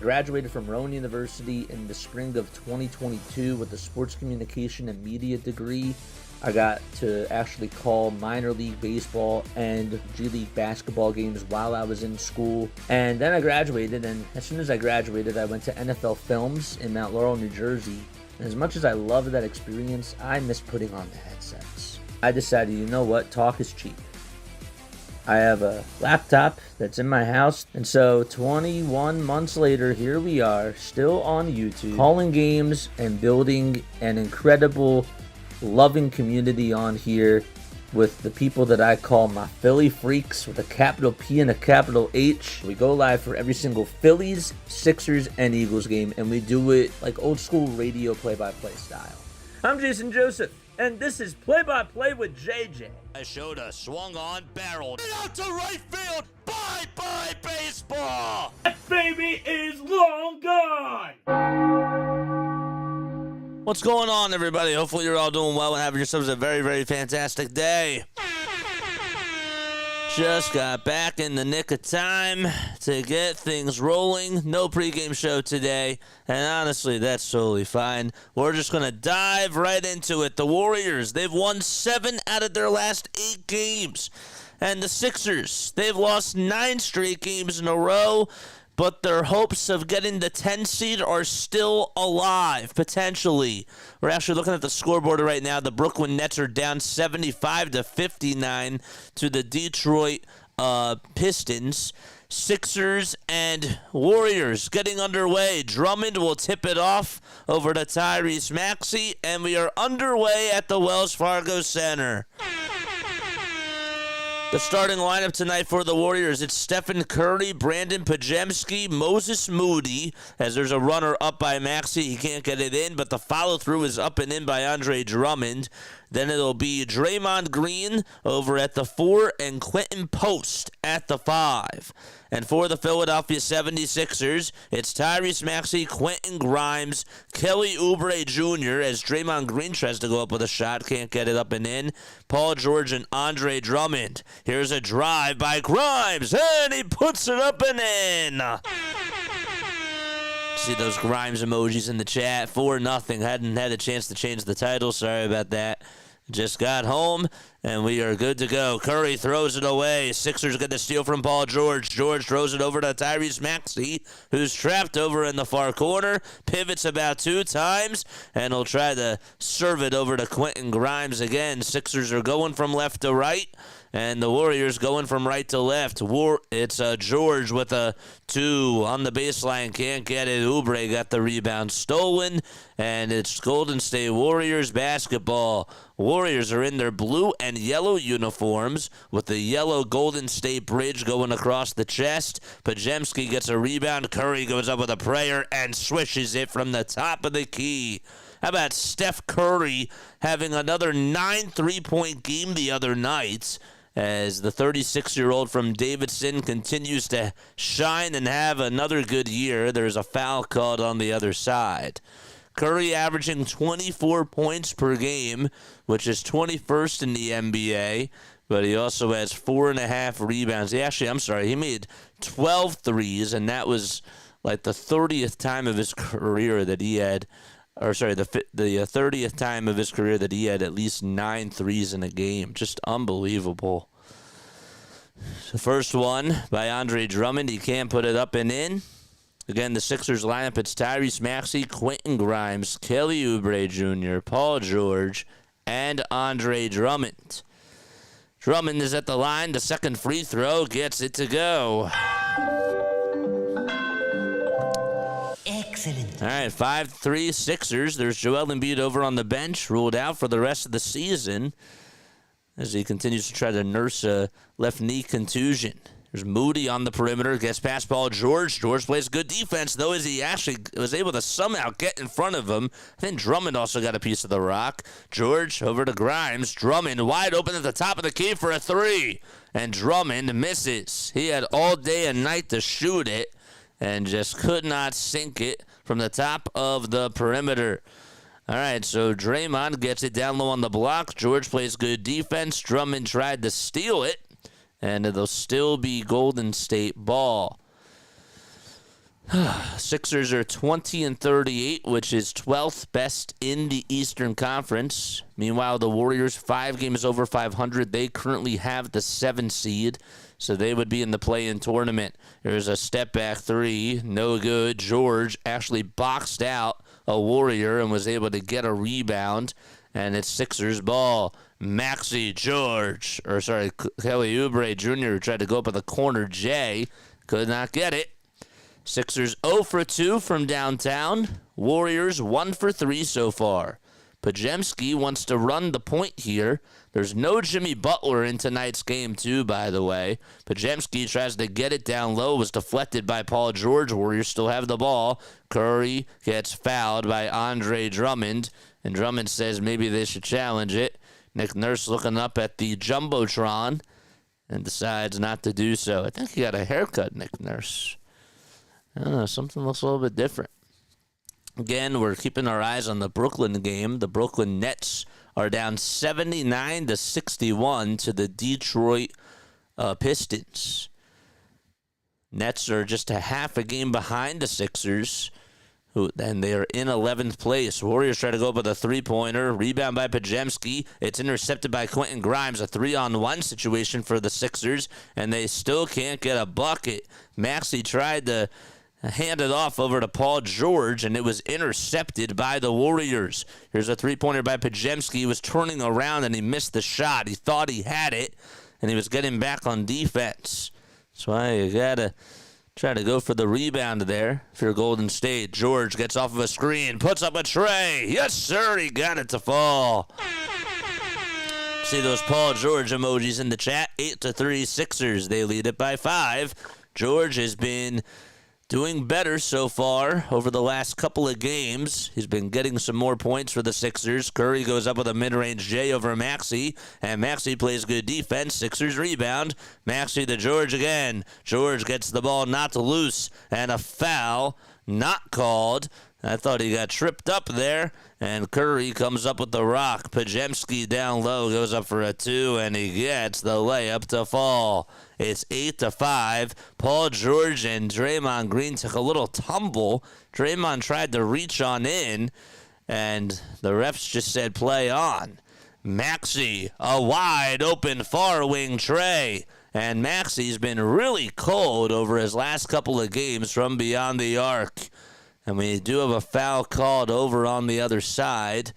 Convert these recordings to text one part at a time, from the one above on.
graduated from Rowan University in the spring of 2022 with a sports communication and media degree. I got to actually call minor league baseball and G League basketball games while I was in school. And then I graduated, and as soon as I graduated, I went to NFL Films in Mount Laurel, New Jersey. And as much as I loved that experience, I miss putting on the headsets. I decided, you know what, talk is cheap. I have a laptop that's in my house, and so 21 months later, here we are, still on YouTube, calling games and building an incredible, loving community on here with the people that I call my Philly freaks with a capital P and a capital H. We go live for every single Phillies, Sixers, and Eagles game, and we do it like old school radio play-by-play style. I'm Jason Joseph, and this is Play-by-Play with JJ. I showed a swung on, barreled, and out to right field. Bye-bye baseball. That baby is long gone. What's going on, everybody? Hopefully you're all doing well and having yourselves a very, very fantastic day. Just got back in the nick of time to get things rolling. No pregame show today, and honestly, that's totally fine. We're just going to dive right into it. The Warriors, they've won 7 out of their last 8 games. And the Sixers, they've lost 9 straight games in a row. But their hopes of getting the 10 seed are still alive, potentially. We're actually looking at the scoreboard right now. The Brooklyn Nets are down 75-59 to the Detroit Pistons. Sixers and Warriors getting underway. Drummond will tip it off over to Tyrese Maxey, and we are underway at the Wells Fargo Center. The starting lineup tonight for the Warriors, it's Steph Curry, Brandon Pajemski, Moses Moody, as there's a runner up by Maxey. He can't get it in, but the follow-through is up and in by Andre Drummond. Then it'll be Draymond Green over at the 4 and Quentin Post at the 5. And for the Philadelphia 76ers, it's Tyrese Maxey, Quentin Grimes, Kelly Oubre Jr. as Draymond Green tries to go up with a shot, can't get it up and in. Paul George and Andre Drummond. Here's a drive by Grimes, and he puts it up and in. See those Grimes emojis in the chat. 4-0. Hadn't had a chance to change the title. Sorry about that. Just got home, and we are good to go. Curry throws it away. Sixers get the steal from Paul George. George throws it over to Tyrese Maxey, who's trapped over in the far corner. Pivots about 2 times, and he'll try to serve it over to Quentin Grimes again. Sixers are going from left to right, and the Warriors going from right to left. It's George with a 2 on the baseline. Can't get it. Oubre got the rebound stolen, and it's Golden State Warriors basketball. Warriors are in their blue and yellow uniforms with the yellow Golden State bridge going across the chest. Pajemski gets a rebound. Curry goes up with a prayer and swishes it from the top of the key. How about Steph Curry having another 9 3-point game the other night, as the 36-year-old from Davidson continues to shine and have another good year. There's a foul called on the other side. Curry averaging 24 points per game, which is 21st in the NBA, but he also has 4.5 rebounds. He made 12 threes, and that was like the 30th time of his career that he had, the 30th time of his career that he had at least 9 threes in a game. Just unbelievable. The first one by Andre Drummond. He can't put it up and in. Again, the Sixers lineup, it's Tyrese Maxey, Quentin Grimes, Kelly Oubre Jr., Paul George, and Andre Drummond. Drummond is at the line. The second free throw gets it to go. Excellent. All right, 5-3 Sixers. There's Joel Embiid over on the bench, ruled out for the rest of the season as he continues to try to nurse a left knee contusion. There's Moody on the perimeter, gets past Paul George. George plays good defense, though, as he actually was able to somehow get in front of him. I think Drummond also got a piece of the rock. George over to Grimes. Drummond wide open at the top of the key for a 3. And Drummond misses. He had all day and night to shoot it and just could not sink it from the top of the perimeter. All right, so Draymond gets it down low on the block. George plays good defense. Drummond tried to steal it, and it'll still be Golden State ball. Sixers are 20-38, which is 12th best in the Eastern Conference. Meanwhile, the Warriors, 5 games over 500. They currently have the 7 seed, so they would be in the play-in tournament. There's a step-back three, no good. George actually boxed out a Warrior and was able to get a rebound, and it's Sixers ball. Kelly Oubre Jr. tried to go up in the corner. Jay could not get it. Sixers 0 for 2 from downtown. Warriors 1 for 3 so far. Podziemski wants to run the point here. There's no Jimmy Butler in tonight's game, too, by the way. Podziemski tries to get it down low, was deflected by Paul George. Warriors still have the ball. Curry gets fouled by Andre Drummond, and Drummond says maybe they should challenge it. Nick Nurse looking up at the Jumbotron and decides not to do so. I think he got a haircut, Nick Nurse. I don't know, something looks a little bit different. Again, we're keeping our eyes on the Brooklyn game. The Brooklyn Nets are down 79-61 to the Detroit Pistons. Nets are just a half a game behind the Sixers, and they are in 11th place. Warriors try to go up with a three-pointer. Rebound by Podziemski. It's intercepted by Quentin Grimes. A 3-on-1 situation for the Sixers, and they still can't get a bucket. Maxey tried to hand it off over to Paul George, and it was intercepted by the Warriors. Here's a three-pointer by Podziemski. He was turning around, and he missed the shot. He thought he had it, and he was getting back on defense. That's why you got to try to go for the rebound there if you're Golden State. George gets off of a screen, puts up a tray. Yes, sir, he got it to fall. See those Paul George emojis in the chat. 8-3 Sixers. They lead it by 5. George has been doing better so far over the last couple of games. He's been getting some more points for the Sixers. Curry goes up with a mid-range J over Maxey, and Maxey plays good defense. Sixers rebound. Maxey to George again. George gets the ball knocked loose, and a foul not called. I thought he got tripped up there, and Curry comes up with the rock. Podziemski down low goes up for a 2, and he gets the layup to fall. It's 8-5. Paul George and Draymond Green took a little tumble. Draymond tried to reach on in, and the refs just said play on. Maxey, a wide open far wing tray. And Maxey's been really cold over his last couple of games from beyond the arc. And we do have a foul called over on the other side.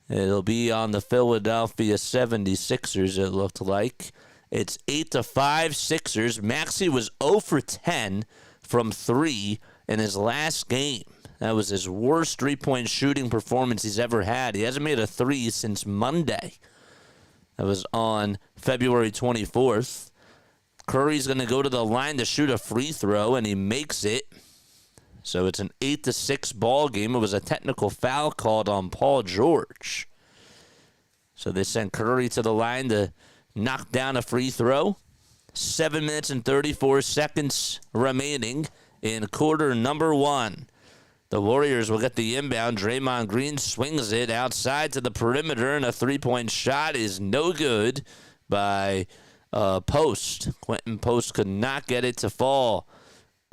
It'll be on the Philadelphia 76ers, it looked like. It's 8-5 Sixers. Maxey was 0 for 10 from 3 in his last game. That was his worst three-point shooting performance he's ever had. He hasn't made a 3 since Monday. That was on February 24th. Curry's going to go to the line to shoot a free throw, and he makes it. So it's an 8-6 ball game. It was a technical foul called on Paul George. So they sent Curry to the line to knock down a free throw. 7 minutes and 34 seconds remaining in quarter number 1. The Warriors will get the inbound. Draymond Green swings it outside to the perimeter, and a three-point shot is no good by Post. Quentin Post could not get it to fall.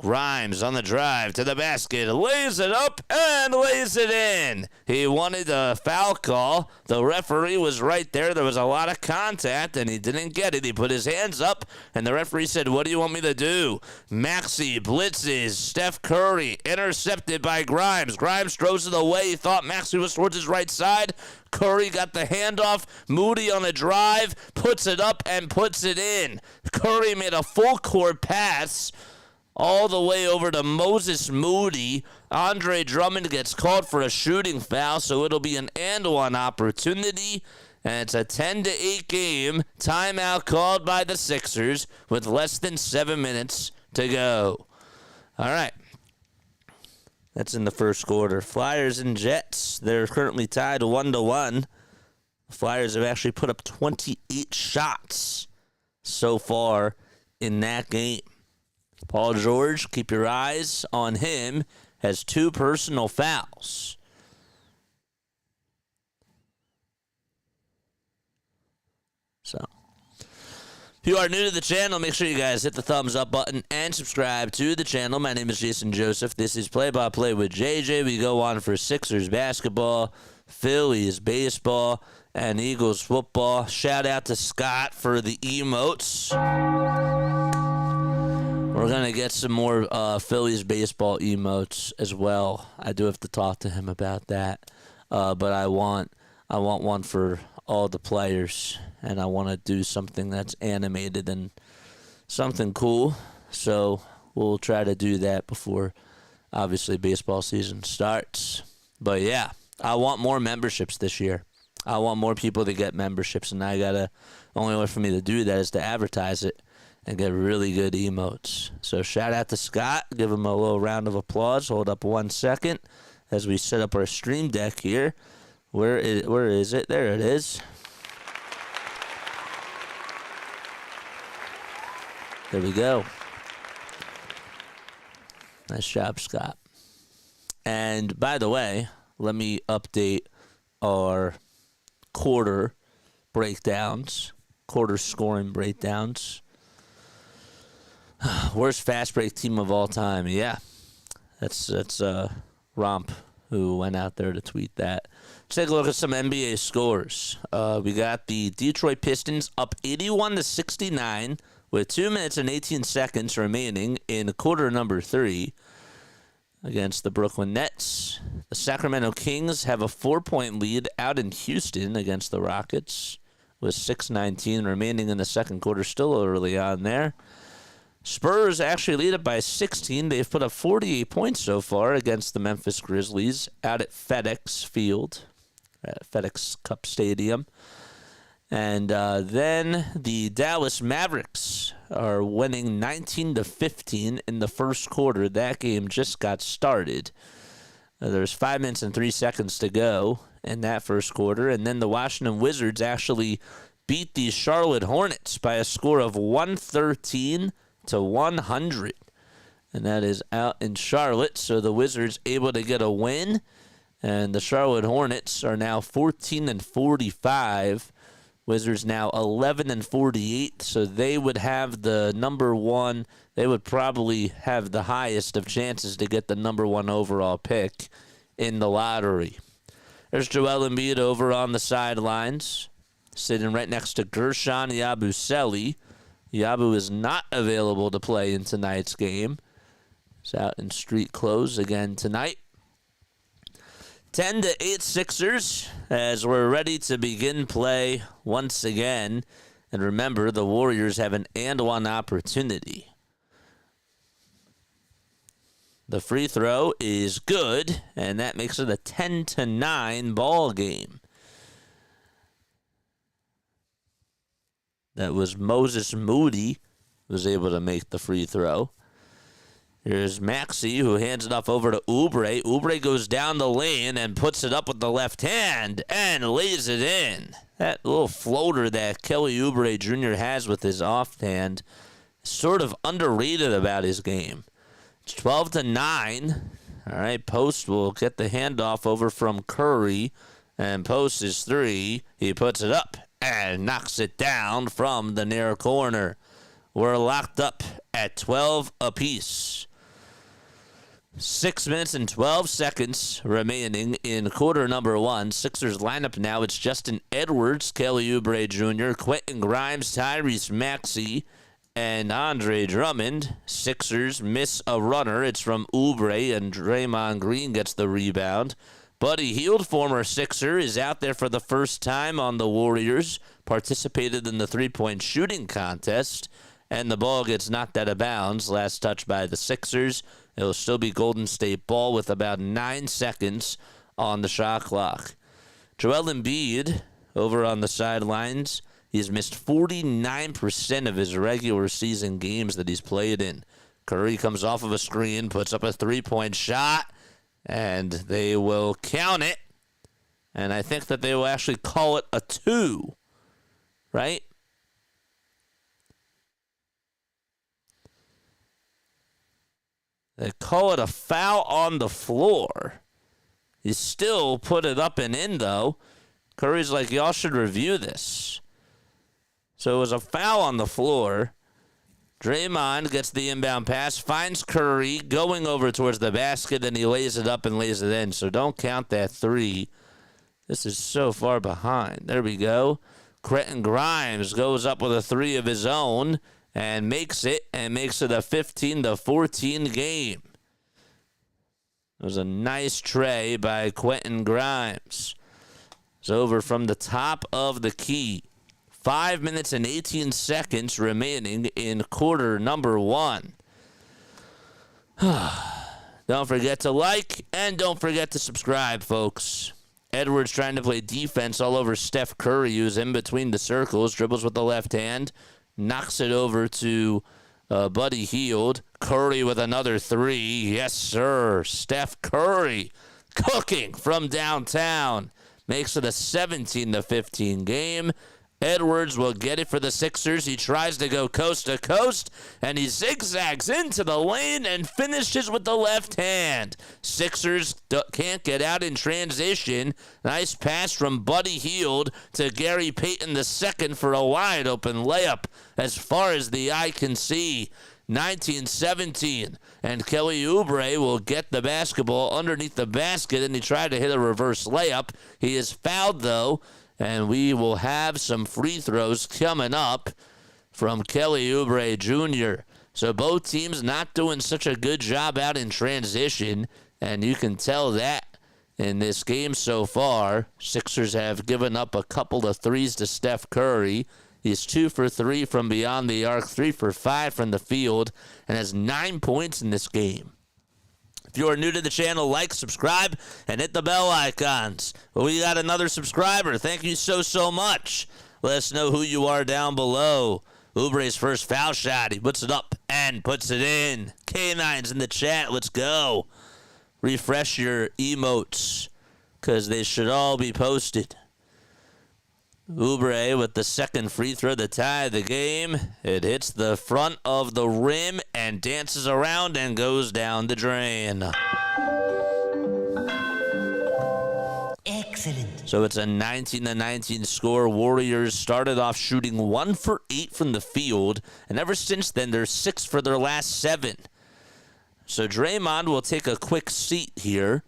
Grimes on the drive to the basket, lays it up and lays it in. He wanted a foul call. The referee was right there. There was a lot of contact, and he didn't get it. He put his hands up, and the referee said, what do you want me to do? Maxey blitzes Steph Curry, intercepted by Grimes. Grimes throws it away. He thought Maxey was towards his right side. Curry got the handoff. Moody on a drive, puts it up and puts it in. Curry made a full court pass all the way over to Moses Moody. Andre Drummond gets called for a shooting foul, so it'll be an and-one opportunity. And it's a 10-8 game. Timeout called by the Sixers with less than 7 minutes to go. All right. That's in the first quarter. Flyers and Jets, they're currently tied 1-1. The Flyers have actually put up 28 shots so far in that game. Paul George, keep your eyes on him, has 2 personal fouls. So, you are new to the channel, make sure you guys hit the thumbs up button and subscribe to the channel. My name is Jason Joseph. This is Play by Play with JJ. We go on for Sixers basketball, Phillies baseball, and Eagles football. Shout out to Scott for the emotes. We're going to get some more Phillies baseball emotes as well. I do have to talk to him about that. But I want one for all the players, and I want to do something that's animated and something cool. So we'll try to do that before, obviously, baseball season starts. But yeah, I want more memberships this year. I want more people to get memberships, and only way for me to do that is to advertise it and get really good emotes. So shout out to Scott. Give him a little round of applause. Hold up 1 second as we set up our stream deck here. Where is it? There it is. There we go. Nice job, Scott. And by the way, let me update our quarter scoring breakdowns. Worst fast break team of all time. Yeah, that's Romp who went out there to tweet that. Let's take a look at some NBA scores. We got the Detroit Pistons up 81-69 with 2 minutes and 18 seconds remaining in quarter number 3 against the Brooklyn Nets. The Sacramento Kings have a 4-point lead out in Houston against the Rockets with 6:19 remaining in the second quarter. Still early on there. Spurs actually lead it by 16. They've put up 48 points so far against the Memphis Grizzlies out at FedEx Field, at FedEx Cup Stadium. And then the Dallas Mavericks are winning 19-15 in the first quarter. That game just got started. There's 5 minutes and 3 seconds to go in that first quarter. And then the Washington Wizards actually beat the Charlotte Hornets by a score of 113-100. And that is out in Charlotte. So the Wizards able to get a win. And the Charlotte Hornets are now 14-45. Wizards now 11-48. So they would have the number one. They would probably have the highest of chances to get the number one overall pick in the lottery. There's Joel Embiid over on the sidelines, sitting right next to Gershon Yabusele. Yabu is not available to play in tonight's game. He's out in street clothes again tonight. 10-8 Sixers as we're ready to begin play once again. And remember, the Warriors have an and one opportunity. The free throw is good, and that makes it a 10-9 ball game. That was Moses Moody was able to make the free throw. Here's Maxey, who hands it off over to Oubre. Oubre goes down the lane and puts it up with the left hand and lays it in. That little floater that Kelly Oubre Jr. has with his offhand is sort of underrated about his game. It's 12-9. All right, Post will get the handoff over from Curry, and Post is 3. He puts it up and knocks it down from the near corner. We're locked up at 12 apiece. 6 minutes and 12 seconds remaining in quarter number 1. Sixers lineup now. It's Justin Edwards, Kelly Oubre Jr., Quentin Grimes, Tyrese Maxey, and Andre Drummond. Sixers miss a runner. It's from Oubre, and Draymond Green gets the rebound. Buddy Hield, former Sixer, is out there for the first time on the Warriors, participated in the three-point shooting contest, and the ball gets knocked out of bounds. Last touch by the Sixers. It'll still be Golden State ball with about 9 seconds on the shot clock. Joel Embiid over on the sidelines. He's missed 49% of his regular season games that he's played in. Curry comes off of a screen, puts up a three-point shot, and they will count it. And I think that they will actually call it a 2, right? They call it a foul on the floor. He still put it up and in, though. Curry's like, y'all should review this. So it was a foul on the floor. Draymond gets the inbound pass, finds Curry going over towards the basket, and he lays it up and lays it in. So don't count that three. This is so far behind. There we go. Quentin Grimes goes up with a three of his own and makes it a 15-14 game. It was a nice tray by Quentin Grimes. It's over from the top of the key. 5 minutes and 18 seconds remaining in quarter number 1. Don't forget to like and don't forget to subscribe, folks. Edwards trying to play defense all over Steph Curry, who's in between the circles, dribbles with the left hand, knocks it over to Buddy Hield. Curry with another three. Yes, sir. Steph Curry cooking from downtown. Makes it a 17-15 game. Edwards will get it for the Sixers. He tries to go coast to coast, and he zigzags into the lane and finishes with the left hand. Sixers can't get out in transition. Nice pass from Buddy Hield to Gary Payton II for a wide-open layup as far as the eye can see. 19-17, and Kelly Oubre will get the basketball underneath the basket, and he tried to hit a reverse layup. He is fouled, though, and we will have some free throws coming up from Kelly Oubre Jr. So both teams not doing such a good job out in transition, and you can tell that in this game so far. Sixers have given up a couple of threes to Steph Curry. He's 2 for 3 from beyond the arc, 3 for 5 from the field, and has 9 points in this game. If you are new to the channel, like, subscribe, and hit the bell icons. Well, we got another subscriber. Thank you so much. Let us know who you are down below. Oubre's first foul shot. He puts it up and puts it in. K9's in the chat. Let's go. Refresh your emotes, because they should all be posted. Oubre with the second free throw to tie the game. It hits the front of the rim and dances around and goes down the drain. Excellent. So it's a 19-19 score. Warriors started off shooting 1 for 8 from the field, and ever since then they're 6 for their last 7. So Draymond will take a quick seat here.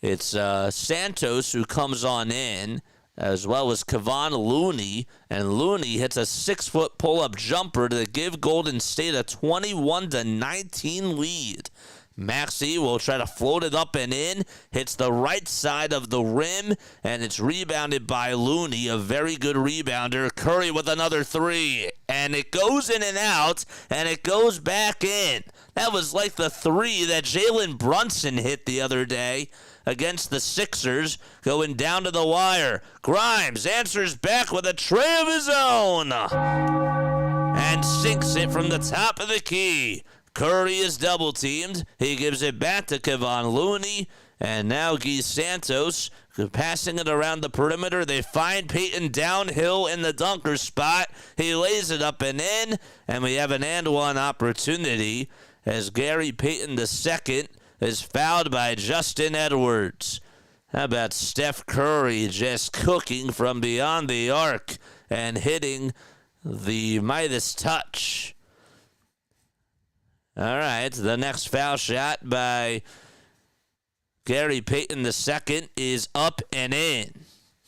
It's Santos who comes on in, as well as Kevon Looney, and Looney hits a 6-foot pull-up jumper to give Golden State a 21-19 lead. Maxey will try to float it up and in, hits the right side of the rim, and it's rebounded by Looney, a very good rebounder. Curry with another three, and it goes in and out, and it goes back in. That was like the three that Jalen Brunson hit the other day against the Sixers, going down to the wire. Grimes answers back with a tray of his own and sinks it from the top of the key. Curry is double-teamed. He gives it back to Kevon Looney, and now Guy Santos passing it around the perimeter. They find Payton downhill in the dunker spot. He lays it up and in, and we have an and-one opportunity as Gary Payton II is fouled by Justin Edwards. How about Steph Curry just cooking from beyond the arc and hitting the Midas touch? All right, the next foul shot by Gary Payton II is up and in.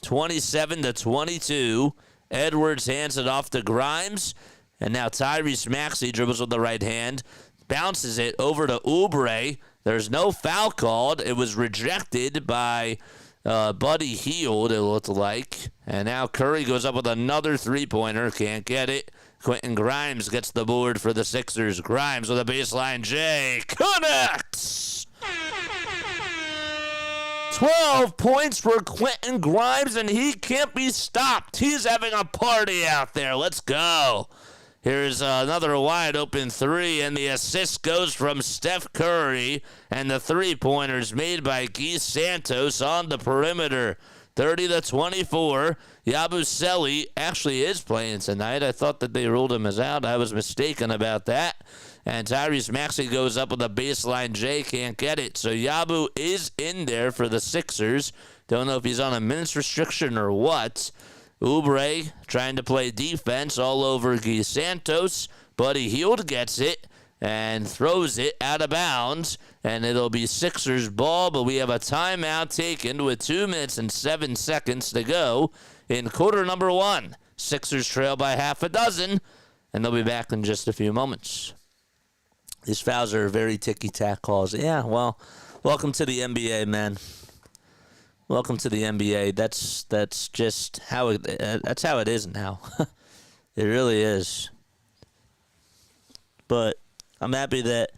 27-22. Edwards hands it off to Grimes, and now Tyrese Maxey dribbles with the right hand, bounces it over to Oubre. There's no foul called. It was rejected by Buddy Hield, it looked like. And now Curry goes up with another three-pointer. Can't get it. Quentin Grimes gets the board for the Sixers. Grimes with a baseline J. Connects! 12 points for Quentin Grimes, and he can't be stopped. He's having a party out there. Let's go. Here's another wide-open three, and the assist goes from Steph Curry, and the three-pointers made by Guy Santos on the perimeter. 30-24. Yabusele actually is playing tonight. I thought that they ruled him as out. I was mistaken about that. And Tyrese Maxey goes up with a baseline J. Can't get it. So Yabu is in there for the Sixers. Don't know if he's on a minutes restriction or what. Oubre trying to play defense all over Guy Santos. Buddy Hield gets it and throws it out of bounds, and it'll be Sixers ball, but we have a timeout taken with 2 minutes and 7 seconds to go in quarter number 1. Sixers trail by half a dozen, and they'll be back in just a few moments. These fouls are very ticky-tack calls. Yeah, well, welcome to the NBA, man. Welcome to the NBA. That's just how it is now. It really is. But I'm happy that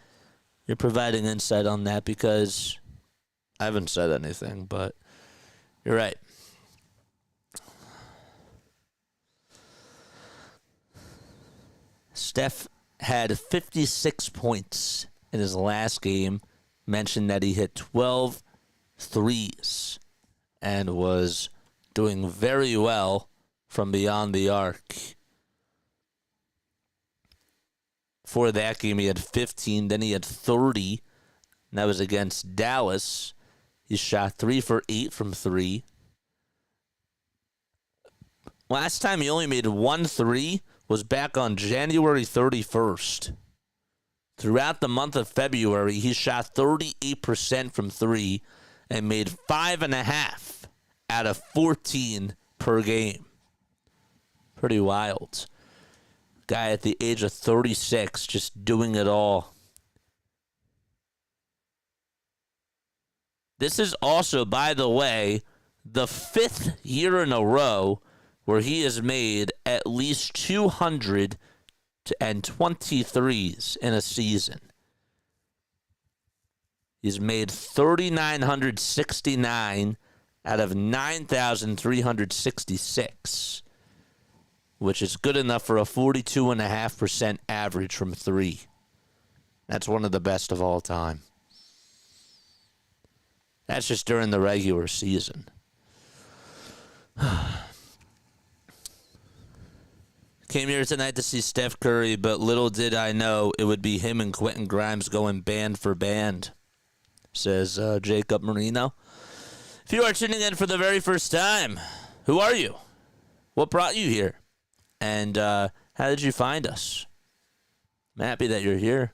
you're providing insight on that because I haven't said anything, but you're right. Steph had 56 points in his last game, mentioned that he hit 12 threes and was doing very well from beyond the arc. For that game, he had 15. Then he had 30. And that was against Dallas. He shot 3 for 8 from 3. Last time he only made 1 3 was back on January 31st. Throughout the month of February, he shot 38% from 3 and made 5.5 out of 14 per game. Pretty wild. Guy at the age of 36 just doing it all. This is also, by the way, the 5th year in a row where he has made at least 223s in a season. He's made 3,969 out of 9,366, which is good enough for a 42.5% average from 3. That's one of the best of all time. That's just during the regular season. Came here tonight to see Steph Curry, but little did I know it would be him and Quentin Grimes going band for band, says Jacob Marino. If you are tuning in for the very first time, who are you? What brought you here? And how did you find us? I'm happy that you're here.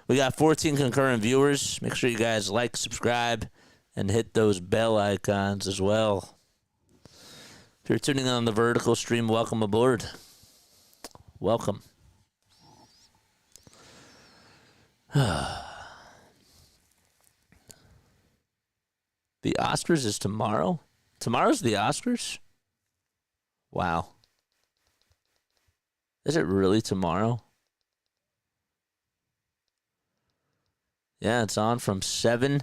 We got 14 concurrent viewers. Make sure you guys like, subscribe, and hit those bell icons as well. If you're tuning in on the vertical stream, welcome aboard. Welcome. The Oscars is tomorrow? Tomorrow's the Oscars? Wow. Is it really tomorrow? Yeah, it's on from 7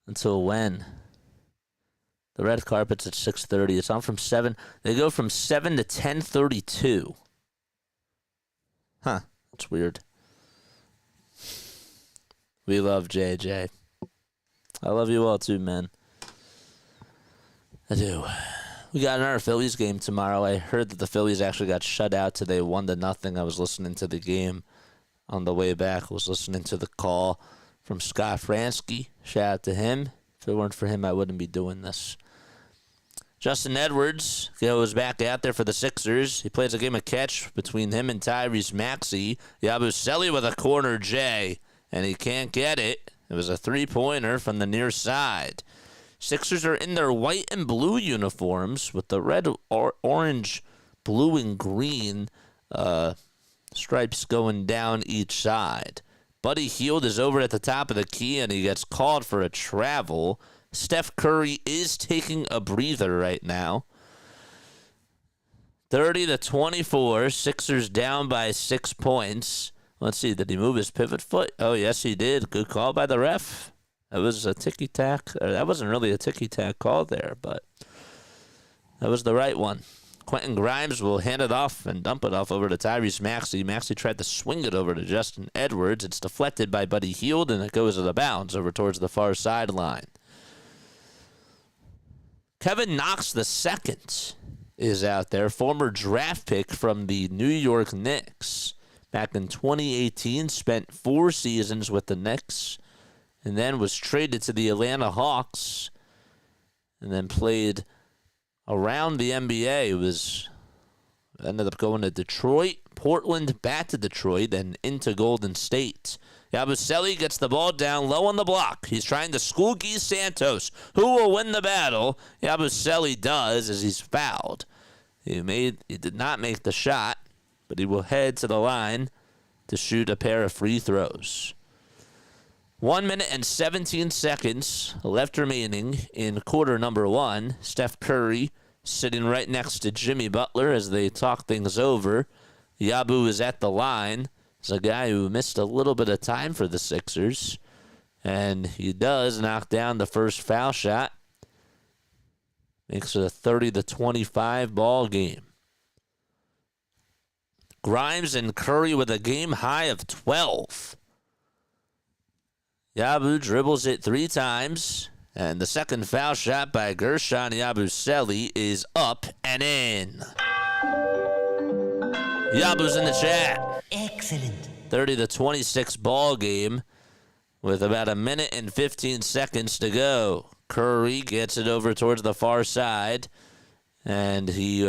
until when? The red carpet's at 6:30. It's on from 7. They go from 7 to 10:32. Huh. That's weird. We love JJ. I love you all too, man. I do. We got another Phillies game tomorrow. I heard that the Phillies actually got shut out today, 1-0. I was listening to the game on the way back. I was listening to the call from Scott Fransky. Shout out to him. If it weren't for him, I wouldn't be doing this. Justin Edwards goes back out there for the Sixers. He plays a game of catch between him and Tyrese Maxey. Yabusele with a corner J, and he can't get it. It was a three-pointer from the near side. Sixers are in their white and blue uniforms with the red, orange, blue, and green stripes going down each side. Buddy Hield is over at the top of the key, and he gets called for a travel. Steph Curry is taking a breather right now. 30-24. Sixers down by 6 points. Let's see. Did he move his pivot foot? Oh, yes, he did. Good call by the ref. That was a ticky-tack. That wasn't really a ticky-tack call there, but that was the right one. Quentin Grimes will hand it off and dump it off over to Tyrese Maxey. Maxey tried to swing it over to Justin Edwards. It's deflected by Buddy Hield, and it goes to the bounds over towards the far sideline. Kevin Knox II is out there, former draft pick from the New York Knicks. Back in 2018, spent 4 seasons with the Knicks, and then was traded to the Atlanta Hawks, and then played around the NBA ended up going to Detroit, Portland, back to Detroit, and into Golden State. Yabusele gets the ball down low on the block. He's trying to school Guy Santos. Who will win the battle? Yabusele does, as he's fouled. He did not make the shot, but he will head to the line to shoot a pair of free throws. 1 minute and 17 seconds left remaining in quarter number one. Steph Curry sitting right next to Jimmy Butler as they talk things over. Yabu is at the line. He's a guy who missed a little bit of time for the Sixers. And he does knock down the first foul shot. Makes it a 30-25 ball game. Grimes and Curry with a game high of 12. Yabu dribbles it 3 times. And the second foul shot by Gershon Yabusele is up and in. Yabu's in the chat. Excellent. 30-26 ball game with about a minute and 15 seconds to go. Curry gets it over towards the far side, and he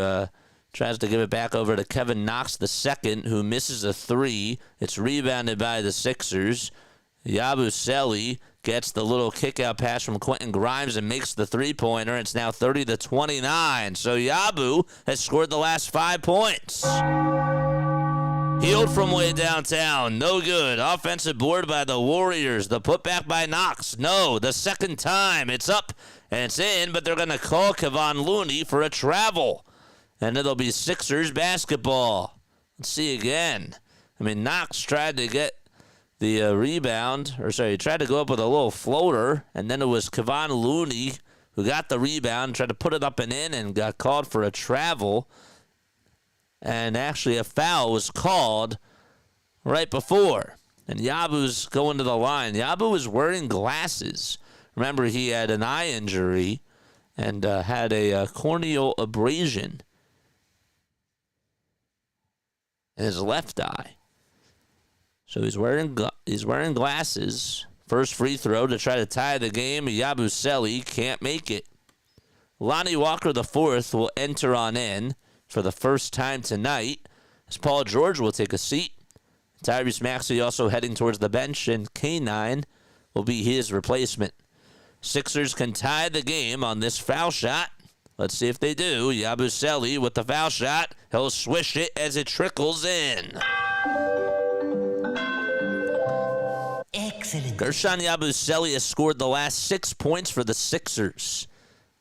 tries to give it back over to Kevin Knox II, who misses a 3. It's rebounded by the Sixers. Yabusele gets the little kick-out pass from Quentin Grimes and makes the three-pointer. It's now 30-29. So Yabu has scored the last 5 points. Healed from way downtown. No good. Offensive board by the Warriors. The putback by Knox. No. The second time. It's up and it's in, but they're going to call Kevon Looney for a travel. And it'll be Sixers basketball. Let's see again. I mean, Knox tried to get the rebound. He tried to go up with a little floater, and then it was Kevon Looney who got the rebound, tried to put it up and in, and got called for a travel. And actually a foul was called right before. And Yabu's going to the line. Yabu was wearing glasses. Remember, he had an eye injury and had a corneal abrasion in his left eye. So he's wearing glasses. First free throw to try to tie the game. Yabusele can't make it. Lonnie Walker IV will enter on in for the first time tonight, as Paul George will take a seat. Tyrese Maxey also heading towards the bench, and K9 will be his replacement. Sixers can tie the game on this foul shot. Let's see if they do. Yabusele with the foul shot. He'll swish it as it trickles in. Excellent. Gershon Yabusele has scored the last 6 points for the Sixers.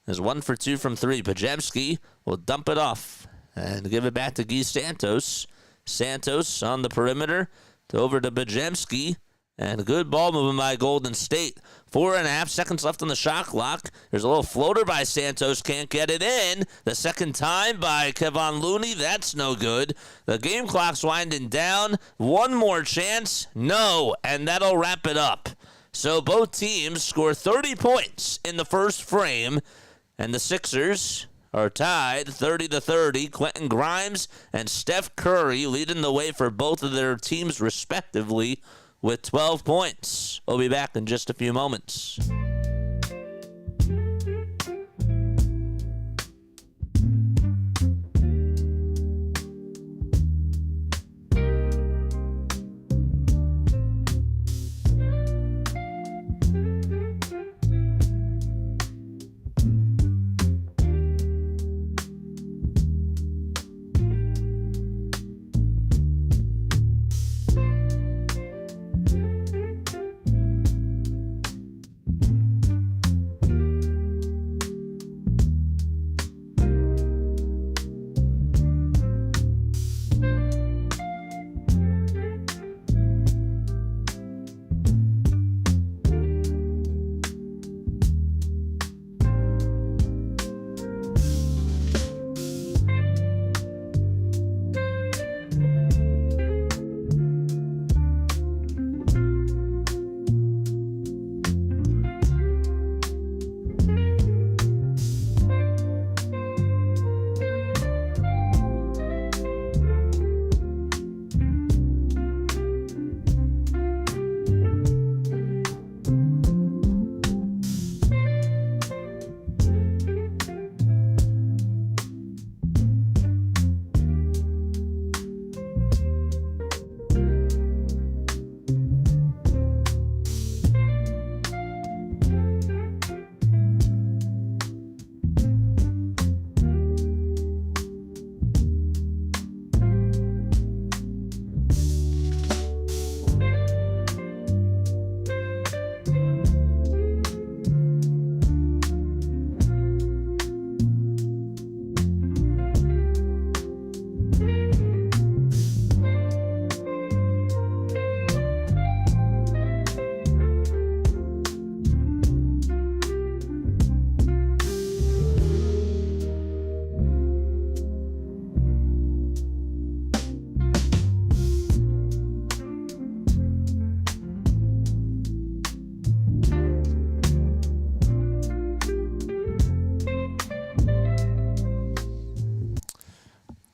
There's 1 for 2 from 3. Pajemski will dump it off and give it back to Guy Santos. Santos on the perimeter over to Pajemski. And good ball movement by Golden State. 4.5 seconds left on the shot clock. There's a little floater by Santos. Can't get it in. The second time by Kevon Looney. That's no good. The game clock's winding down. One more chance. No. And that'll wrap it up. So both teams score 30 points in the first frame. And the Sixers are tied 30-30. Quentin Grimes and Steph Curry leading the way for both of their teams respectively with 12 points. We'll be back in just a few moments.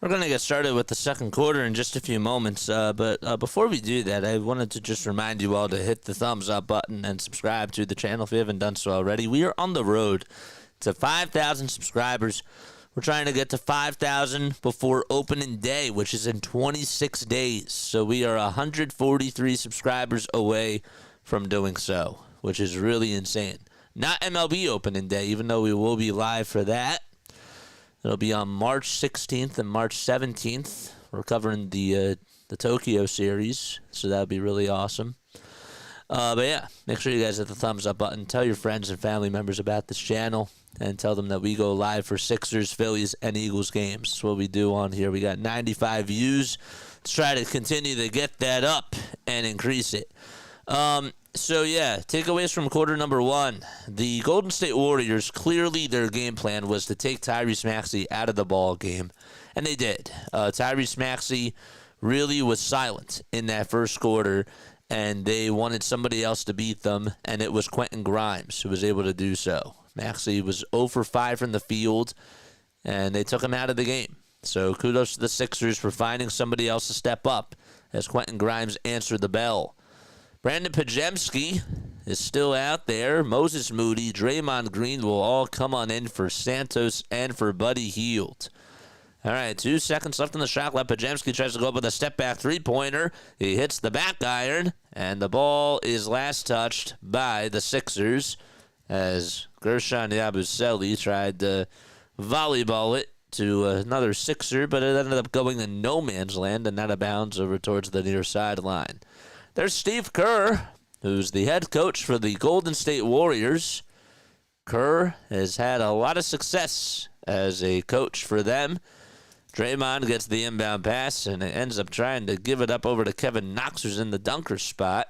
We're going to get started with the second quarter in just a few moments, but before we do that, I wanted to just remind you all to hit the thumbs up button and subscribe to the channel if you haven't done so already. We are on the road to 5,000 subscribers. We're trying to get to 5,000 before opening day, which is in 26 days. So we are 143 subscribers away from doing so, which is really insane. Not MLB opening day, even though we will be live for that. It'll be on March 16th and March 17th. We're covering the Tokyo series, so that'll be really awesome. But yeah, make sure you guys hit the thumbs up button. Tell your friends and family members about this channel, and tell them that we go live for Sixers, Phillies, and Eagles games. That's what we do on here. We got 95 views. Let's try to continue to get that up and increase it. So, yeah, takeaways from quarter number one. The Golden State Warriors, clearly their game plan was to take Tyrese Maxey out of the ball game, and they did. Tyrese Maxey really was silent in that first quarter, and they wanted somebody else to beat them, and it was Quentin Grimes who was able to do so. Maxey was 0 for 5 from the field, and they took him out of the game. So kudos to the Sixers for finding somebody else to step up as Quentin Grimes answered the bell. Brandon Pajemski is still out there. Moses Moody, Draymond Green will all come on in for Santos and for Buddy Hield. All right, 2 seconds left on the shot clock. Pajemski tries to go up with a step-back three-pointer. He hits the back iron, and the ball is last touched by the Sixers as Gershon Yabusele tried to volleyball it to another Sixer, but it ended up going in no man's land and out of bounds over towards the near sideline. There's Steve Kerr, who's the head coach for the Golden State Warriors. Kerr has had a lot of success as a coach for them. Draymond gets the inbound pass, and it ends up trying to give it up over to Kevin Knox, who's in the dunker spot,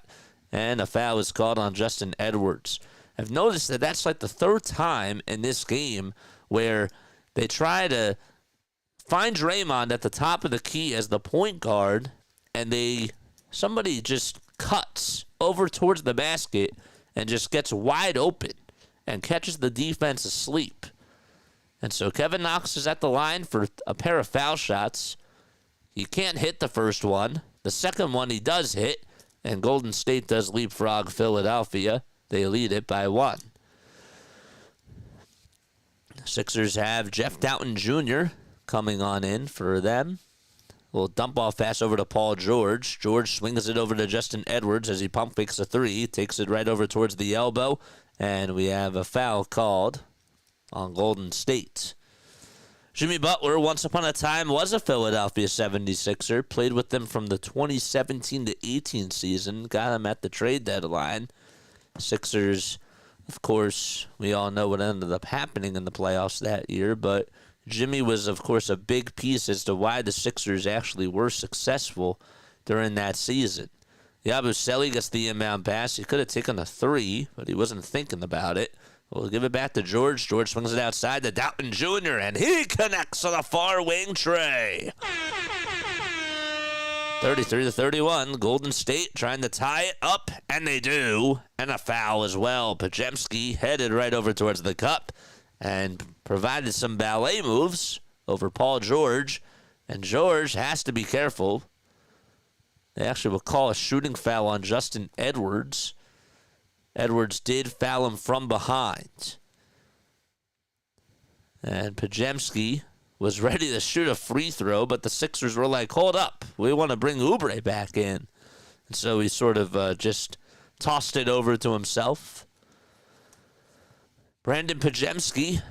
and a foul is called on Justin Edwards. I've noticed that that's like the third time in this game where they try to find Draymond at the top of the key as the point guard, and somebody just cuts over towards the basket and just gets wide open and catches the defense asleep. And so Kevin Knox is at the line for a pair of foul shots. He can't hit the first one. The second one he does hit, and Golden State does leapfrog Philadelphia. They lead it by 1. Sixers have Jeff Doughton Jr. coming on in for them. Little dump off pass over to Paul George. George swings it over to Justin Edwards as he pump fakes a three. Takes it right over towards the elbow. And we have a foul called on Golden State. Jimmy Butler, once upon a time, was a Philadelphia 76er. Played with them from the 2017 to 18 season. Got him at the trade deadline. Sixers, of course, we all know what ended up happening in the playoffs that year, but Jimmy was, of course, a big piece as to why the Sixers actually were successful during that season. Yabusele gets the inbound pass. He could have taken a three, but he wasn't thinking about it. We'll give it back to George. George swings it outside to Doughton Jr., and he connects on a far wing tray. 33-31, Golden State trying to tie it up, and they do. And a foul as well. Pajemski headed right over towards the cup and provided some ballet moves over Paul George. And George has to be careful. They actually will call a shooting foul on Justin Edwards. Edwards did foul him from behind. And Pajemski was ready to shoot a free throw, but the Sixers were like, hold up, we want to bring Oubre back in. And so he sort of just tossed it over to himself. Brandon Pajemski,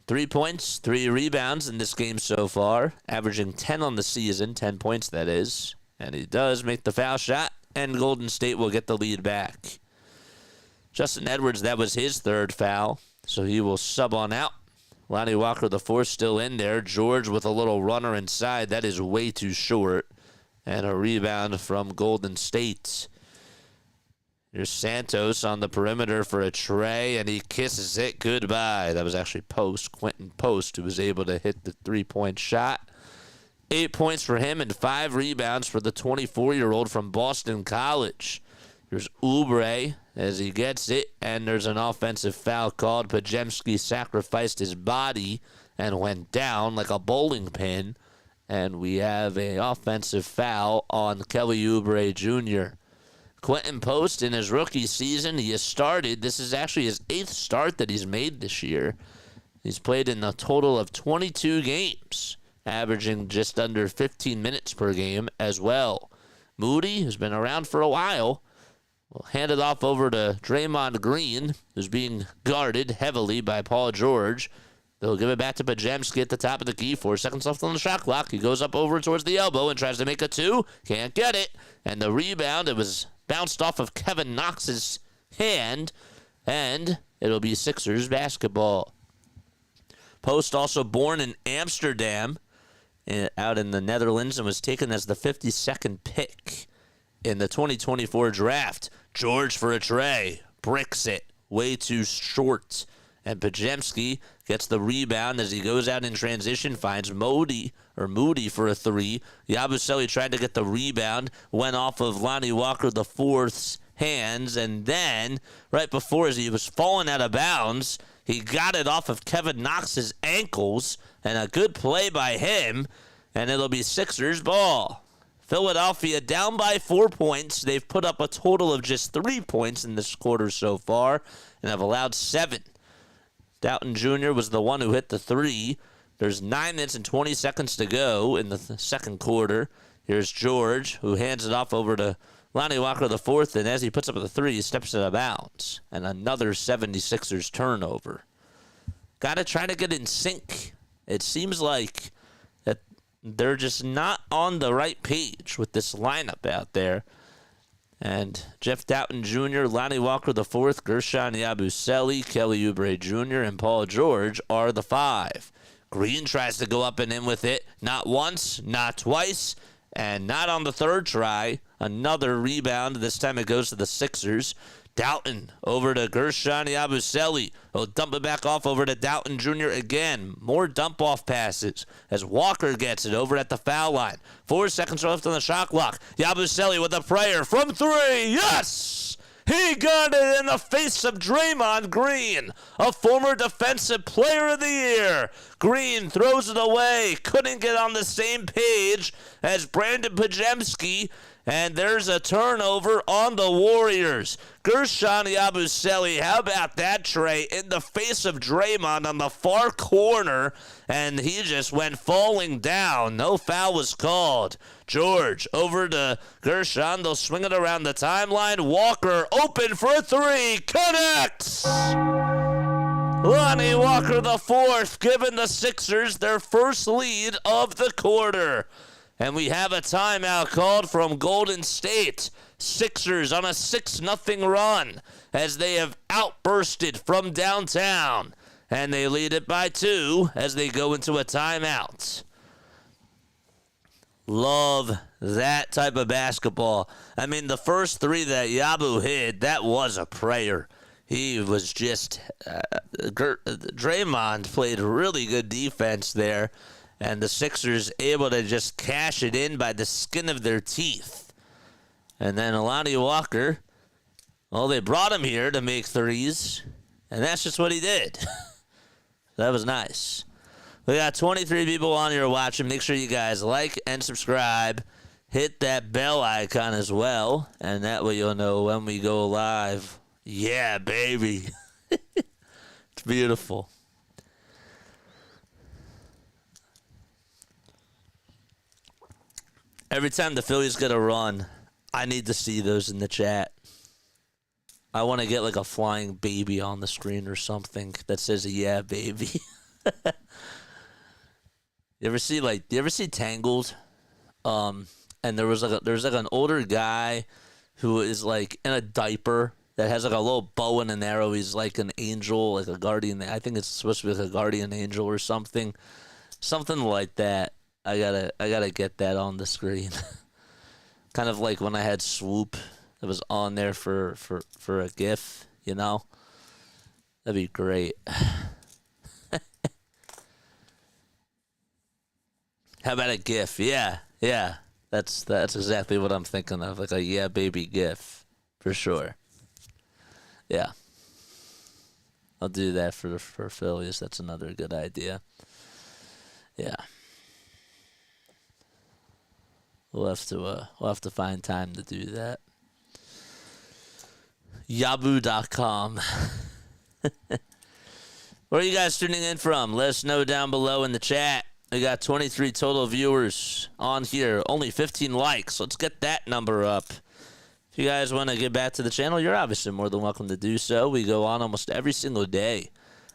3 points, 3 rebounds in this game so far, averaging 10 on the season, 10 points that is. And he does make the foul shot, and Golden State will get the lead back. Justin Edwards, that was his third foul, so he will sub on out. Lonnie Walker, the fourth, still in there. George with a little runner inside. That is way too short. And a rebound from Golden State. Here's Santos on the perimeter for a tray, and he kisses it goodbye. That was actually Quentin Post, who was able to hit the three-point shot. 8 points for him and 5 rebounds for the 24-year-old from Boston College. Here's Oubre as he gets it, and there's an offensive foul called. Pajemski sacrificed his body and went down like a bowling pin, And we have an offensive foul on Kelly Oubre Jr. Quentin Post, in his rookie season, he has started. This is actually his 8th start that he's made this year. He's played in a total of 22 games, averaging just under 15 minutes per game as well. Moody, who's been around for a while, will hand it off over to Draymond Green, who's being guarded heavily by Paul George. They'll give it back to Podziemski at the top of the key. 4 seconds left on the shot clock. He goes up over towards the elbow and tries to make a 2. Can't get it. And the rebound, it was bounced off of Kevin Knox's hand. And it'll be Sixers basketball. Post, also born in Amsterdam, out in the Netherlands, and was taken as the 52nd pick in the 2024 draft. George for a tray. Bricks it. Way too short. And Podziemski gets the rebound as he goes out in transition, finds Moody for a 3. Yabusele tried to get the rebound, went off of Lonnie Walker IV's hands, and then, right before as he was falling out of bounds, he got it off of Kevin Knox's ankles, and a good play by him, and it'll be Sixers ball. Philadelphia down by 4 points. They've put up a total of just 3 points in this quarter so far, and have allowed 7. Doughton Jr. was the one who hit the 3. There's 9 minutes and 20 seconds to go in the second quarter. Here's George, who hands it off over to Lonnie Walker IV, and as he puts up the 3, he steps out of bounds. And another 76ers turnover. Got to try to get in sync. It seems like that they're just not on the right page with this lineup out there. And Jeff Doughton Jr., Lonnie Walker IV, Gershon Yabusele, Kelly Oubre Jr., and Paul George are the 5. Green tries to go up and in with it. Not once, not twice, and not on the third try. Another rebound. This time it goes to the Sixers. Doughton over to Gershon Yabusele. He'll dump it back off over to Doughton Jr. again. More dump-off passes as Walker gets it over at the foul line. 4 seconds left on the shot clock. Yabusele with a prayer from 3. Yes! He got it in the face of Draymond Green, a former Defensive Player of the Year. Green throws it away. Couldn't get on the same page as Brandon Podziemski. And there's a turnover on the Warriors. Gershon Yabusele, how about that tray in the face of Draymond on the far corner, and he just went falling down. No foul was called. George over to Gershon. They'll swing it around the timeline. Walker open for a 3. Connects! Lonnie Walker IV giving the Sixers their first lead of the quarter. And we have a timeout called from Golden State. Sixers on a 6-0 run as they have outbursted from downtown. And they lead it by 2 as they go into a timeout. Love that type of basketball. I mean, the first 3 that Yabu hit, that was a prayer. He was just... Draymond played really good defense there. And the Sixers able to just cash it in by the skin of their teeth. And then Lonnie Walker, well, they brought him here to make 3s, and that's just what he did. That was nice. We got 23 people on here watching. Make sure you guys like and subscribe. Hit that bell icon as well, and that way you'll know when we go live. Yeah, baby. It's beautiful. Every time the Phillies get a run, I need to see those in the chat. I want to get like a flying baby on the screen or something that says, yeah, baby. You ever see Tangled? And there's like an older guy who is like in a diaper that has like a little bow and an arrow. He's like an angel, like a guardian. I think it's supposed to be like a guardian angel or something. Something like that. I gotta get that on the screen. Kind of like when I had Swoop, it was on there for a GIF, you know? That'd be great. How about a GIF? Yeah. That's exactly what I'm thinking of, like a yeah baby GIF, for sure. Yeah. I'll do that for Phillies. That's another good idea. Yeah. We'll have to find time to do that. Yahoo.com. Where are you guys tuning in from? Let us know down below in the chat. We got 23 total viewers on here. Only 15 likes. Let's get that number up. If you guys want to get back to the channel, you're obviously more than welcome to do so. We go on almost every single day.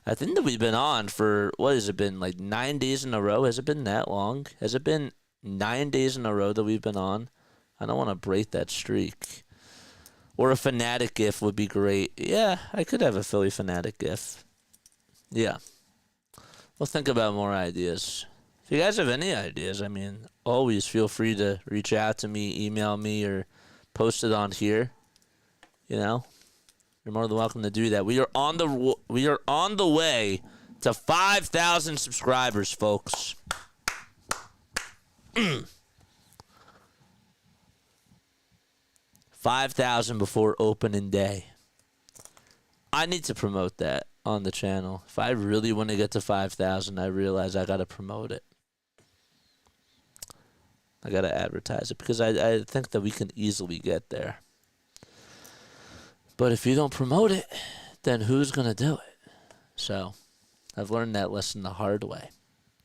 I think that we've been on for, what has it been, like 9 days in a row? Has it been that long? Has it been 9 days in a row that we've been on? I don't want to break that streak. Or a Fanatic GIF would be great. Yeah, I could have a Philly Fanatic GIF. Yeah. We'll think about more ideas. If you guys have any ideas, I mean, always feel free to reach out to me, email me, or post it on here. You know, you're more than welcome to do that. We are on the way to 5,000 subscribers, folks. 5,000 before opening day. I need to promote that on the channel. If I really want to get to 5,000, I realize I got to promote it. I got to advertise it because I think that we can easily get there. But if you don't promote it, then who's going to do it? So I've learned that lesson the hard way.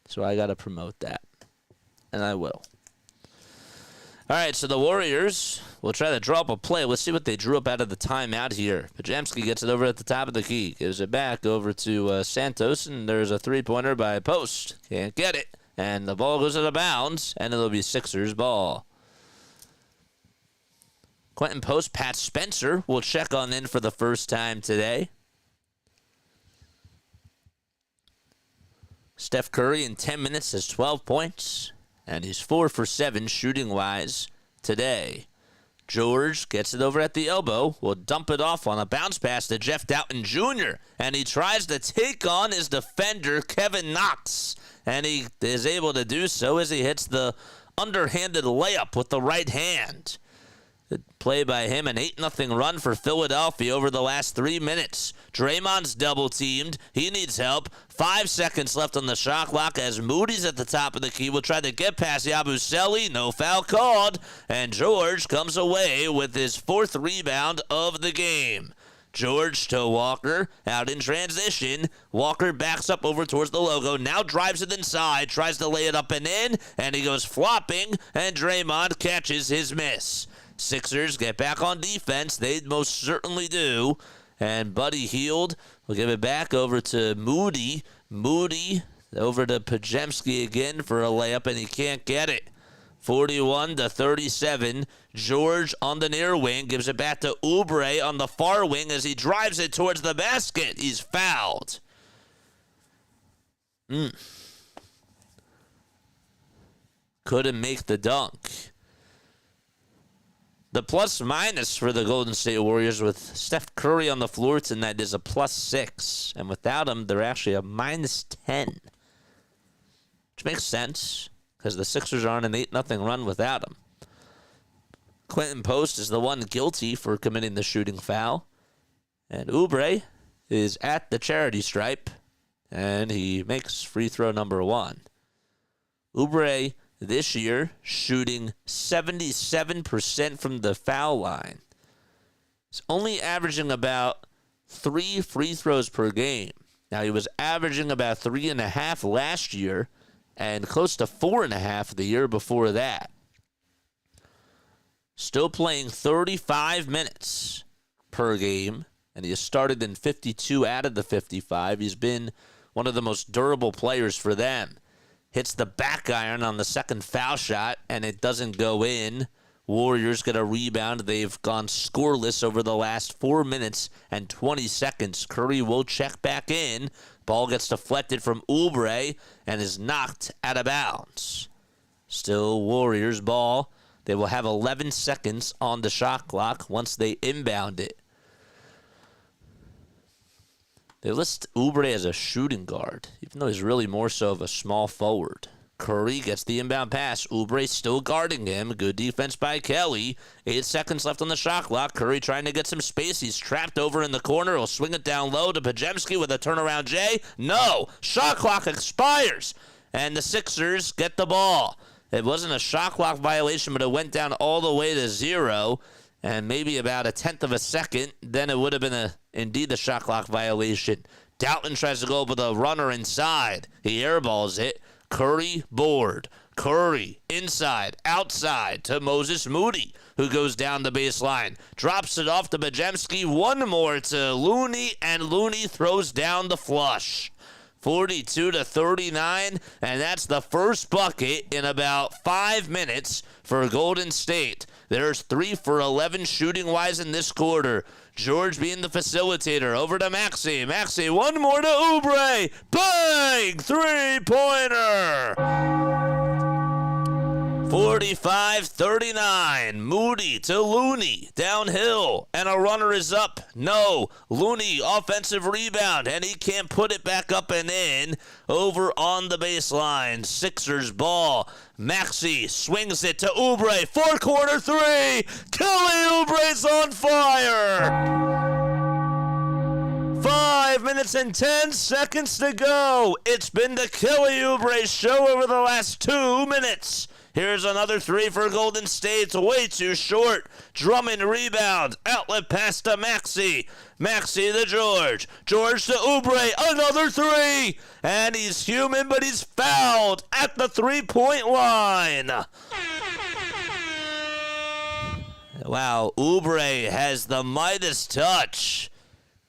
So I got to promote that. And I will. All right, so the Warriors will try to draw up a play. Let's see what they drew up out of the timeout here. Pajemski gets it over at the top of the key. Gives it back over to Santos, and there's a three-pointer by Post. Can't get it. And the ball goes out of bounds, and it'll be Sixers ball. Quentin Post, Pat Spencer will check on in for the first time today. Steph Curry in 10 minutes has 12 points. And he's 4 for 7 shooting-wise today. George gets it over at the elbow. Will dump it off on a bounce pass to Jeff Doughton Jr. And he tries to take on his defender, Kevin Knox. And he is able to do so as he hits the underhanded layup with the right hand. Good play by him, an 8-0 run for Philadelphia over the last 3 minutes. Draymond's double-teamed. He needs help. 5 seconds left on the shot clock as Moody's at the top of the key. Will try to get past Yabusele. No foul called. And George comes away with his 4th rebound of the game. George to Walker, out in transition. Walker backs up over towards the logo, now drives it inside, tries to lay it up and in, and he goes flopping, and Draymond catches his miss. Sixers get back on defense. They most certainly do. And Buddy Hield will give it back over to Moody. Moody over to Pajemski again for a layup, and he can't get it. 41-37. George on the near wing gives it back to Oubre on the far wing as he drives it towards the basket. He's fouled. Couldn't make the dunk. The plus-minus for the Golden State Warriors with Steph Curry on the floor tonight is a +6. And without him, they're actually a -10. Which makes sense, because the Sixers are on an 8-0 run without him. Quentin Post is the one guilty for committing the shooting foul. And Oubre is at the charity stripe, and he makes free throw number 1. Oubre this year shooting 77% from the foul line. He's only averaging about 3 free throws per game. Now, he was averaging about 3.5 last year and close to 4.5 the year before that. Still playing 35 minutes per game, and he has started in 52 out of the 55. He's been one of the most durable players for them. Hits the back iron on the second foul shot, and it doesn't go in. Warriors get a rebound. They've gone scoreless over the last 4 minutes and 20 seconds. Curry will check back in. Ball gets deflected from Oubre and is knocked out of bounds. Still Warriors ball. They will have 11 seconds on the shot clock once they inbound it. They list Oubre as a shooting guard, even though he's really more so of a small forward. Curry gets the inbound pass. Oubre still guarding him. Good defense by Kelly. 8 seconds left on the shot clock. Curry trying to get some space. He's trapped over in the corner. He'll swing it down low to Pajemski with a turnaround J. No! Shot clock expires. And the Sixers get the ball. It wasn't a shot clock violation, but it went down all the way to 0, and maybe about a tenth of a second, then it would have been indeed a shot clock violation. Doughton tries to go with a runner inside. He airballs it. Curry board. Curry inside, outside to Moses Moody, who goes down the baseline. Drops it off to Bajemski. One more to Looney, and Looney throws down the flush. 42-39, and that's the first bucket in about 5 minutes for Golden State. There's 3 for 11 shooting-wise in this quarter. George being the facilitator. Over to Maxey. Maxey, one more to Oubre. Bang! Three-pointer! 45-39. Moody to Looney. Downhill. And a runner is up. No. Looney, offensive rebound. And he can't put it back up and in. Over on the baseline. Sixers ball. Maxey swings it to Oubre. Four-corner three. Kelly Oubre's on fire. 5 minutes and 10 seconds to go. It's been the Kelly Oubre show over the last 2 minutes. Here's another three for Golden State. It's way too short. Drummond rebound. Outlet pass to Maxey. Maxey to George. George to Oubre. Another three. And he's human, but he's fouled at the three-point line. Wow, Oubre has the Midas touch.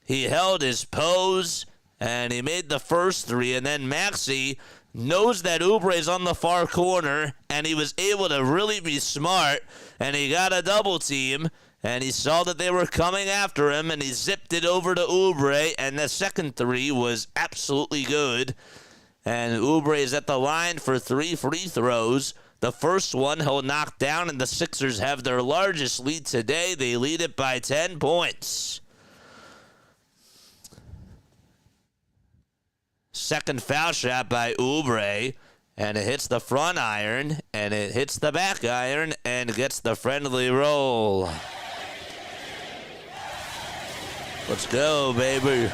He held his pose, and he made the first three, and then Maxey knows that Oubre's on the far corner, and he was able to really be smart, and he got a double team, and he saw that they were coming after him, and he zipped it over to Oubre, and the second three was absolutely good. And Oubre is at the line for 3 free throws. The first one he'll knock down, and the Sixers have their largest lead today. They lead it by 10 points. Second foul shot by Oubre, and it hits the front iron, and it hits the back iron, and gets the friendly roll. Let's go, baby.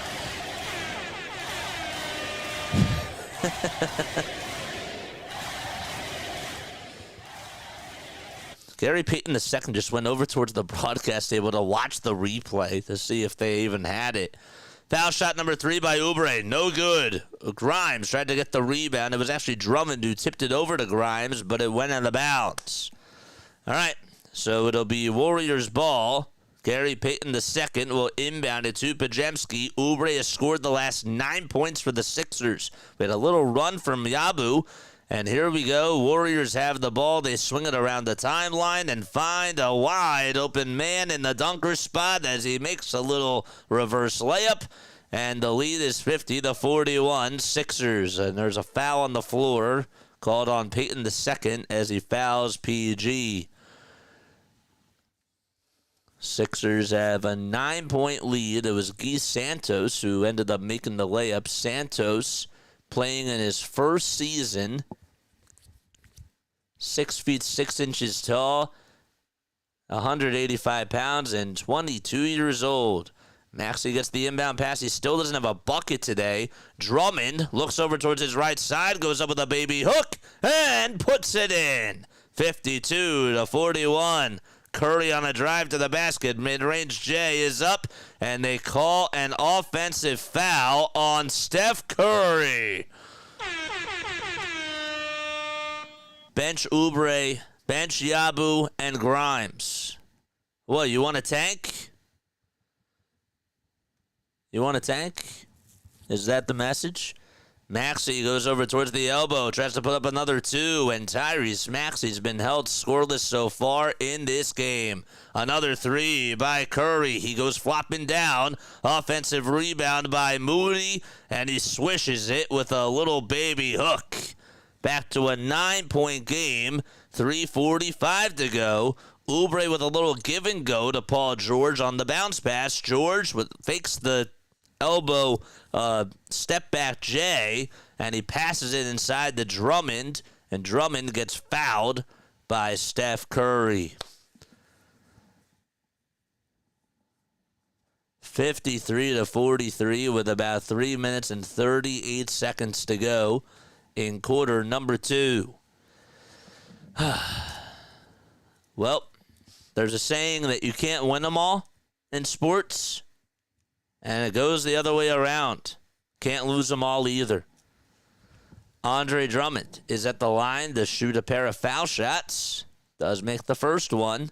Gary Payton II just went over towards the broadcast table to watch the replay to see if they even had it. Foul shot number 3 by Oubre. No good. Grimes tried to get the rebound. It was actually Drummond who tipped it over to Grimes, but it went out of bounds. All right, so it'll be Warriors ball. Gary Payton II will inbound it to Pajemski. Oubre has scored the last 9 points for the Sixers. We had a little run from Yabu. And here we go. Warriors have the ball. They swing it around the timeline and find a wide open man in the dunker spot as he makes a little reverse layup. And the lead is 50-41 Sixers. And there's a foul on the floor called on Payton II as he fouls PG. Sixers have a 9-point lead. It was Guy Santos who ended up making the layup. Santos playing in his first season. 6 feet 6 inches tall, 185 pounds, and 22 years old. Maxey gets the inbound pass. He still doesn't have a bucket today. Drummond looks over towards his right side, goes up with a baby hook, and puts it in. 52-41. Curry on a drive to the basket. Mid-range J is up, and they call an offensive foul on Steph Curry. Bench Oubre, bench Yabu, and Grimes. What, you want a tank? You want a tank? Is that the message? Maxey goes over towards the elbow, tries to put up another 2, and Tyrese Maxey's been held scoreless so far in this game. Another 3 by Curry. He goes flopping down. Offensive rebound by Moody, and he swishes it with a little baby hook. Back to a 9-point game, 3:45 to go. Oubre with a little give and go to Paul George on the bounce pass. George fakes the elbow step back J, and he passes it inside to Drummond, and Drummond gets fouled by Steph Curry. 53-43 with about 3 minutes and 38 seconds to go in quarter number 2. Well, there's a saying that you can't win them all in sports, and it goes the other way around. Can't lose them all either. Andre Drummond is at the line to shoot a pair of foul shots. Does make the first one.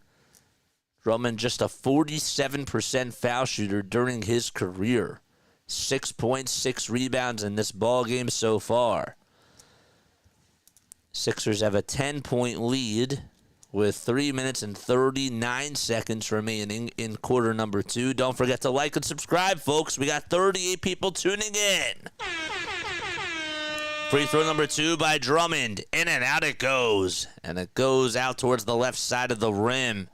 Drummond just a 47% foul shooter during his career. 6 points, 6 rebounds in this ball game so far. Sixers have a 10-point lead with 3 minutes and 39 seconds remaining in quarter number 2. Don't forget to like and subscribe, folks. We got 38 people tuning in. Free throw number 2 by Drummond. In and out it goes. And it goes out towards the left side of the rim.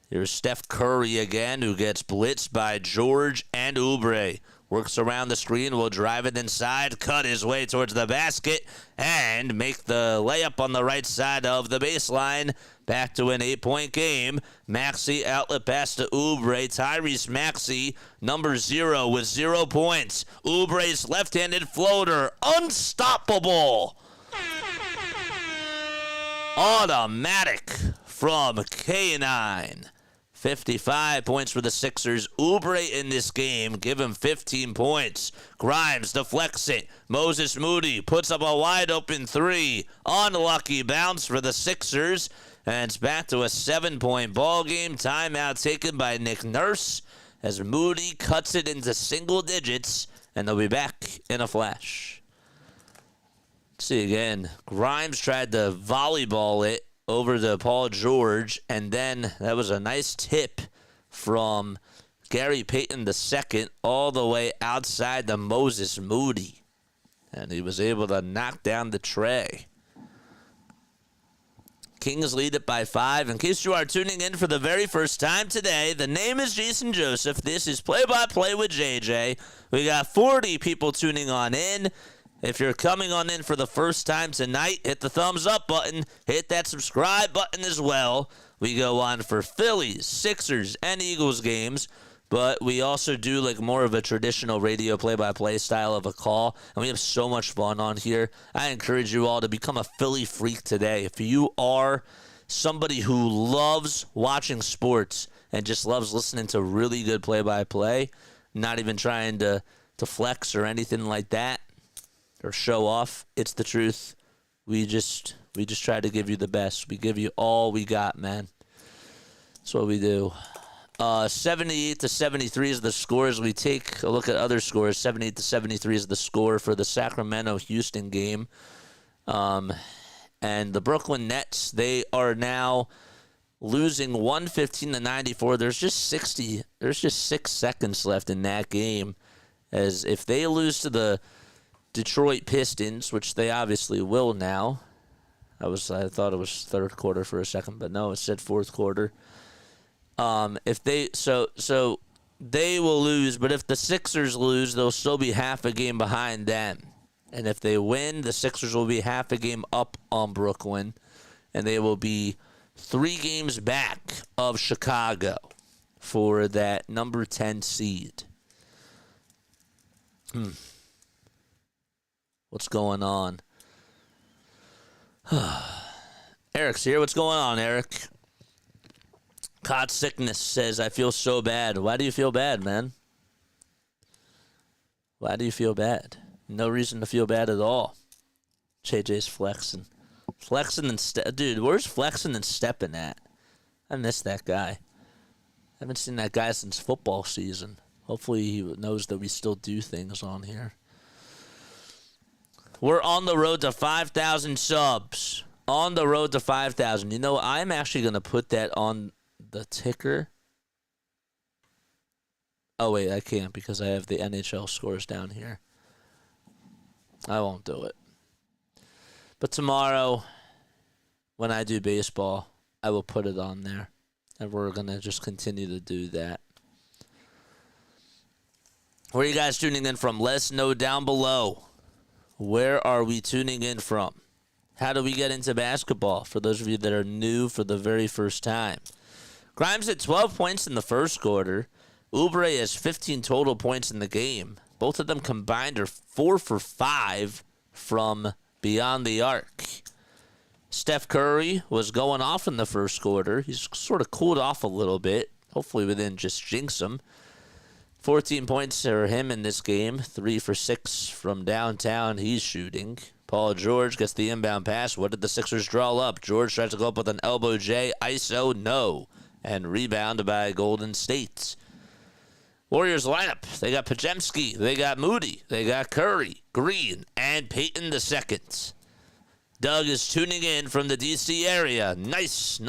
Here's Steph Curry again, who gets blitzed by George and Oubre. Works around the screen, will drive it inside, cut his way towards the basket, and make the layup on the right side of the baseline. Back to an 8-point game. Maxey outlet pass to Oubre. Tyrese Maxey, number 0 with 0 points. Oubre's left-handed floater, unstoppable. Automatic from K9. 55 points for the Sixers. Oubre in this game, give him 15 points. Grimes deflects it. Moses Moody puts up a wide-open 3. Unlucky bounce for the Sixers. And it's back to a 7-point ball game. Timeout taken by Nick Nurse as Moody cuts it into single digits. And they'll be back in a flash. Let's see again. Grimes tried to volleyball it over to Paul George, and then that was a nice tip from Gary Payton II all the way outside to Moses Moody, and he was able to knock down the tray. Kings lead it by 5. In case you are tuning in for the very first time today, the name is Jason Joseph. This is Play-by-Play with JJ. We got 40 people tuning on in. If you're coming on in for the first time tonight, hit the thumbs up button. Hit that subscribe button as well. We go on for Phillies, Sixers, and Eagles games. But we also do like more of a traditional radio play-by-play style of a call. And we have so much fun on here. I encourage you all to become a Philly freak today. If you are somebody who loves watching sports and just loves listening to really good play-by-play, not even trying to flex or anything like that, or show off, it's the truth. We just try to give you the best. We give you all we got, man. That's what we do. 78-73 is the score as we take a look at other scores. 78-73 is the score for the Sacramento-Houston game. And the Brooklyn Nets, they are now losing 115-94. There's just 6 seconds left in that game. As if they lose to the Detroit Pistons, which they obviously will now. I thought it was third quarter for a second, but no, it said fourth quarter. If they so they will lose, but if the Sixers lose, they'll still be half a game behind them. And if they win, the Sixers will be half a game up on Brooklyn, and they will be 3 games back of Chicago for that number 10 seed. What's going on? Eric's here. What's going on, Eric? Caught Sickness says, I feel so bad. Why do you feel bad, man? Why do you feel bad? No reason to feel bad at all. JJ's flexing. Flexing and dude, where's flexing and stepping at? I miss that guy. I haven't seen that guy since football season. Hopefully he knows that we still do things on here. We're on the road to 5,000 subs. On the road to 5,000. You know, I'm actually going to put that on the ticker. Oh, wait, I can't because I have the NHL scores down here. I won't do it. But tomorrow, when I do baseball, I will put it on there. And we're going to just continue to do that. Where are you guys tuning in from? Let us know down below. Where are we tuning in from? How do we get into basketball? For those of you that are new for the very first time. Grimes had 12 points in the first quarter. Oubre has 15 total points in the game. Both of them combined are 4 for 5 from beyond the arc. Steph Curry was going off in the first quarter. He's sort of cooled off a little bit. Hopefully we didn't just jinx him. 14 points for him in this game. 3 for 6 from downtown. He's shooting. Paul George gets the inbound pass. What did the Sixers draw up? George tries to go up with an elbow J. ISO, no. And rebound by Golden State. Warriors lineup. They got Podziemski. They got Moody. They got Curry, Green, and Payton II. Doug is tuning in from the D.C. area. Nice.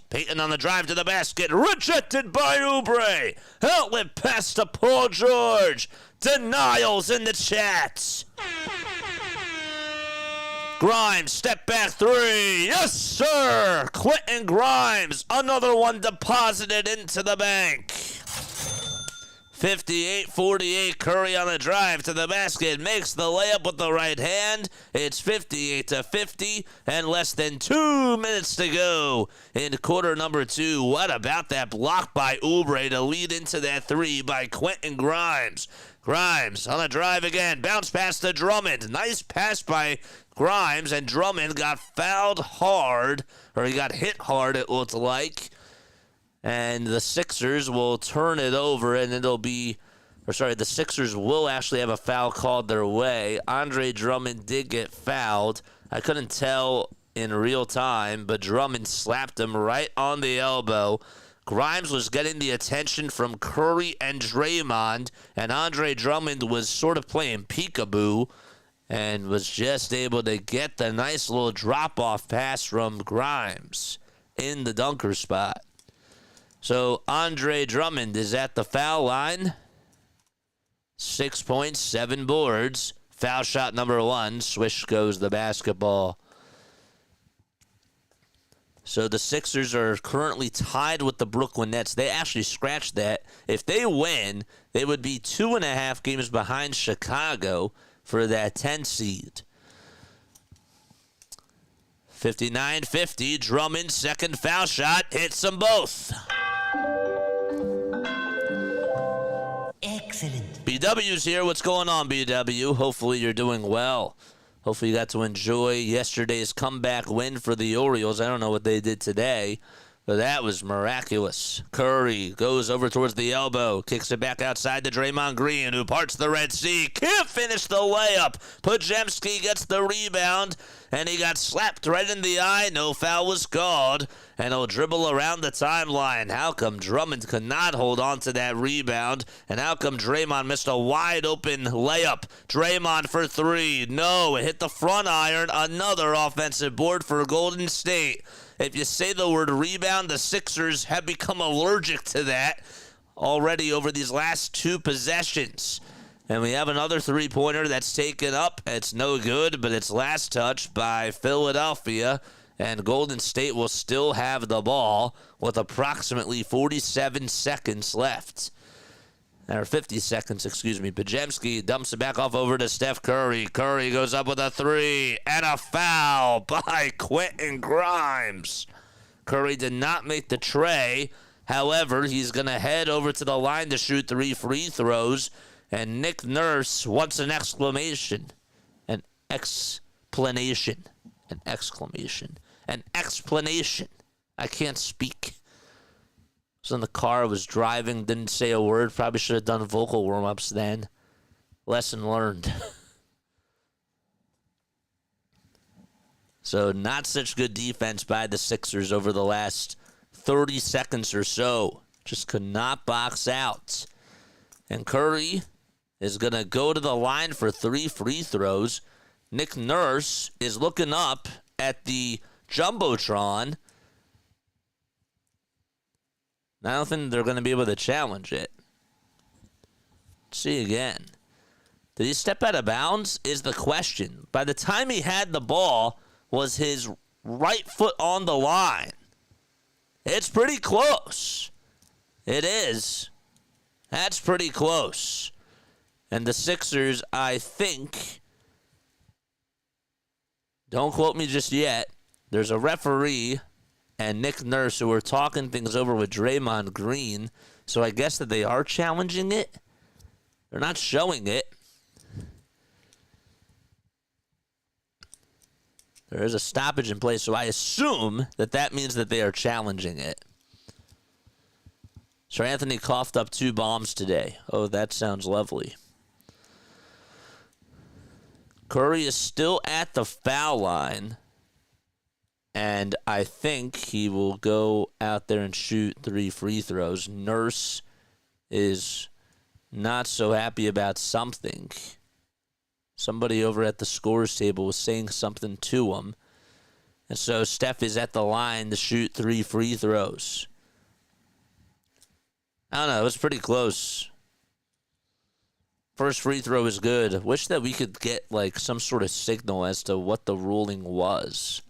Payton on the drive to the basket. Rejected by Oubre. Outlet pass to Paul George. Denials in the chats. Grimes, step back three. Yes, sir. Quentin Grimes. Another one deposited into the bank. 58-48, Curry on the drive to the basket, makes the layup with the right hand. It's 58-50, and less than 2 minutes to go in quarter number 2. What about that block by Oubre to lead into that three by Quentin Grimes? Grimes on the drive again, bounce pass to Drummond. Nice pass by Grimes, and Drummond got fouled hard, or he got hit hard, it looked like. And the Sixers will turn it over, and the Sixers will actually have a foul called their way. Andre Drummond did get fouled. I couldn't tell in real time, but Drummond slapped him right on the elbow. Grimes was getting the attention from Curry and Draymond, and Andre Drummond was sort of playing peekaboo and was just able to get the nice little drop-off pass from Grimes in the dunker spot. So Andre Drummond is at the foul line. 6 points, 7 boards. Foul shot number 1. Swish goes the basketball. So the Sixers are currently tied with the Brooklyn Nets. They actually scratched that. If they win, they would be 2.5 games behind Chicago for that 10 seed. 59-50, Drummond, second foul shot, hits them both. Excellent. BW's here. What's going on, BW? Hopefully you're doing well. Hopefully you got to enjoy yesterday's comeback win for the Orioles. I don't know what they did today, but that was miraculous. Curry goes over towards the elbow, kicks it back outside to Draymond Green, who parts the Red Sea. Can't finish the layup. Podziemski gets the rebound, and he got slapped right in the eye. No foul was called, and he'll dribble around the timeline. How come Drummond could not hold on to that rebound, and how come Draymond missed a wide-open layup? Draymond for three. No, it hit the front iron. Another offensive board for Golden State. If you say the word rebound, the Sixers have become allergic to that already over these last 2 possessions. And we have another three-pointer that's taken up. It's no good, but it's last touch by Philadelphia. And Golden State will still have the ball with approximately 47 seconds left. Or 50 seconds, excuse me. Podziemski dumps it back off over to Steph Curry. Curry goes up with a three and a foul by Quentin Grimes. Curry did not make the tray. However, he's going to head over to the line to shoot 3 free throws. And Nick Nurse wants an exclamation. An explanation. An exclamation. An explanation. I can't speak. Was in the car, was driving, didn't say a word. Probably should have done vocal warm-ups then. Lesson learned. So not such good defense by the Sixers over the last 30 seconds or so. Just could not box out. And Curry is going to go to the line for 3 free throws. Nick Nurse is looking up at the Jumbotron. I don't think they're going to be able to challenge it. Let's see again. Did he step out of bounds is the question. By the time he had the ball, was his right foot on the line? It's pretty close. It is. That's pretty close. And the Sixers, I think, don't quote me just yet, there's a referee and Nick Nurse who are talking things over with Draymond Green. So I guess that they are challenging it. They're not showing it. There is a stoppage in place, so I assume that means that they are challenging it. Sir Anthony coughed up 2 bombs today. Oh, that sounds lovely. Curry is still at the foul line, and I think he will go out there and shoot 3 free throws. Nurse is not so happy about something. Somebody over at the scores table was saying something to him. And so Steph is at the line to shoot 3 free throws. I don't know. It was pretty close. First free throw is good. Wish that we could get like some sort of signal as to what the ruling was.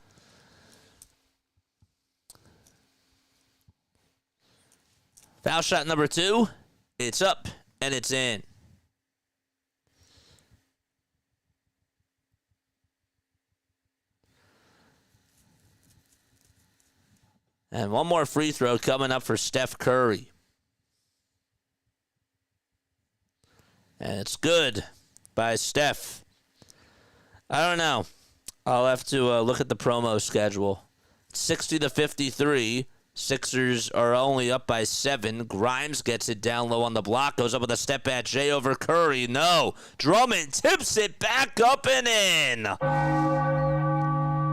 Foul shot number 2. It's up and it's in. And one more free throw coming up for Steph Curry. And it's good by Steph. I don't know. I'll have to look at the promo schedule. 60-53. Sixers are only up by 7. Grimes gets it down low on the block. Goes up with a step back. Jay over Curry. No. Drummond tips it back up and in.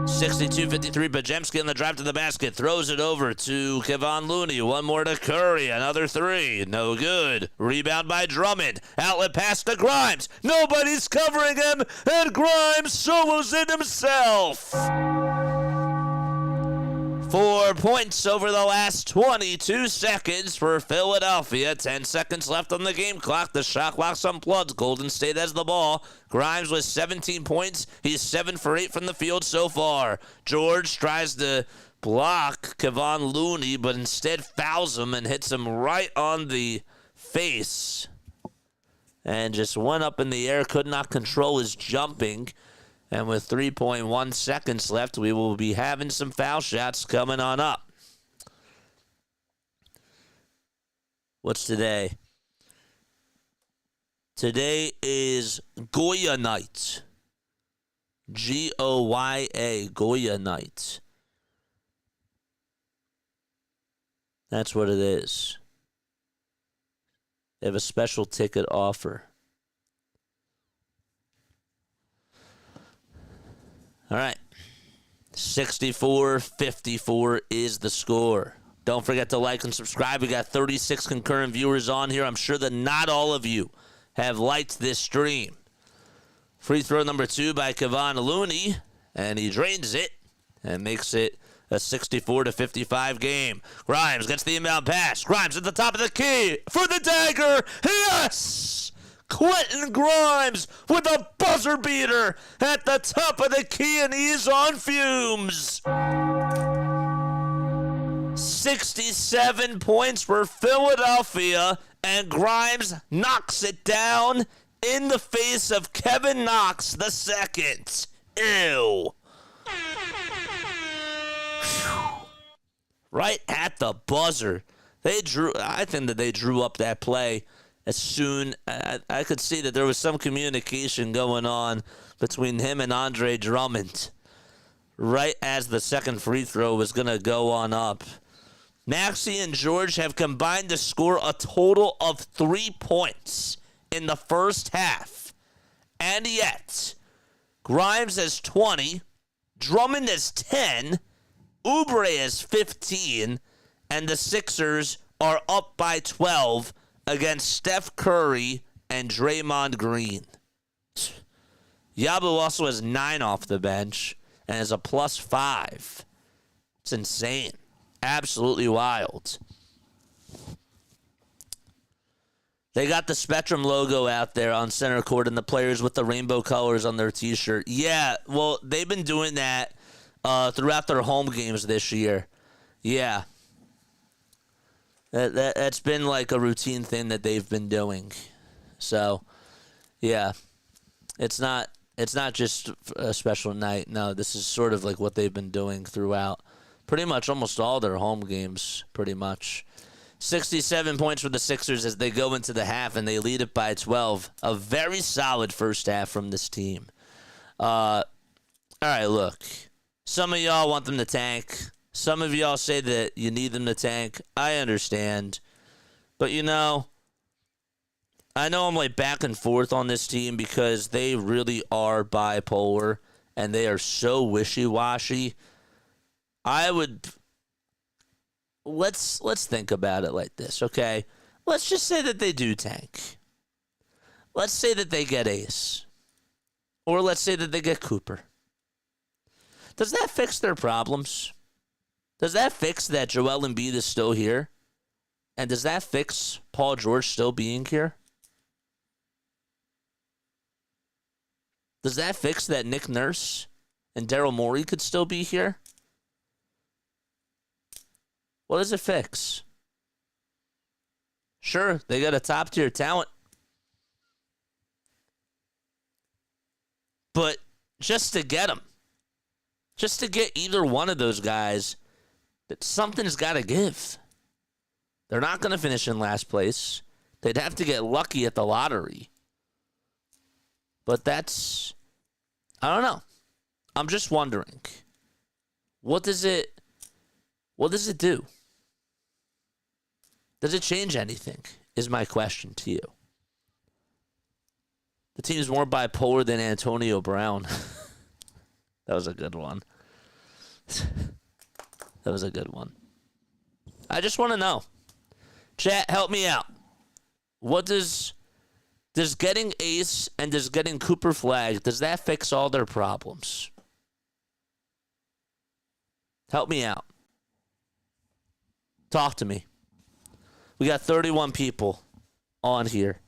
62-53, Bajemski on the drive to the basket. Throws it over to Kevon Looney. One more to Curry. Another 3. No good. Rebound by Drummond. Outlet pass to Grimes. Nobody's covering him, and Grimes solos it himself. 4 points over the last 22 seconds for Philadelphia. 10 seconds left on the game clock. The shot clock's unplugged. Golden State has the ball. Grimes with 17 points. He's 7 for 8 from the field so far. George tries to block Kevon Looney, but instead fouls him and hits him right on the face. And just went up in the air, could not control his jumping. And with 3.1 seconds left, we will be having some foul shots coming on up. What's today? Today is Goya night. Goya, Goya night. That's what it is. They have a special ticket offer. All right, 64-54 is the score. Don't forget to like and subscribe. We got 36 concurrent viewers on here. I'm sure that not all of you have liked this stream. Free throw number 2 by Kevon Looney, and he drains it and makes it a 64-55 game. Grimes gets the inbound pass. Grimes at the top of the key for the dagger. Yes! Quentin Grimes with a buzzer beater at the top of the key, and he's on fumes. 67 points for Philadelphia, and Grimes knocks it down in the face of Kevin Knox II. Ew. Right at the buzzer. I think that they drew up that play. As soon, I could see that there was some communication going on between him and Andre Drummond right as the second free throw was going to go on up. Maxey and George have combined to score a total of 3 points in the first half. And yet, Grimes has 20, Drummond has 10, Oubre has 15, and the Sixers are up by 12 against Steph Curry and Draymond Green. Yabu also has 9 off the bench and is a +5. It's insane. Absolutely wild. They got the Spectrum logo out there on center court and the players with the rainbow colors on their T-shirt. Yeah, well, they've been doing that throughout their home games this year. Yeah. That's been like a routine thing that they've been doing. So, yeah, it's not just a special night. No, this is sort of like what they've been doing throughout pretty much almost all their home games, pretty much. 67 points for the Sixers as they go into the half, and they lead it by 12. A very solid first half from this team. All right, look. Some of y'all want them to tank. Some of y'all say that you need them to tank. I understand. But, I know I'm like back and forth on this team because they really are bipolar and they are so wishy-washy. Let's think about it like this, okay? Let's just say that they do tank. Let's say that they get Ace. Or let's say that they get Cooper. Does that fix their problems? Does that fix that Joel Embiid is still here? And does that fix Paul George still being here? Does that fix that Nick Nurse and Daryl Morey could still be here? What does it fix? Sure, they got a top-tier talent. But just to get them, just to get either one of those guys, that something's got to give. They're not going to finish in last place. They'd have to get lucky at the lottery. But I don't know. I'm just wondering. What does it do? Does it change anything? Is my question to you. The team's more bipolar than Antonio Brown. That was a good one. That was a good one. I just want to know. Chat, help me out. What does getting Ace and does getting Cooper Flag, does that fix all their problems? Help me out. Talk to me. We got 31 people on here.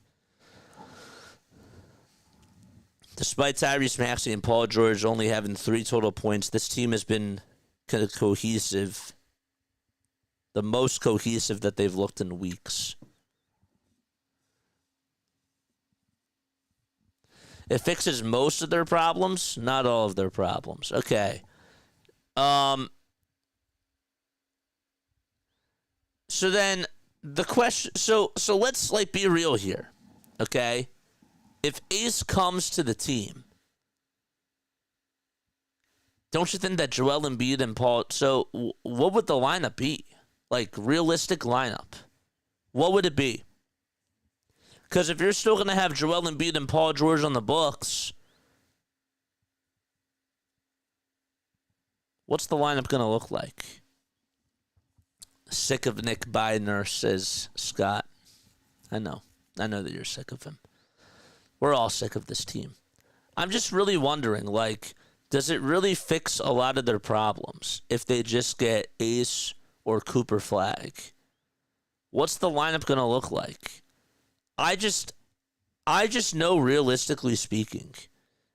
Despite Tyrese Maxey and Paul George only having 3 total points, this team has been cohesive. The most cohesive that they've looked in weeks. It fixes most of their problems, not all of their problems. Okay. So then the question, so let's like be real here. Okay? If Ace comes to the team, don't you think that Joel Embiid and Paul, so what would the lineup be? Like realistic lineup. What would it be? Because if you're still going to have Joel Embiid and Paul George on the books, what's the lineup going to look like? Sick of Nick Bidner, says Scott. I know that you're sick of him. We're all sick of this team. I'm just really wondering, like, does it really fix a lot of their problems if they just get Ace or Cooper Flag? What's the lineup going to look like? I just know, realistically speaking,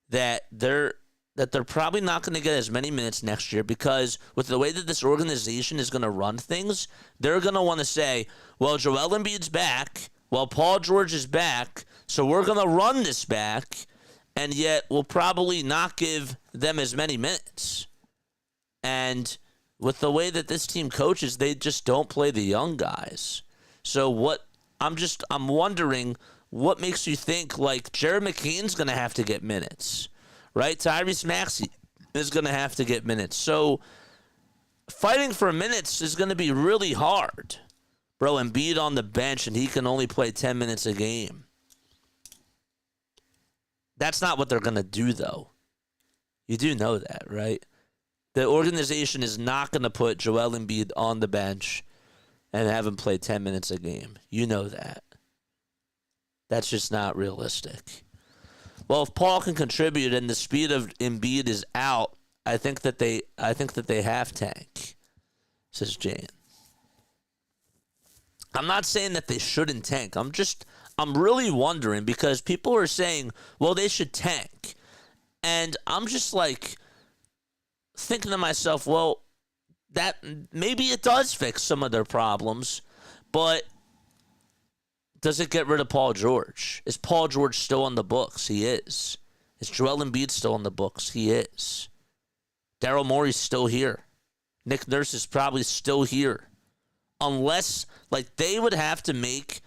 that they're probably not going to get as many minutes next year because with the way that this organization is going to run things, they're going to want to say, well, Joel Embiid's back, well, Paul George is back, so we're going to run this back, and yet we'll probably not give them as many minutes. And with the way that this team coaches, they just don't play the young guys. So I'm wondering what makes you think like Jared McCain's going to have to get minutes, right? Tyrese Maxey is going to have to get minutes. So fighting for minutes is going to be really hard. Bro, Embiid on the bench and he can only play 10 minutes a game. That's not what they're going to do, though. You do know that, right? The organization is not going to put Joel Embiid on the bench and have him play 10 minutes a game. You know that. That's just not realistic. Well, if Paul can contribute and the speed of Embiid is out, I think that they have tank, says Jane. I'm not saying that they shouldn't tank. I'm really wondering because people are saying, well, they should tank. And I'm just like thinking to myself, well, that maybe it does fix some of their problems, but does it get rid of Paul George? Is Paul George still on the books? He is. Is Joel Embiid still on the books? He is. Daryl Morey's still here. Nick Nurse is probably still here. Unless, like, they would have to make,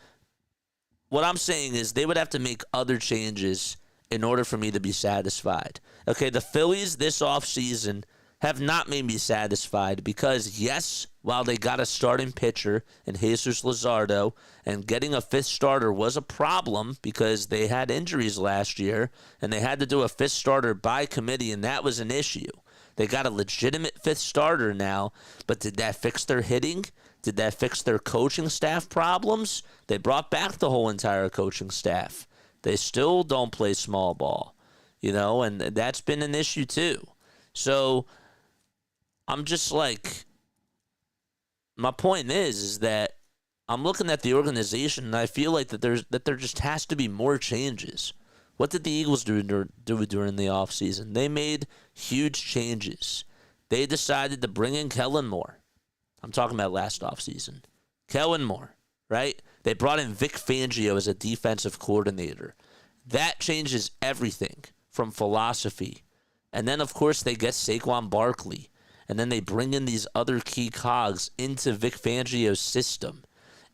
what I'm saying is they would have to make other changes in order for me to be satisfied. Okay, the Phillies this offseason have not made me satisfied because, yes, while they got a starting pitcher in Jesus Luzardo and getting a fifth starter was a problem because they had injuries last year and they had to do a fifth starter by committee, and that was an issue. They got a legitimate fifth starter now, but did that fix their hitting? Did that fix their coaching staff problems? They brought back the whole entire coaching staff. They still don't play small ball, and that's been an issue too. So I'm just like, my point is that I'm looking at the organization and I feel like that there just has to be more changes. What did the Eagles do during the offseason? They made huge changes. They decided to bring in Kellen Moore. I'm talking about last offseason. Kellen Moore, right? They brought in Vic Fangio as a defensive coordinator. That changes everything from philosophy. And then, of course, they get Saquon Barkley. And then they bring in these other key cogs into Vic Fangio's system.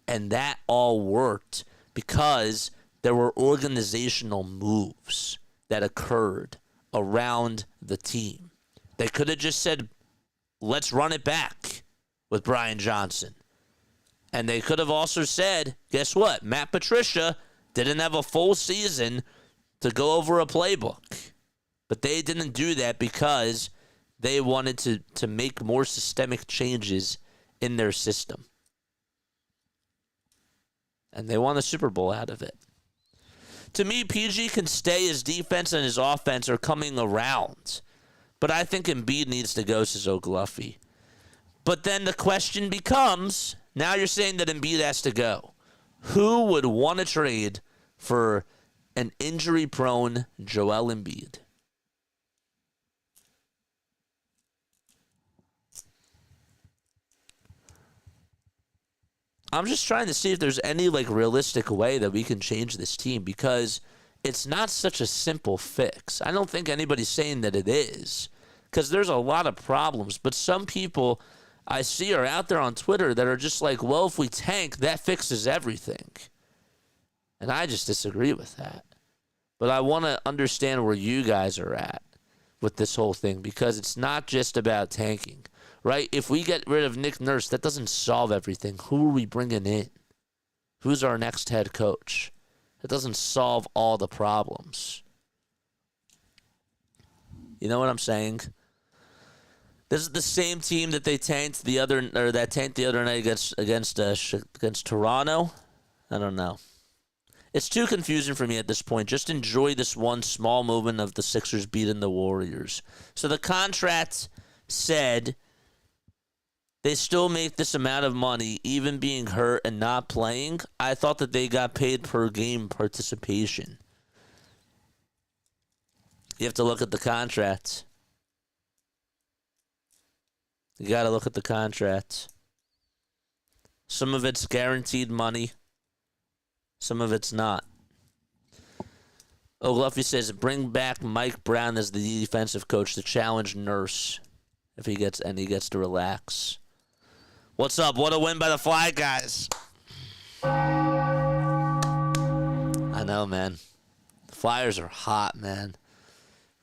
And that all worked because there were organizational moves that occurred around the team. They could have just said, let's run it back with Brian Johnson. And they could have also said, guess what? Matt Patricia didn't have a full season to go over a playbook. But they didn't do that because they wanted to make more systemic changes in their system. And they won the Super Bowl out of it. To me, PG can stay. His defense and his offense are coming around. But I think Embiid needs to go, says O'Gluffy. But then the question becomes, now you're saying that Embiid has to go. Who would want to trade for an injury-prone Joel Embiid? I'm just trying to see if there's any realistic way that we can change this team because it's not such a simple fix. I don't think anybody's saying that it is because there's a lot of problems. But some people I see are out there on Twitter that are just like, well, if we tank, that fixes everything. And I just disagree with that. But I want to understand where you guys are at with this whole thing because it's not just about tanking. Right? If we get rid of Nick Nurse, that doesn't solve everything. Who are we bringing in? Who's our next head coach? It doesn't solve all the problems. You know what I'm saying? This is the same team that they tanked the other night against Toronto. I don't know. It's too confusing for me at this point. Just enjoy this one small movement of the Sixers beating the Warriors. So the contract said they still make this amount of money, even being hurt and not playing. I thought that they got paid per game participation. You have to look at the contract. You got to look at the contract. Some of it's guaranteed money. Some of it's not. O'Gluffy says, bring back Mike Brown as the defensive coach to challenge Nurse if he gets to relax. What's up? What a win by the Fly guys. I know, man. The Flyers are hot, man.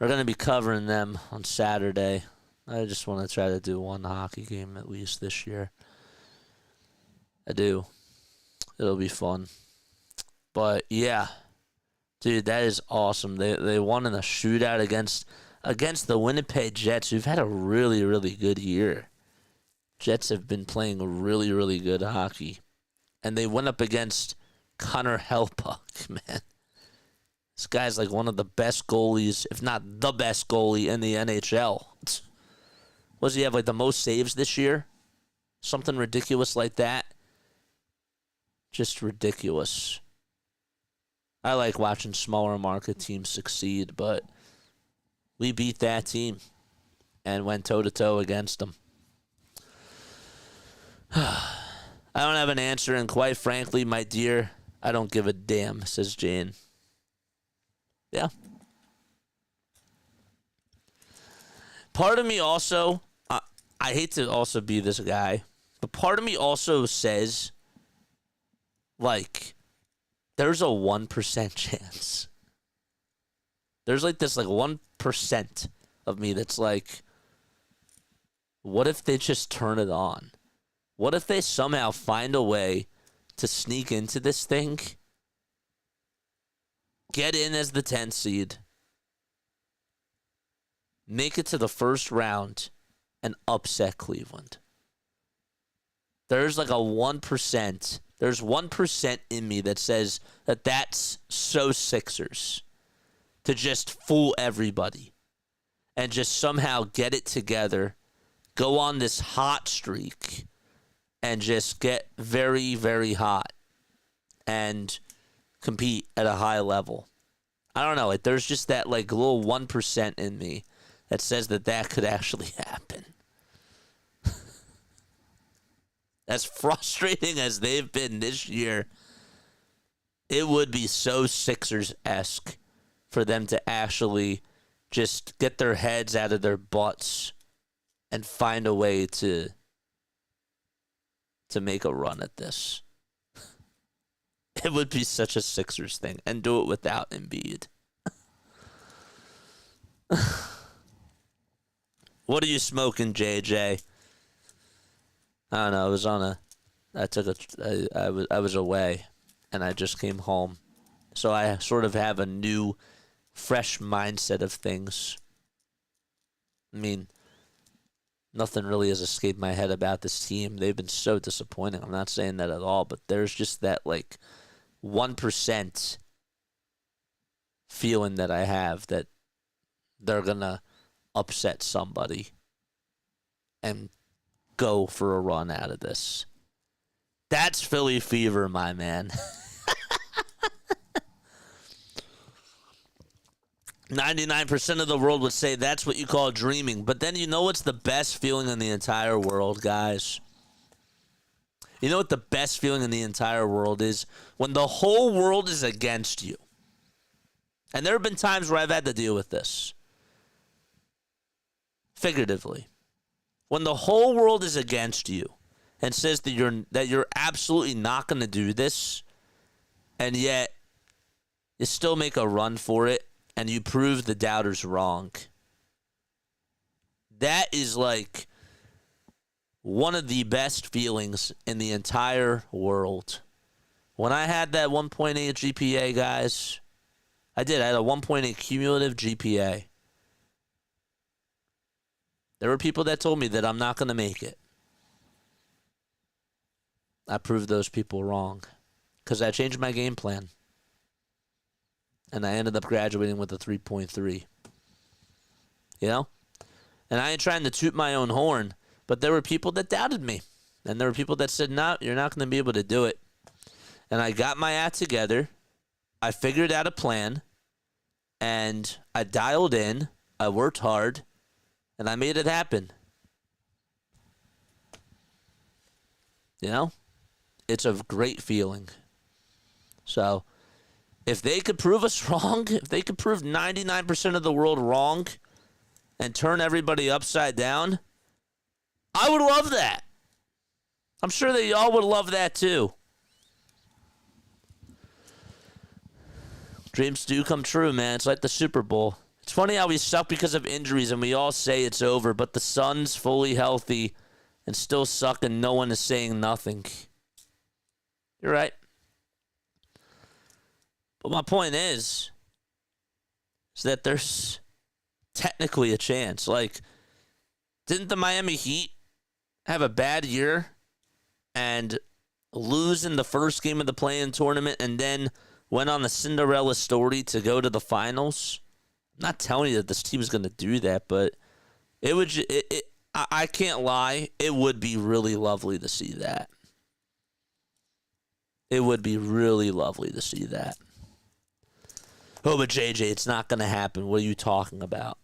We're going to be covering them on Saturday. I just want to try to do one hockey game at least this year. I do. It'll be fun. But, yeah. Dude, that is awesome. They won in a shootout against the Winnipeg Jets, who've had a really, really good year. Jets have been playing really, really good hockey. And they went up against Connor Hellebuyck, man. This guy's one of the best goalies, if not the best goalie in the NHL. What does he have, the most saves this year? Something ridiculous like that. Just ridiculous. I like watching smaller market teams succeed, but we beat that team and went toe-to-toe against them. I don't have an answer, and quite frankly, my dear, I don't give a damn, says Jane. Yeah. Part of me also, I hate to also be this guy, but part of me also says, there's a 1% chance. There's this 1% of me that's What if they just turn it on? What if they somehow find a way to sneak into this thing, get in as the 10th seed, make it to the first round, and upset Cleveland? There's like a 1%. There's 1% in me that says that that's so Sixers to just fool everybody and just somehow get it together, go on this hot streak, and just get very, very hot and compete at a high level. I don't know. Like, there's just that like little 1% in me that says that that could actually happen. As frustrating as they've been this year, it would be so Sixers-esque for them to actually just get their heads out of their butts and find a way to make a run at this. It would be such a Sixers thing, and do it without Embiid. What are you smoking, JJ? I don't know. I was away, and I just came home, so I sort of have a new, fresh mindset of things. I mean, nothing really has escaped my head about this team. They've been so disappointing. I'm not saying that at all, but there's just that like 1% feeling that I have that they're gonna upset somebody and go for a run out of this. That's Philly fever, my man. 99% of the world would say that's what you call dreaming. But then you know what's the best feeling in the entire world, guys? You know what the best feeling in the entire world is? When the whole world is against you. And there have been times where I've had to deal with this. Figuratively. When the whole world is against you and says that you're absolutely not going to do this, and yet you still make a run for it, and you prove the doubters wrong. That is like one of the best feelings in the entire world. When I had that 1.8 GPA, guys, I had a 1.8 cumulative GPA. There were people that told me that I'm not going to make it. I proved those people wrong because I changed my game plan. And I ended up graduating with a 3.3. You know? And I ain't trying to toot my own horn, but there were people that doubted me. And there were people that said, no, you're not going to be able to do it. And I got my act together. I figured out a plan. And I dialed in. I worked hard. And I made it happen. You know? It's a great feeling. So if they could prove us wrong, if they could prove 99% of the world wrong and turn everybody upside down, I would love that. I'm sure that y'all would love that too. Dreams do come true, man. It's like the Super Bowl. It's funny how we suck because of injuries and we all say it's over, but the Suns fully healthy and still suck and no one is saying nothing. You're right. But my point is that there's technically a chance. Like, didn't the Miami Heat have a bad year and lose in the first game of the play-in tournament and then went on the Cinderella story to go to the finals? I'm not telling you that this team is going to do that, but it would. I can't lie. It would be really lovely to see that. It would be really lovely to see that. Oh, but JJ, it's not going to happen. What are you talking about?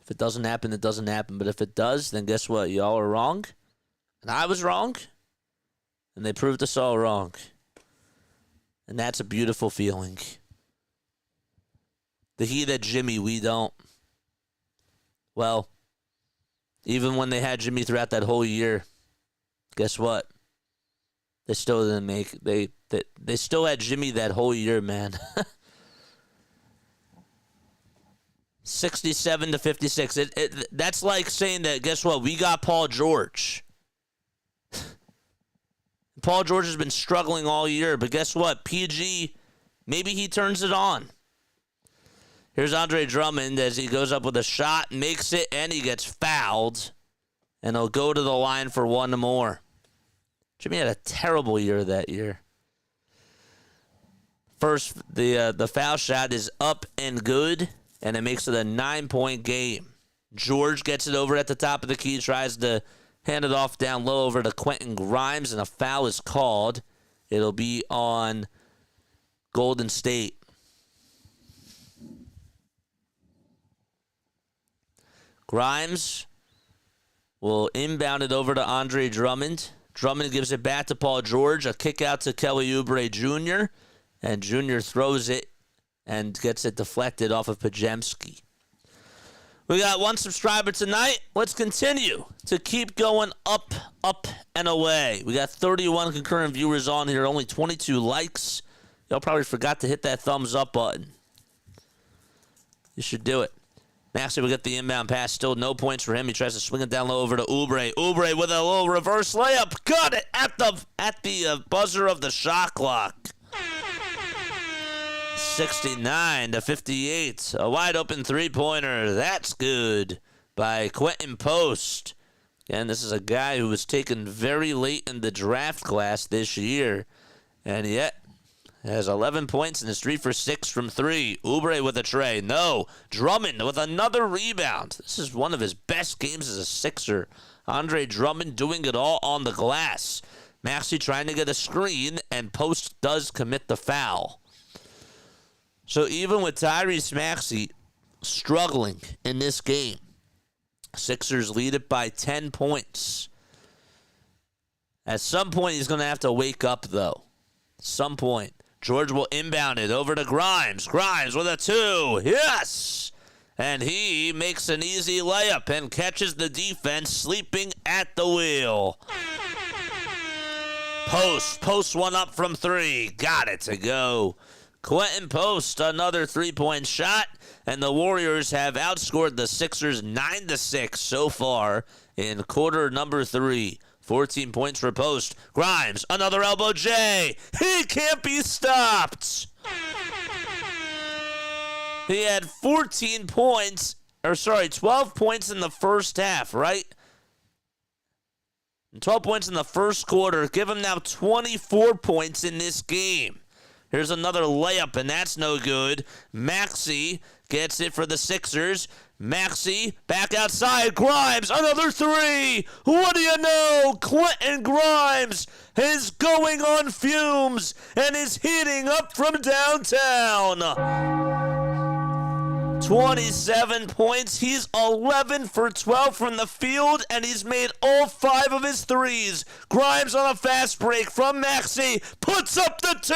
If it doesn't happen, it doesn't happen. But if it does, then guess what? Y'all are wrong. And I was wrong. And they proved us all wrong. And that's a beautiful feeling. The Heat had Jimmy, we don't. Well, even when they had Jimmy throughout that whole year, guess what? They still didn't make they still had Jimmy that whole year, man. 67-56. That's like saying that, guess what? We got Paul George. Paul George has been struggling all year, but guess what? PG, maybe he turns it on. Here's Andre Drummond as he goes up with a shot, makes it, and he gets fouled. And he'll go to the line for one more. Jimmy had a terrible year that year. First, the foul shot is up and good, and it makes it a 9-point game. George gets it over at the top of the key, tries to hand it off down low over to Quentin Grimes, and a foul is called. It'll be on Golden State. Grimes will inbound it over to Andre Drummond. Drummond gives it back to Paul George. A kick out to Kelly Oubre Jr. And Jr. throws it and gets it deflected off of Pajemski. We got one subscriber tonight. Let's continue to keep going up, and away. We got 31 concurrent viewers on here, only 22 likes. Y'all probably forgot to hit that thumbs up button. You should do it. Maxey will get the inbound pass. Still no points for him. He tries to swing it down low over to Oubre. Oubre with a little reverse layup. Got it at the buzzer of the shot clock. 69-58. A wide open three-pointer. That's good by Quentin Post. And this is a guy who was taken very late in the draft class this year. And yet has 11 points and is 3 for 6 from 3. Oubre with a tray. No. Drummond with another rebound. This is one of his best games as a Sixer. Andre Drummond doing it all on the glass. Maxey trying to get a screen, and Post does commit the foul. So even with Tyrese Maxey struggling in this game, Sixers lead it by 10 points. At some point, he's going to have to wake up, though. Some point. George will inbound it over to Grimes. Grimes with a 2. Yes! And he makes an easy layup and catches the defense sleeping at the wheel. Post one up from 3. Got it to go. Quentin Post, another 3-point shot, and the Warriors have outscored the Sixers 9-6 so far in quarter number 3. 14 points for Post. Grimes, another elbow J. He can't be stopped. He had 12 points in the first half, right? 12 points in the first quarter. Give him now 24 points in this game. Here's another layup, and that's no good. Maxey gets it for the Sixers. Maxey back outside. Grimes, another 3. What do you know? Quentin Grimes is going on fumes and is heating up from downtown. 27 points. He's 11 for 12 from the field, and he's made all 5 of his threes. Grimes on a fast break from Maxey. Puts up the 2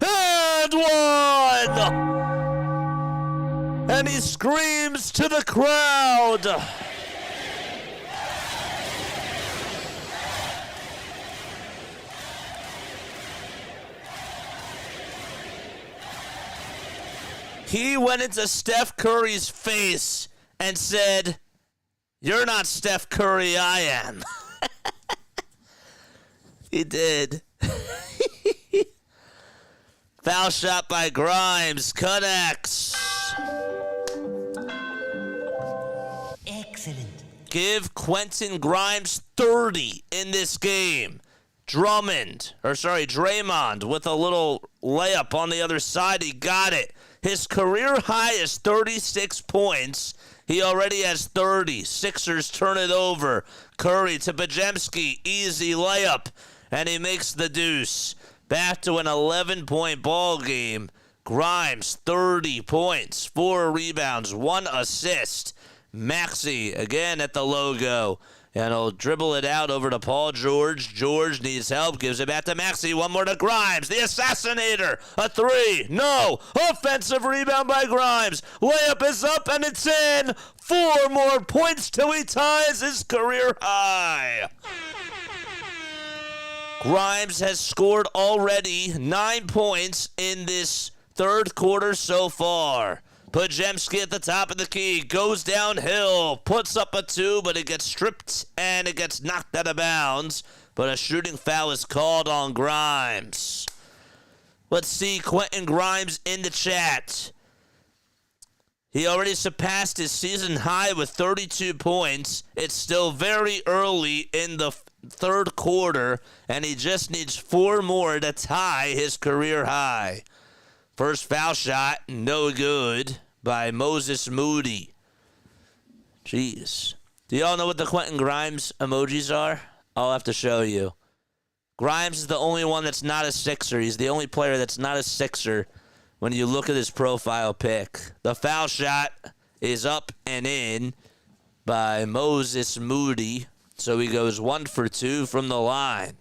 and 1. And he screams to the crowd. He went into Steph Curry's face and said, "You're not Steph Curry, I am." He did. Foul shot by Grimes. Connects. Excellent. Give Quentin Grimes 30 in this game. Draymond with a little layup on the other side. He got it. His career high is 36 points. He already has 30. Sixers turn it over. Curry to Pajemski. Easy layup. And he makes the deuce. Back to an 11-point ball game. Grimes, 30 points, 4 rebounds, 1 assist. Maxey, again at the logo. And he'll dribble it out over to Paul George. George needs help. Gives it back to Maxey. One more to Grimes. The assassinator. A 3. No. Offensive rebound by Grimes. Layup is up and it's in. 4 more points till he ties his career high. Grimes has scored already 9 points in this third quarter so far. Pajemski at the top of the key, goes downhill, puts up a 2, but it gets stripped and it gets knocked out of bounds. But a shooting foul is called on Grimes. Let's see Quentin Grimes in the chat. He already surpassed his season high with 32 points. It's still very early in the third quarter, and he just needs 4 more to tie his career high. First foul shot, no good, by Moses Moody. Jeez. Do y'all know what the Quentin Grimes emojis are? I'll have to show you. Grimes is the only one that's not a Sixer. He's the only player that's not a Sixer when you look at his profile pic. The foul shot is up and in by Moses Moody. So he goes 1 for 2 from the line.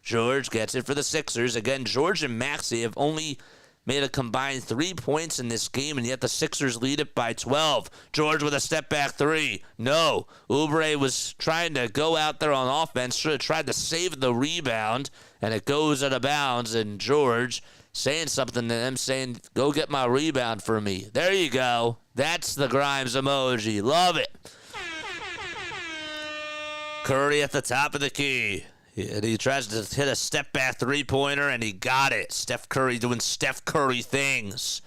George gets it for the Sixers. Again, George and Maxey have only made a combined 3 points in this game, and yet the Sixers lead it by 12. George with a step-back 3. No. Oubre was trying to go out there on offense, should have tried to save the rebound, and it goes out of bounds, and George saying something to them, saying, go get my rebound for me. There you go. That's the Grimes emoji. Love it. Curry at the top of the key. And he tries to hit a step-back three-pointer, and he got it. Steph Curry doing Steph Curry things.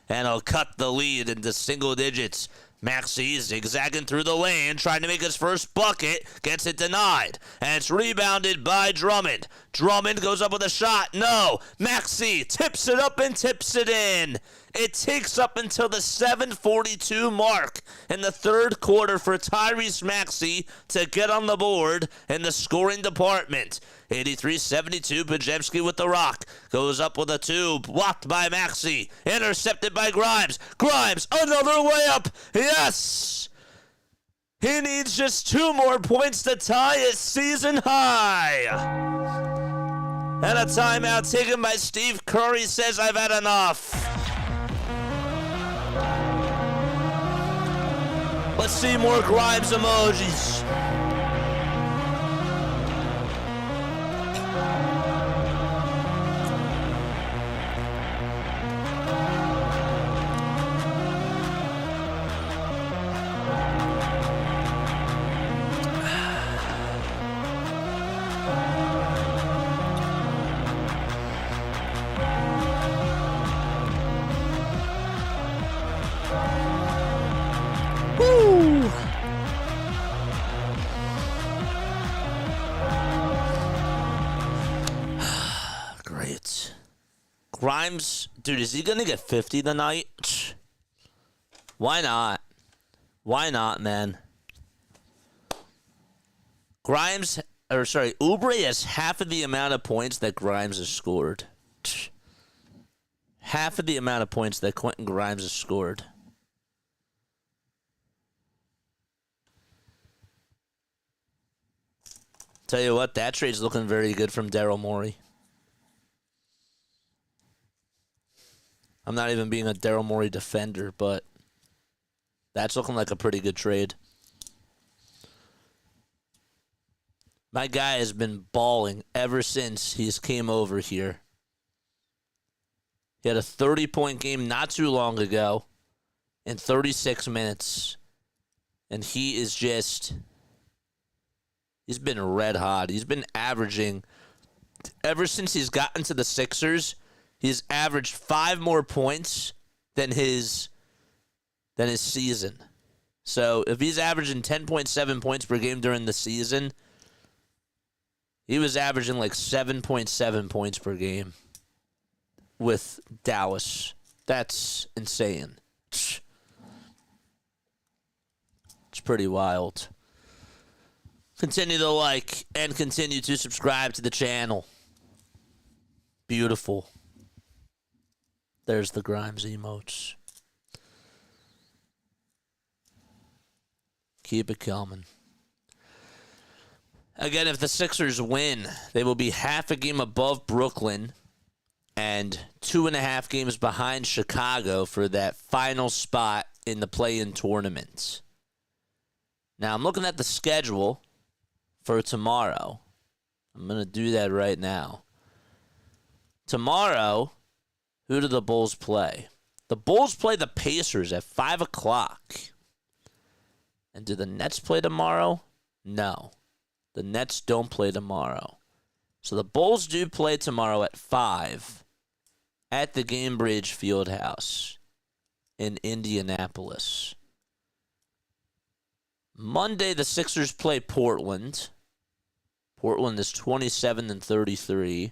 And he'll cut the lead into single digits. Maxey zigzagging through the lane, trying to make his first bucket, gets it denied. And it's rebounded by Drummond. Drummond goes up with a shot. No. Maxey tips it up and tips it in. It takes up until the 7:42 mark in the third quarter for Tyrese Maxey to get on the board in the scoring department. 83-72, Pajemski with the rock. Goes up with a 2, blocked by Maxey. Intercepted by Grimes. Grimes, another layup. Yes! He needs just 2 more points to tie his season high. And a timeout taken by Steve Curry says, I've had enough. Let's see more Grimes emojis. Woo! Great. Grimes, dude, is he going to get 50 tonight? Why not? Why not, man? Oubre has half of the amount of points that Grimes has scored. Half of the amount of points that Quentin Grimes has scored. Tell you what, that trade's looking very good from Daryl Morey. I'm not even being a Daryl Morey defender, but that's looking like a pretty good trade. My guy has been balling ever since he's came over here. He had a 30-point game not too long ago in 36 minutes. And he is just... He's been red hot. He's been averaging, ever since he's gotten to the Sixers, he's averaged 5 more points than his season. So if he's averaging 10.7 points per game during the season, he was averaging like 7.7 points per game with Dallas. That's insane. It's pretty wild. Continue to like and continue to subscribe to the channel. Beautiful. There's the Grimes emotes. Keep it coming. Again, if the Sixers win, they will be half a game above Brooklyn and 2.5 games behind Chicago for that final spot in the play-in tournament. Now, I'm looking at the schedule for tomorrow. I'm going to do that right now. Tomorrow, who do the Bulls play? The Bulls play the Pacers at 5 o'clock. And do the Nets play tomorrow? No. The Nets don't play tomorrow. So the Bulls do play tomorrow at 5 at the Gainbridge Fieldhouse in Indianapolis. Monday, the Sixers play Portland. Portland is 27-33.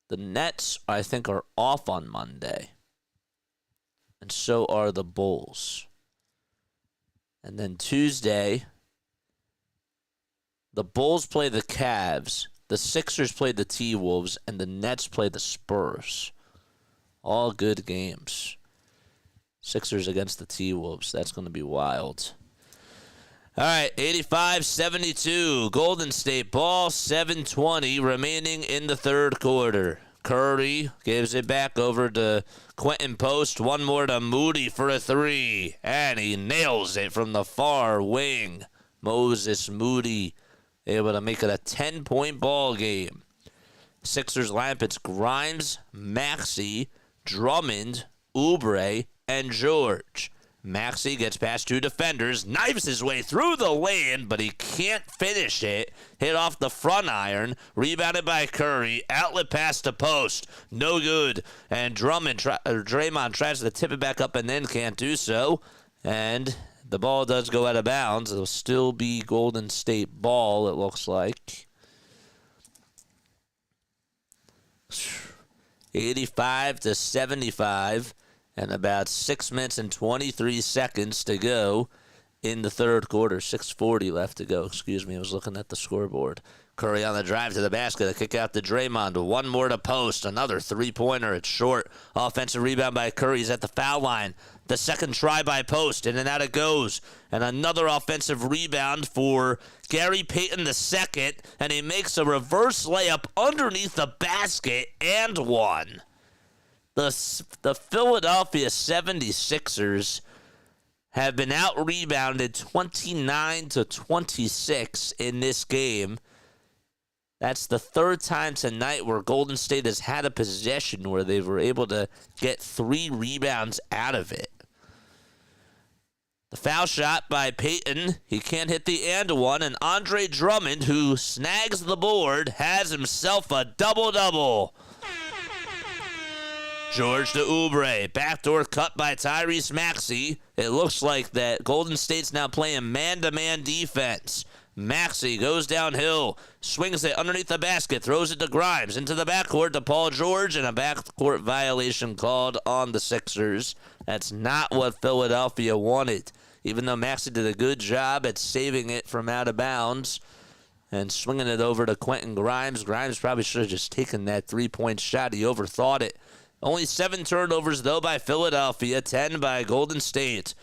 The Nets, I think, are off on Monday. And so are the Bulls. And then Tuesday, the Bulls play the Cavs, the Sixers play the T-Wolves, and the Nets play the Spurs. All good games. Sixers against the T-Wolves. That's going to be wild. All right, 85-72. Golden State ball, 7:20 remaining in the third quarter. Curry gives it back over to Quentin Post. One more to Moody for a three. And he nails it from the far wing. Moses Moody able to make it a 10-point ball game. Sixers lineup, it's Grimes, Maxey, Drummond, Oubre, and George. Maxey gets past two defenders, knives his way through the lane, but he can't finish it. Hit off the front iron, rebounded by Curry, outlet pass to Post, no good. And Draymond tries to tip it back up and then can't do so. And the ball does go out of bounds. It'll still be Golden State ball, it looks like. 85-75. And about 6 minutes and 23 seconds to go in the third quarter. 6:40 left to go. Excuse me, I was looking at the scoreboard. Curry on the drive to the basket. A kick out to Draymond. One more to Post. Another three-pointer. It's short. Offensive rebound by Curry. He's at the foul line. The second try by Post. In and out it goes. And another offensive rebound for Gary Payton II. And he makes a reverse layup underneath the basket and one. The Philadelphia 76ers have been out-rebounded 29-26 in this game. That's the third time tonight where Golden State has had a possession where they were able to get 3 rebounds out of it. The foul shot by Payton. He can't hit the and one. And Andre Drummond, who snags the board, has himself a double-double. George to Oubre. Backdoor cut by Tyrese Maxey. It looks like that Golden State's now playing man-to-man defense. Maxey goes downhill, swings it underneath the basket, throws it to Grimes, into the backcourt to Paul George, and a backcourt violation called on the Sixers. That's not what Philadelphia wanted, even though Maxey did a good job at saving it from out of bounds and swinging it over to Quentin Grimes. Grimes probably should have just taken that three-point shot. He overthought it. Only 7 turnovers, though, by Philadelphia, 10 by Golden State.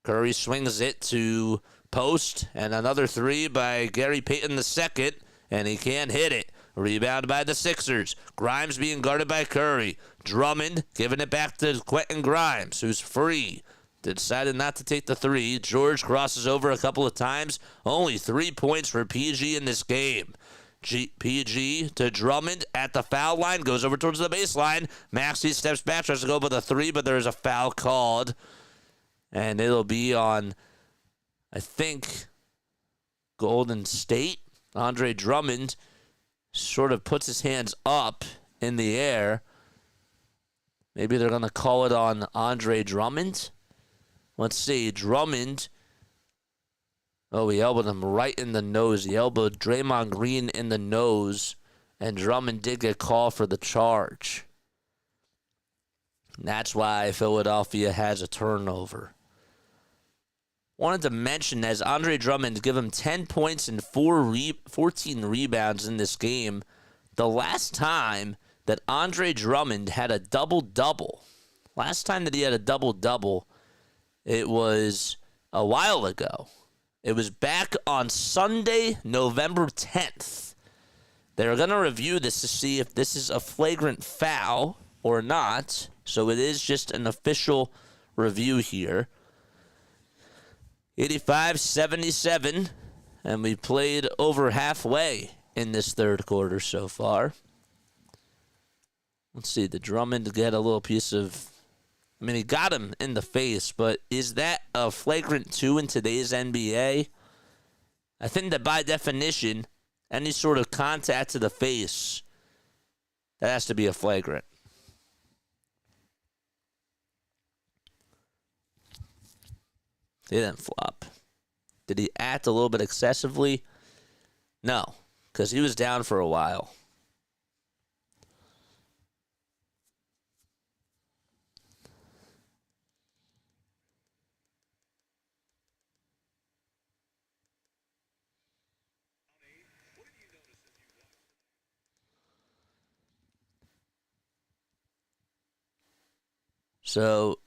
Curry swings it to Post, and another 3 by Gary Payton II, and he can't hit it. Rebound by the Sixers. Grimes being guarded by Curry. Drummond giving it back to Quentin Grimes, who's free. Decided not to take the 3. George crosses over a couple of times. Only 3 points for PG in this game. PG to Drummond at the foul line, goes over towards the baseline. Maxey steps back, tries to go for the 3, but there's a foul called. And it'll be on, I think, Golden State. Andre Drummond sort of puts his hands up in the air. Maybe they're going to call it on Andre Drummond. Let's see, Drummond. Oh, he elbowed him right in the nose. He elbowed Draymond Green in the nose, and Drummond did get called for the charge. And that's why Philadelphia has a turnover. Wanted to mention, as Andre Drummond give him 10 points and 14 rebounds in this game, the last time that Andre Drummond had a double-double, last time that he had a double-double, it was a while ago. It was back on Sunday, November 10th. They're going to review this to see if this is a flagrant foul or not. So it is just an official review here. 85-77, and we played over halfway in this third quarter so far. Let's see, did Drummond get a little piece of I mean, he got him in the face, but is that a flagrant 2 in today's NBA? I think that by definition, any sort of contact to the face, that has to be a flagrant. He didn't flop. Did he act a little bit excessively? No, because he was down for a while. So,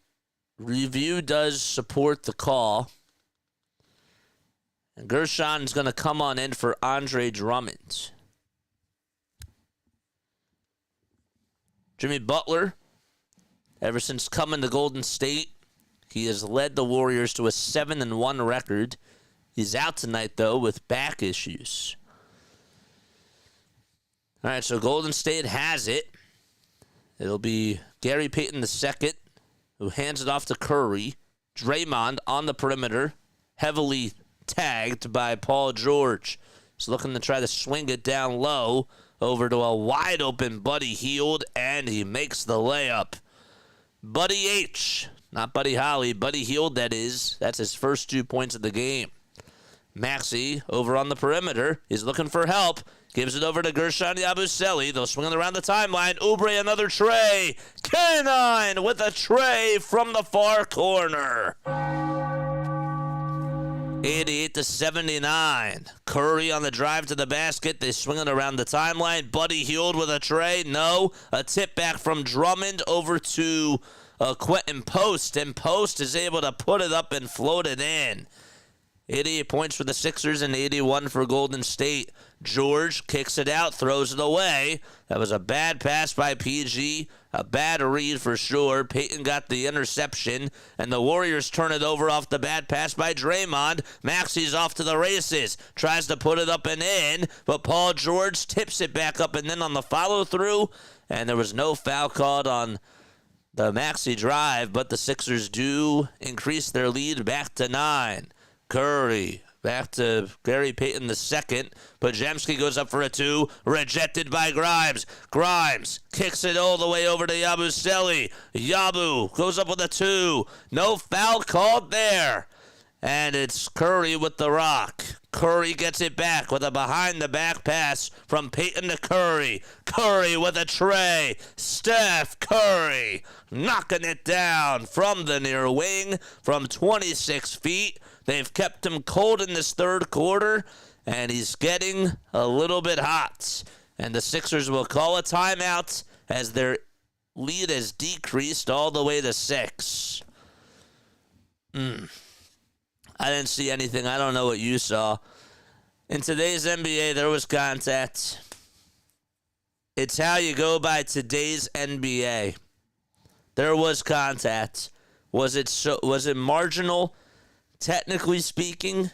review does support the call. And Gershon's going to come on in for Andre Drummond. Jimmy Butler, ever since coming to Golden State, he has led the Warriors to a 7-1 record. He's out tonight, though, with back issues. All right, so Golden State has it. It'll be Gary Payton II, who hands it off to Curry. Draymond on the perimeter, heavily tagged by Paul George. He's looking to try to swing it down low over to a wide-open Buddy Hield, and he makes the layup. Buddy H, not Buddy Holly, Buddy Hield, that is. That's his first 2 points of the game. Maxey over on the perimeter. He's looking for help. Gives it over to Gershon Yabusele. They'll swing it around the timeline. Oubre, another tray. K9 with a tray from the far corner. 88-79. Curry on the drive to the basket. They swing it around the timeline. Buddy Hield with a tray. No. A tip back from Drummond over to Quentin Post. And Post is able to put it up and float it in. 88 points for the Sixers and 81 for Golden State. George kicks it out, throws it away. That was a bad pass by PG, a bad read for sure. Payton got the interception, and the Warriors turn it over off the bad pass by Draymond. Maxey's off to the races, tries to put it up and in, but Paul George tips it back up and then on the follow-through, and there was no foul called on the Maxey drive, but the Sixers do increase their lead back to 9. Curry, back to Gary Payton II. Podziemski goes up for a 2, rejected by Grimes. Grimes kicks it all the way over to Yabusele. Yabu goes up with a 2. No foul called there. And it's Curry with the rock. Curry gets it back with a behind-the-back pass from Payton to Curry. Curry with a tray. Steph Curry knocking it down from the near wing from 26 feet. They've kept him cold in this third quarter, and he's getting a little bit hot. And the Sixers will call a timeout as their lead has decreased all the way to 6. I didn't see anything. I don't know what you saw. In today's NBA, there was contact. It's how you go by today's NBA. There was contact. Was it marginal? Technically speaking,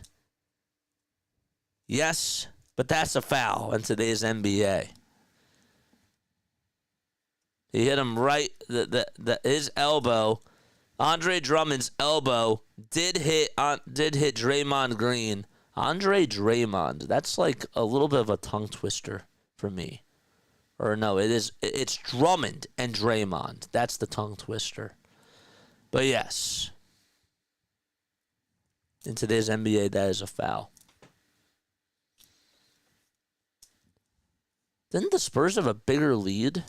yes, but that's a foul in today's NBA. He hit him right, his elbow. Andre Drummond's elbow did hit Draymond Green. Andre Draymond, that's like a little bit of a tongue twister for me. Or no, it's Drummond and Draymond. That's the tongue twister. But yes, in today's NBA, that is a foul. Didn't the Spurs have a bigger lead?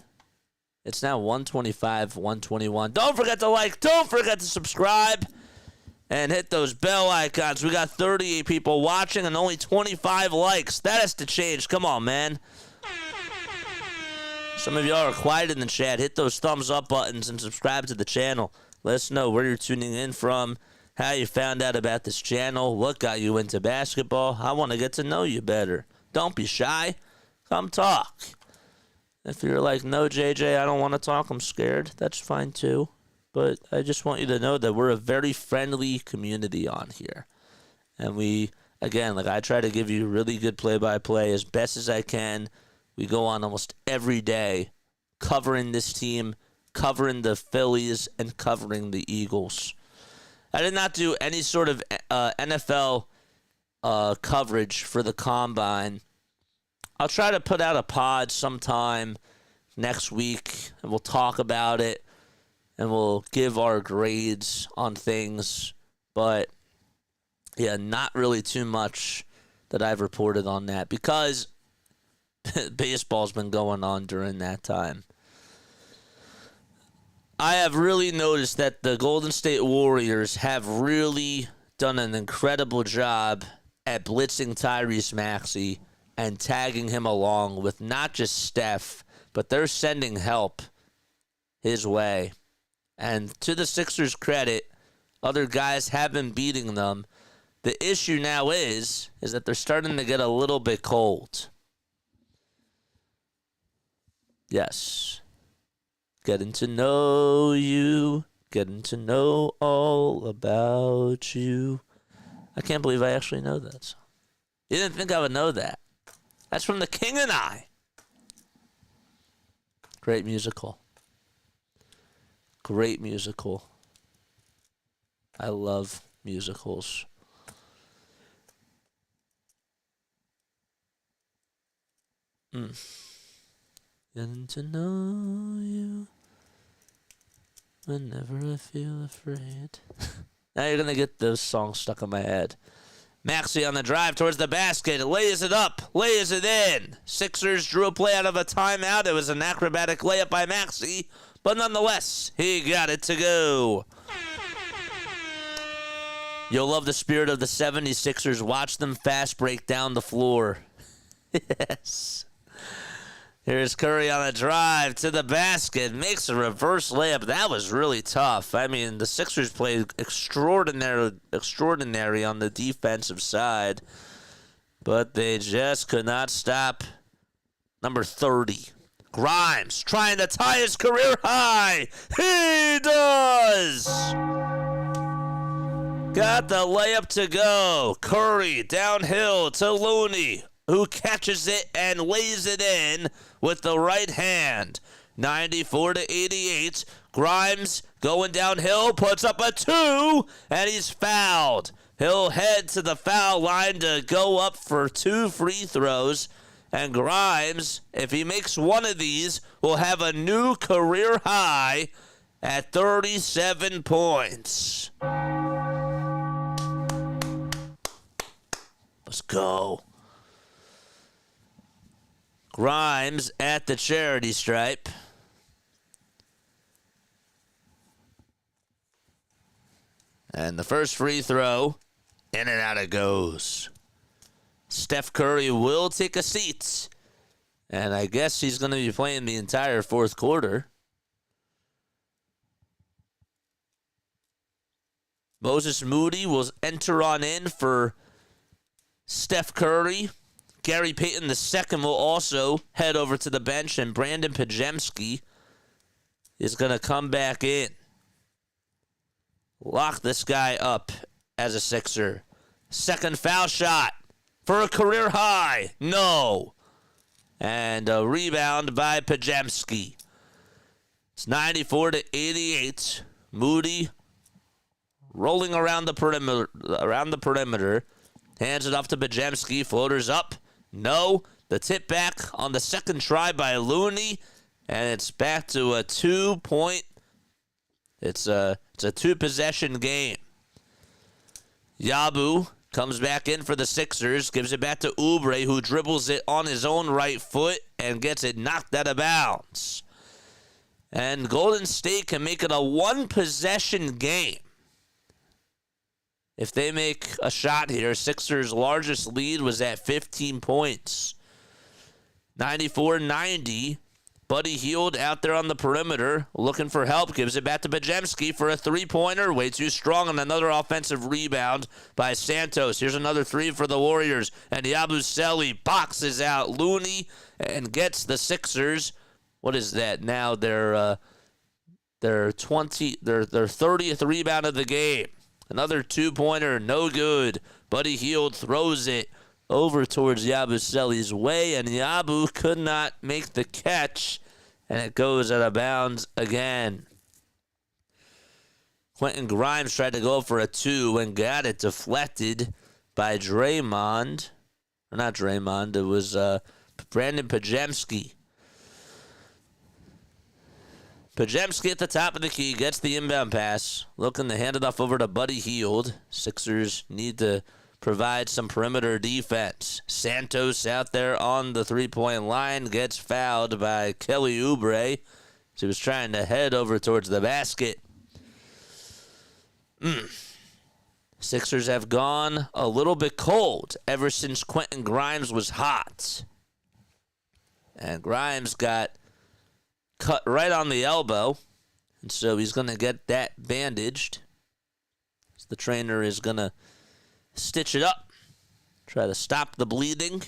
It's now 125-121. Don't forget to like. Don't forget to subscribe. And hit those bell icons. We got 38 people watching and only 25 likes. That has to change. Come on, man. Some of y'all are quiet in the chat. Hit those thumbs up buttons and subscribe to the channel. Let us know where you're tuning in from, how you found out about this channel, what got you into basketball. I want to get to know you better. Don't be shy. Come talk. If you're like, no, JJ, I don't want to talk, I'm scared, that's fine too. But I just want you to know that we're a very friendly community on here. And we, again, like I try to give you really good play-by-play as best as I can. We go on almost every day covering this team covering the Phillies and covering the Eagles. I did not do any sort of NFL coverage for the Combine. I'll try to put out a pod sometime next week, and we'll talk about it, and we'll give our grades on things. But, yeah, not really too much that I've reported on that because baseball's been going on during that time. I have really noticed that the Golden State Warriors have really done an incredible job at blitzing Tyrese Maxey and tagging him along with not just Steph, but they're sending help his way. And to the Sixers' credit, other guys have been beating them. The issue now is that they're starting to get a little bit cold. Yes. Getting to know you, getting to know all about you. I can't believe I actually know that song. You didn't think I would know that. That's from The King and I. Great musical. Great musical. I love musicals. Getting to know you whenever I feel afraid. Now you're going to get those songs stuck in my head. Maxey on the drive towards the basket. Lays it up. Lays it in. Sixers drew a play out of a timeout. It was an acrobatic layup by Maxey. But nonetheless, he got it to go. You'll love the spirit of the 76ers. Watch them fast break down the floor. Yes. Here's Curry on a drive to the basket. Makes a reverse layup. That was really tough. I mean, the Sixers played extraordinary on the defensive side. But they just could not stop number 30. Grimes trying to tie his career high. He does! Got the layup to go. Curry downhill to Looney, who catches it and lays it in with the right hand. 94-88. Grimes going downhill, puts up a 2, and he's fouled. He'll head to the foul line to go up for 2 free throws. And Grimes, if he makes one of these, will have a new career high at 37 points. Let's go. Grimes at the charity stripe. And the first free throw, in and out it goes. Steph Curry will take a seat. And I guess he's going to be playing the entire fourth quarter. Moses Moody will enter on in for Steph Curry. Gary Payton II will also head over to the bench, and Brandon Pajemski is going to come back in. Lock this guy up as a Sixer. Second foul shot for a career high. No. And a rebound by Pajemski. It's 94-88. Moody rolling around the perimeter. Hands it off to Pajemski. Floaters up. No. The tip back on the second try by Looney. And it's back to a 2-point. It's a 2-possession game. Yabu comes back in for the Sixers. Gives it back to Oubre, who dribbles it on his own right foot and gets it knocked out of bounds. And Golden State can make it a 1-possession game. If they make a shot here, Sixers' largest lead was at 15 points. 94-90. Buddy Hield out there on the perimeter, looking for help. Gives it back to Pajemski for a 3-pointer. Way too strong, and another offensive rebound by Santos. Here's another 3 for the Warriors. And Yabusele boxes out Looney and gets the Sixers. What is that? Now their 30th rebound of the game. Another 2-pointer, no good. Buddy Hield throws it over towards Yabusele's way, and Yabu could not make the catch and it goes out of bounds again. Quentin Grimes tried to go for a 2 and got it deflected by Draymond. Or not Draymond, it was Brandon Pajemski. Pajemski at the top of the key, gets the inbound pass, looking to hand it off over to Buddy Hield. Sixers need to provide some perimeter defense. Santos out there on the three-point line gets fouled by Kelly Oubre. He was trying to head over towards the basket. Sixers have gone a little bit cold ever since Quentin Grimes was hot. And Grimes got cut right on the elbow, and so he's going to get that bandaged. So the trainer is going to stitch it up, try to stop the bleeding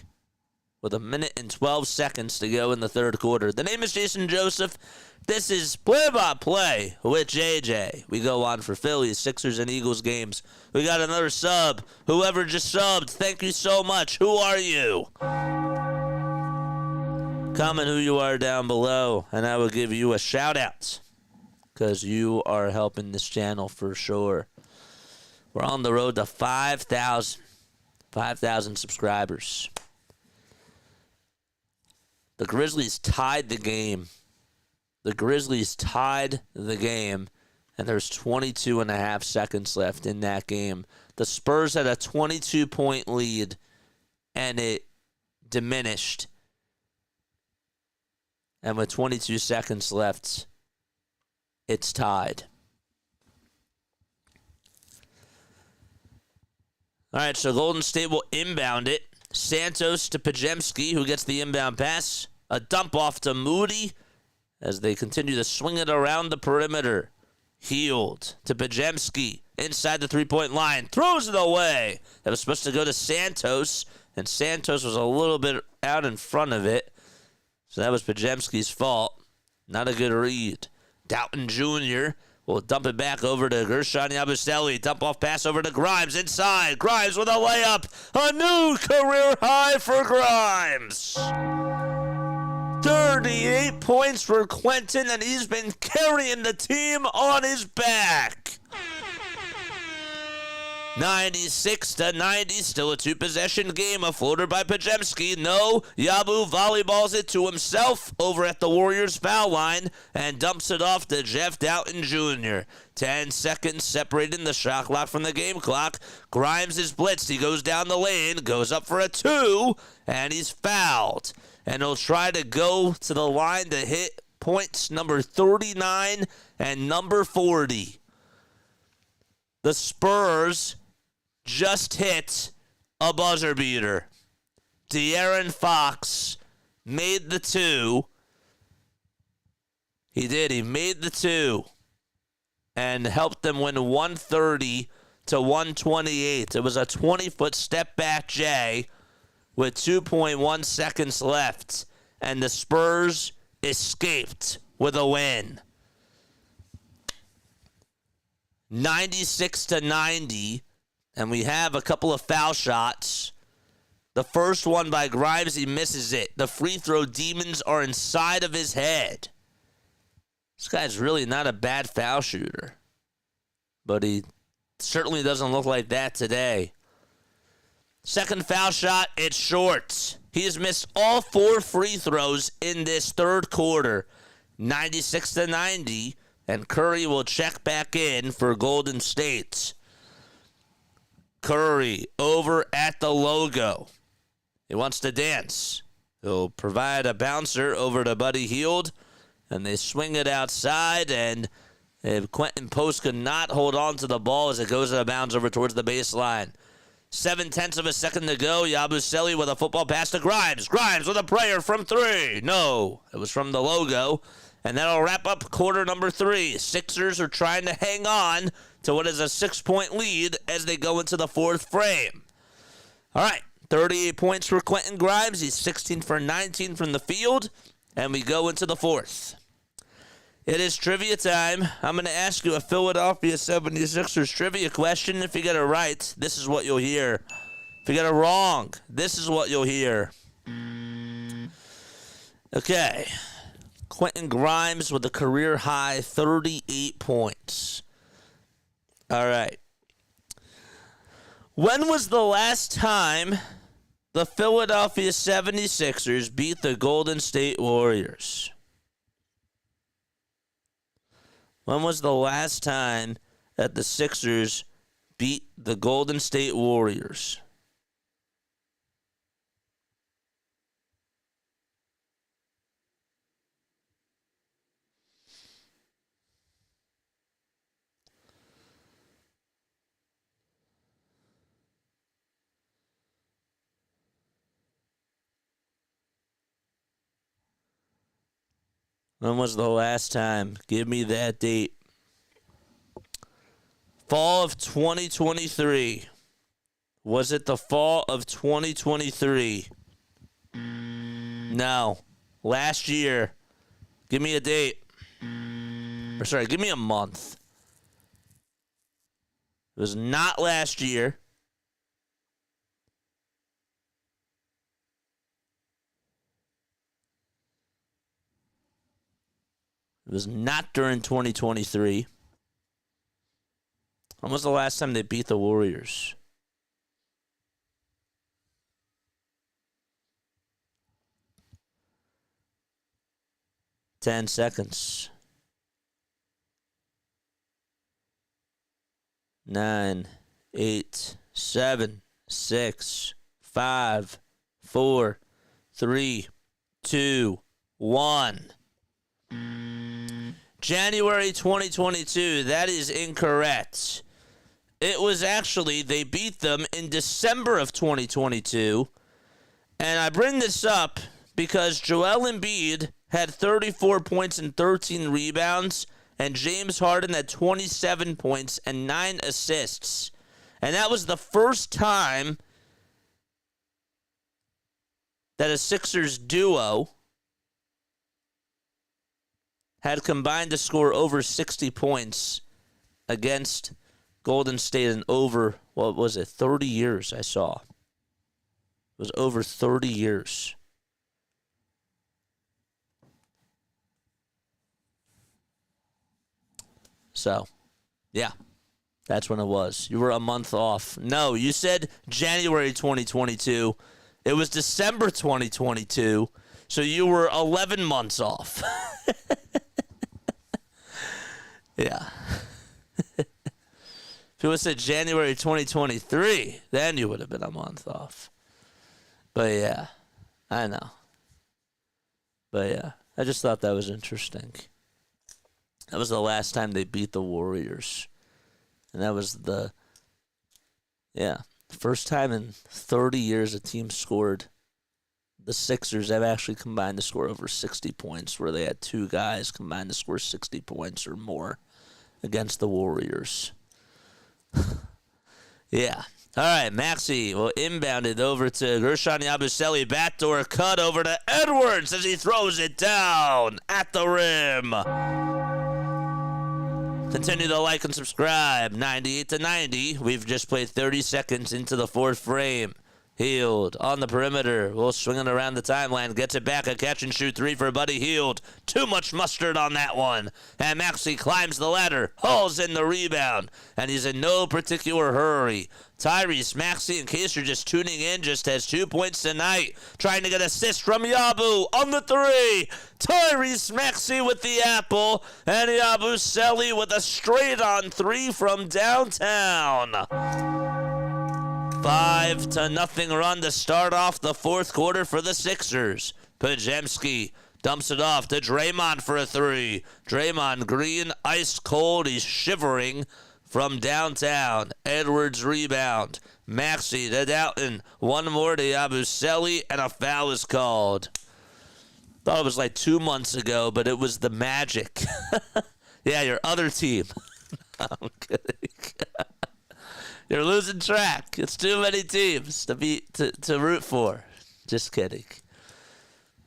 with 1 minute and 12 seconds to go in the third quarter. The name is Jason Joseph. This is Play-by-Play with JJ. We go on for Phillies, Sixers, and Eagles games. We got another sub. Whoever just subbed, thank you so much. Who are you? Comment who you are down below, and I will give you a shout-out because you are helping this channel for sure. We're on the road to 5,000 subscribers. The Grizzlies tied the game. And there's 22 and a half seconds left in that game. The Spurs had a 22-point lead, and it diminished. And with 22 seconds left, it's tied. All right, so Golden State will inbound it. Santos to Pajemski, who gets the inbound pass. A dump off to Moody as they continue to swing it around the perimeter. Hield to Pajemski inside the three-point line. Throws it away. That was supposed to go to Santos, and Santos was a little bit out in front of it. So that was Pajemski's fault. Not a good read. Doughton Jr. will dump it back over to Gershon Yabusele. Dump off pass over to Grimes inside. Grimes with a layup. A new career high for Grimes. 38 points for Quentin, and he's been carrying the team on his back. 96-90, still a two-possession game. A floater by Pajemski. No, Yabu volleyballs it to himself over at the Warriors foul line and dumps it off to Jeff Doughton Jr. 10 seconds separating the shot clock from the game clock. Grimes is blitzed. He goes down the lane, goes up for a 2, and he's fouled. And he'll try to go to the line to hit points number 39 and number 40. The Spurs just hit a buzzer beater. De'Aaron Fox made the 2. He did. He made the 2 and helped them win 130-128. It was a 20-foot step back J with 2.1 seconds left, and the Spurs escaped with a win. 96-90, and we have a couple of foul shots. The first one by Grimes, he misses it. The free throw demons are inside of his head. This guy's really not a bad foul shooter, but he certainly doesn't look like that today. Second foul shot, it's short. He has missed all 4 free throws in this third quarter. 96-90, and Curry will check back in for Golden State. Curry over at the logo. He wants to dance. He'll provide a bouncer over to Buddy Hield, and they swing it outside, and Quentin Post could not hold on to the ball as it goes out of bounds over towards the baseline. 0.7 of a second to go. Yabusele with a football pass to Grimes. Grimes with a prayer from 3. No, it was from the logo. And that'll wrap up quarter number 3. Sixers are trying to hang on to what is a 6-point lead as they go into the fourth frame. All right, 38 points for Quentin Grimes. He's 16 for 19 from the field. And we go into the fourth. It is trivia time. I'm going to ask you a Philadelphia 76ers trivia question. If you get it right, this is what you'll hear. If you get it wrong, this is what you'll hear. Okay. Quentin Grimes with a career-high 38 points. All right. When was the last time the Philadelphia 76ers beat the Golden State Warriors? When was the last time that the Sixers beat the Golden State Warriors? When was the last time? Give me that date. Fall of 2023. Was it the fall of 2023? No. Last year. Give me a date. Or sorry, give me a month. It was not last year. It was not during 2023. When was the last time they beat the Warriors? Ten seconds. 9, 8, 7, 6, 5, 4, 3, 2, 1. January 2022. That is incorrect. It was actually, they beat them in December of 2022. And I bring this up because Joel Embiid had 34 points and 13 rebounds, and James Harden had 27 points and 9 assists. And that was the first time that a Sixers duo had combined to score over 60 points against Golden State in over, 30 years I saw. It was over 30 years. So, yeah, that's when it was. You were a month off. No, you said January 2022. It was December 2022, so you were 11 months off. Yeah. If it was said January 2023, then you would have been a month off. But yeah, I know. But yeah, I just thought that was interesting. That was the last time they beat the Warriors. And that was the first time in 30 years a team scored. The Sixers have actually combined to score over 60 points, where they had two guys combined to score 60 points or more against the Warriors. Yeah. All right, Maxey will inbound it over to Gershon Yabusele. Backdoor cut over to Edwards as he throws it down at the rim. Continue to like and subscribe. 98 to 90. We've just played 30 seconds into the fourth frame. Hield on the perimeter. Will swing it around the timeline. Gets it back. A catch and shoot three for Buddy Hield. Too much mustard on that one. And Maxey climbs the ladder. Hauls in the rebound. And he's in no particular hurry. Tyrese Maxey, in case you're just tuning in, just has 2 points tonight. Trying to get assist from Yabu on the three. Tyrese Maxey with the apple. And Yabusele with a straight-on three from downtown. 5-0 run to start off the fourth quarter for the Sixers. Podziemski dumps it off to Draymond for a three. Draymond Green, ice cold. He's shivering from downtown. Edwards rebound. Maxey to Doughton. One more to Yabusele, and a foul is called. Thought it was like 2 months ago, but it was the Magic. Yeah, your other team. I'm kidding. You're losing track. It's too many teams to root for. Just kidding.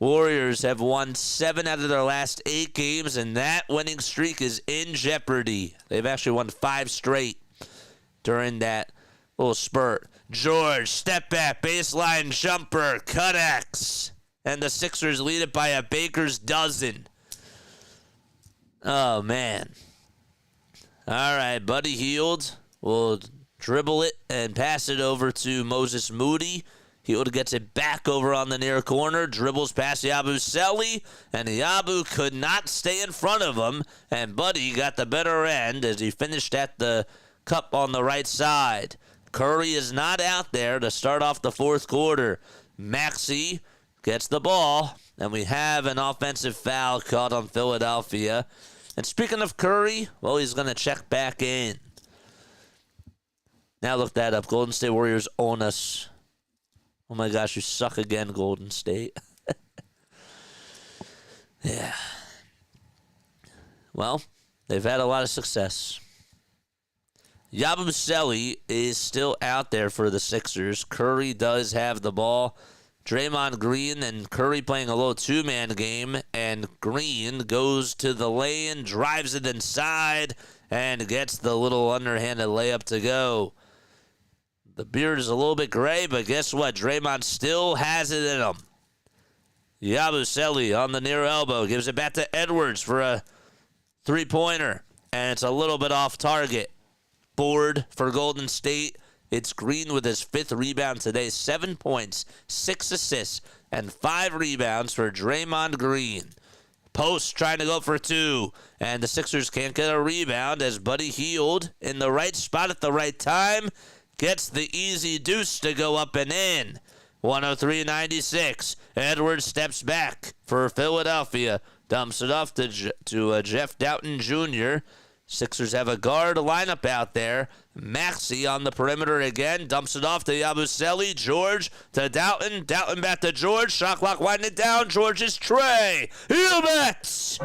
Warriors have won 7 out of their last 8 games, and that winning streak is in jeopardy. They've actually won 5 straight during that little spurt. George, step back, baseline jumper, cut X. And the Sixers lead it by a baker's dozen. Oh, man. All right, Buddy Hield will dribble it and pass it over to Moses Moody. Hield gets it back over on the near corner, dribbles past Yabusele, and Yabu could not stay in front of him, and Buddy got the better end as he finished at the cup on the right side. Curry is not out there to start off the fourth quarter. Maxey gets the ball, and we have an offensive foul caught on Philadelphia. And speaking of Curry, well, he's going to check back in. Now look that up. Golden State Warriors own us. Oh my gosh, you suck again, Golden State. Yeah. Well, they've had a lot of success. Yabusele is still out there for the Sixers. Curry does have the ball. Draymond Green and Curry playing a little two-man game, and Green goes to the lane, drives it inside, and gets the little underhanded layup to go. The beard is a little bit gray, but guess what? Draymond still has it in him. Yabusele on the near elbow gives it back to Edwards for a three-pointer, and it's a little bit off target. Board for Golden State. It's Green with his fifth rebound today. 7 points, 6 assists, and 5 rebounds for Draymond Green. Post trying to go for 2, and the Sixers can't get a rebound as Buddy Hield in the right spot at the right time gets the easy deuce to go up and in. 103-96. Edwards steps back for Philadelphia. Dumps it off to Jeff Doughton Jr. Sixers have a guard lineup out there. Maxey on the perimeter again. Dumps it off to Yabusele. George to Doughton. Doughton back to George. Shot clock winding down. George's tray. Heel-backs.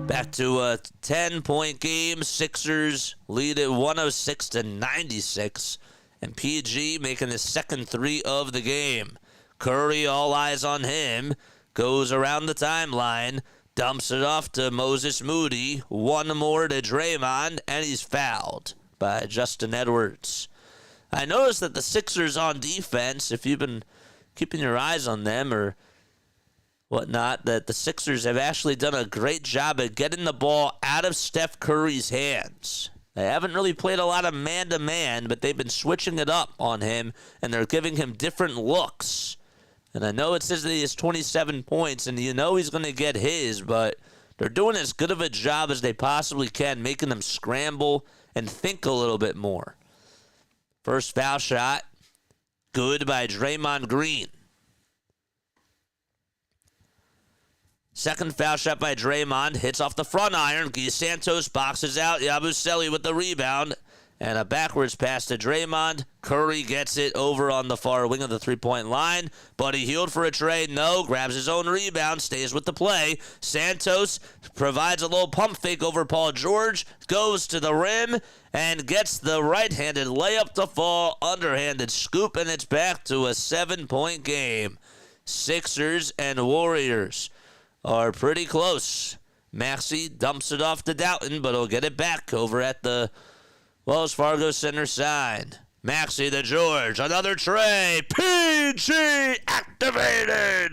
Back to a 10-point game. Sixers lead it 106-96. And PG making his second three of the game. Curry, all eyes on him. Goes around the timeline. Dumps it off to Moses Moody. One more to Draymond. And he's fouled by Justin Edwards. I noticed that the Sixers on defense, if you've been keeping your eyes on them or whatnot, that the Sixers have actually done a great job at getting the ball out of Steph Curry's hands. They haven't really played a lot of man-to-man, but they've been switching it up on him, and they're giving him different looks. And I know it says that he has 27 points, and you know he's going to get his, but they're doing as good of a job as they possibly can, making them scramble and think a little bit more. First foul shot, good by Draymond Green. Second foul shot by Draymond. Hits off the front iron. Santos boxes out. Yabusele with the rebound. And a backwards pass to Draymond. Curry gets it over on the far wing of the three-point line. Buddy Hield for a trade. No. Grabs his own rebound. Stays with the play. Santos provides a little pump fake over Paul George. Goes to the rim. And gets the right-handed layup to fall. Underhanded scoop. And it's back to a 7-point game. Sixers and Warriors are pretty close. Maxey dumps it off to Doughton, but he'll get it back over at the Wells Fargo Center side. Maxey to George. Another tray. PG activated.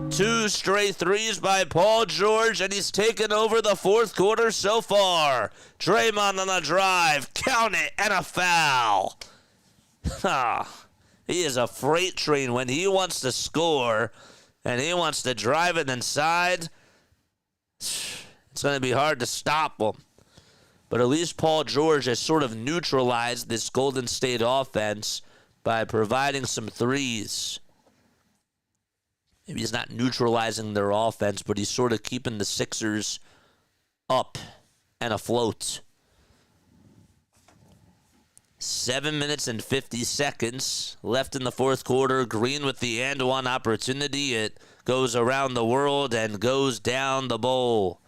2 straight threes by Paul George, and he's taken over the fourth quarter so far. Draymond on the drive. Count it, and a foul. He is a freight train when he wants to score. And he wants to drive it inside. It's going to be hard to stop him. But at least Paul George has sort of neutralized this Golden State offense by providing some threes. Maybe he's not neutralizing their offense, but he's sort of keeping the Sixers up and afloat. 7 minutes and 50 seconds left in the fourth quarter. Green with the and one opportunity. It goes around the world and goes down the bowl.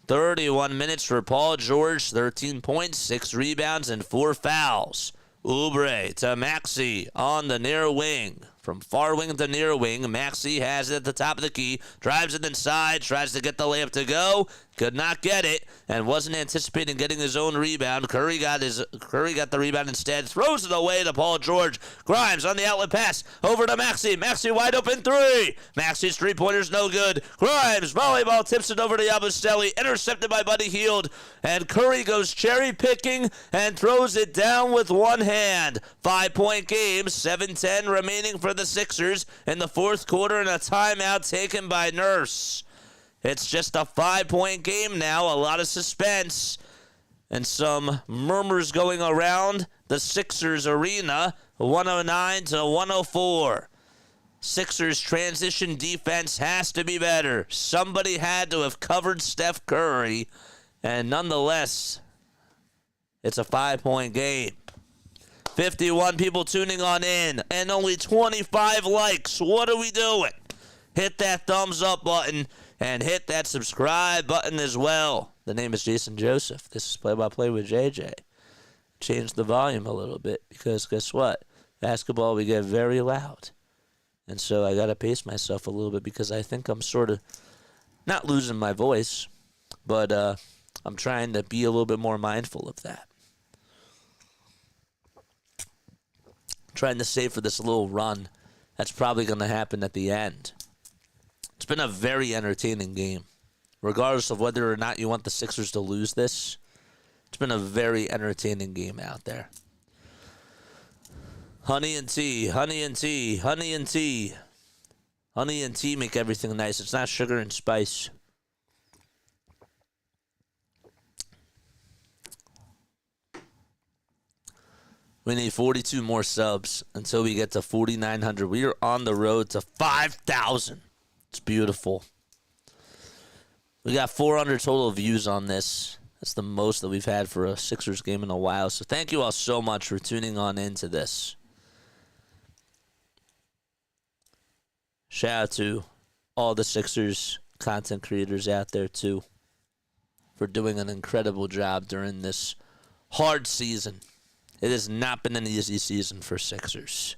31 minutes for Paul George. 13 points, 6 rebounds, and 4 fouls. Oubre to Maxey on the near wing. From far wing to near wing, Maxey has it at the top of the key. Drives it inside, tries to get the layup to go. could not get it and wasn't anticipating getting his own rebound. Curry got the rebound instead, throws it away to Paul George. Grimes on the outlet pass over to Maxey. Maxey wide open three. Maxey's three-pointer's no good. Grimes volleyball tips it over to Yabusele, intercepted by Buddy Hield, and Curry goes cherry-picking and throws it down with one hand. 5-point game, 7:10 remaining for the Sixers in the fourth quarter, and a timeout taken by Nurse. It's just a 5-point game now, a lot of suspense, and some murmurs going around the Sixers arena, 109 to 104. Sixers transition defense has to be better. Somebody had to have covered Steph Curry, and nonetheless, it's a 5-point game. 51 people tuning on in, and only 25 likes. What are we doing? Hit that thumbs up button. And hit that subscribe button as well. The name is Jason Joseph. This is Play-by-Play with JJ. Change the volume a little bit because guess what? Basketball, we get very loud. And so I got to pace myself a little bit because I think I'm sort of not losing my voice, but I'm trying to be a little bit more mindful of that. I'm trying to save for this little run. That's probably going to happen at the end. It's been a very entertaining game. Regardless of whether or not you want the Sixers to lose this, it's been a very entertaining game out there. Honey and tea, honey and tea, honey and tea. Honey and tea make everything nice. It's not sugar and spice. We need 42 more subs until we get to 4,900. We are on the road to 5,000. It's beautiful. We got 400 total views on this. That's the most that we've had for a Sixers game in a while. So thank you all so much for tuning on into this. Shout out to all the Sixers content creators out there, too, for doing an incredible job during this hard season. It has not been an easy season for Sixers.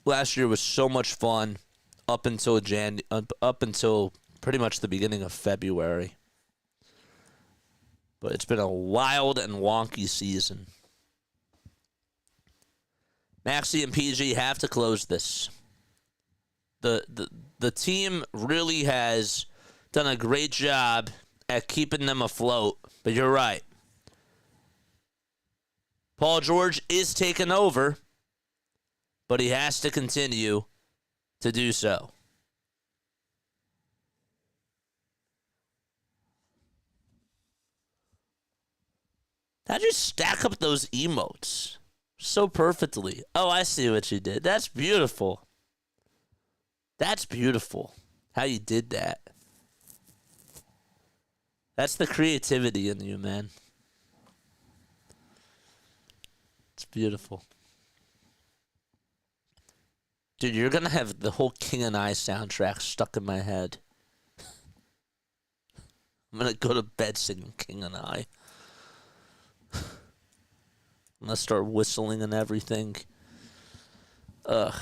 Last year was so much fun up until pretty much the beginning of February. But it's been a wild and wonky season. Maxey and PG have to close this. The team really has done a great job at keeping them afloat, but you're right. Paul George is taking over, but he has to continue to do so. How'd you stack up those emotes so perfectly? Oh, I see what you did. That's beautiful. That's beautiful how you did that. That's the creativity in you, man. It's beautiful. Dude, you're going to have the whole King and I soundtrack stuck in my head. I'm going to go to bed singing King and I. I'm going to start whistling and everything. Ugh.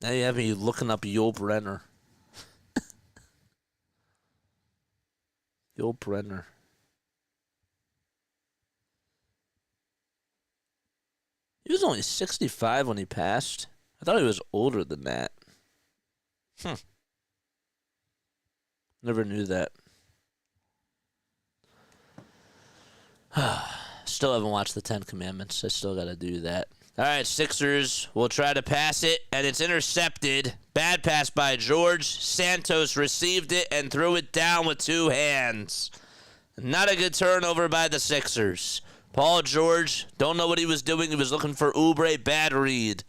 Now you have me looking up Yul Brynner. Yul Brynner. He was only 65 when he passed. I thought he was older than that. Never knew that. Still haven't watched the 10 Commandments. I still got to do that. All right, Sixers will try to pass it, and it's intercepted. Bad pass by George. Santos received it and threw it down with two hands. Not a good turnover by the Sixers. Paul George, don't know what he was doing. He was looking for Oubre. Bad read.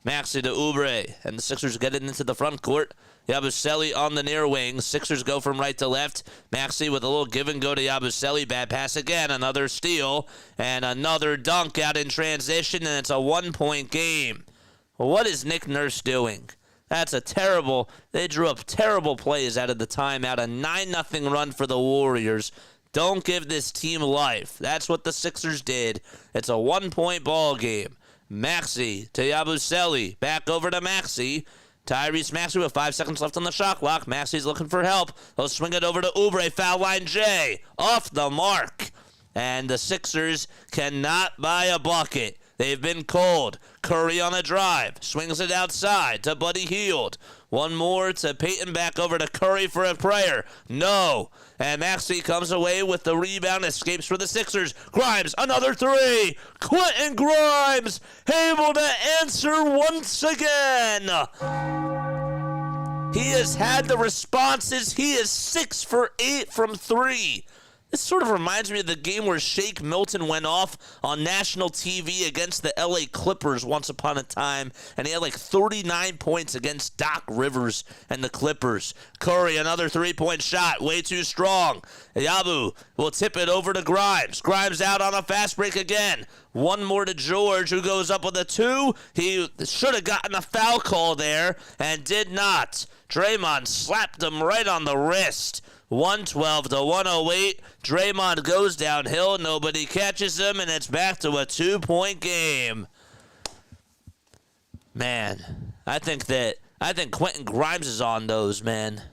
Maxey to Oubre, and the Sixers get it into the front court. Yabusele on the near wing. Sixers go from right to left. Maxey with a little give and go to Yabusele. Bad pass again. Another steal. And another dunk out in transition. And it's a 1-point game. Well, what is Nick Nurse doing? That's a terrible. They drew up terrible plays out of the timeout. A 9-0 run for the Warriors. Don't give this team life. That's what the Sixers did. It's a 1-point ball game. Maxey to Yabusele. Back over to Maxey. Tyrese Maxey with 5 seconds left on the shot clock. Maxey's looking for help. He'll swing it over to Oubre. Foul line J. Off the mark. And the Sixers cannot buy a bucket. They've been cold. Curry on a drive. Swings it outside to Buddy Hield. One more to Payton, back over to Curry for a prayer. No. And Maxey comes away with the rebound, escapes for the Sixers. Grimes, another three. Quentin Grimes able to answer once again. He has had the responses. He is 6 for 8 from 3. This sort of reminds me of the game where Shake Milton went off on national TV against the LA Clippers once upon a time, and he had like 39 points against Doc Rivers and the Clippers. Curry, another three-point shot, way too strong. Yabu will tip it over to Grimes. Grimes out on a fast break again. One more to George, who goes up with a 2. He should have gotten a foul call there and did not. Draymond slapped him right on the wrist. 112 to 108. Draymond goes downhill. Nobody catches him, and it's back to a 2-point game. Man, I think Quentin Grimes is on those, man.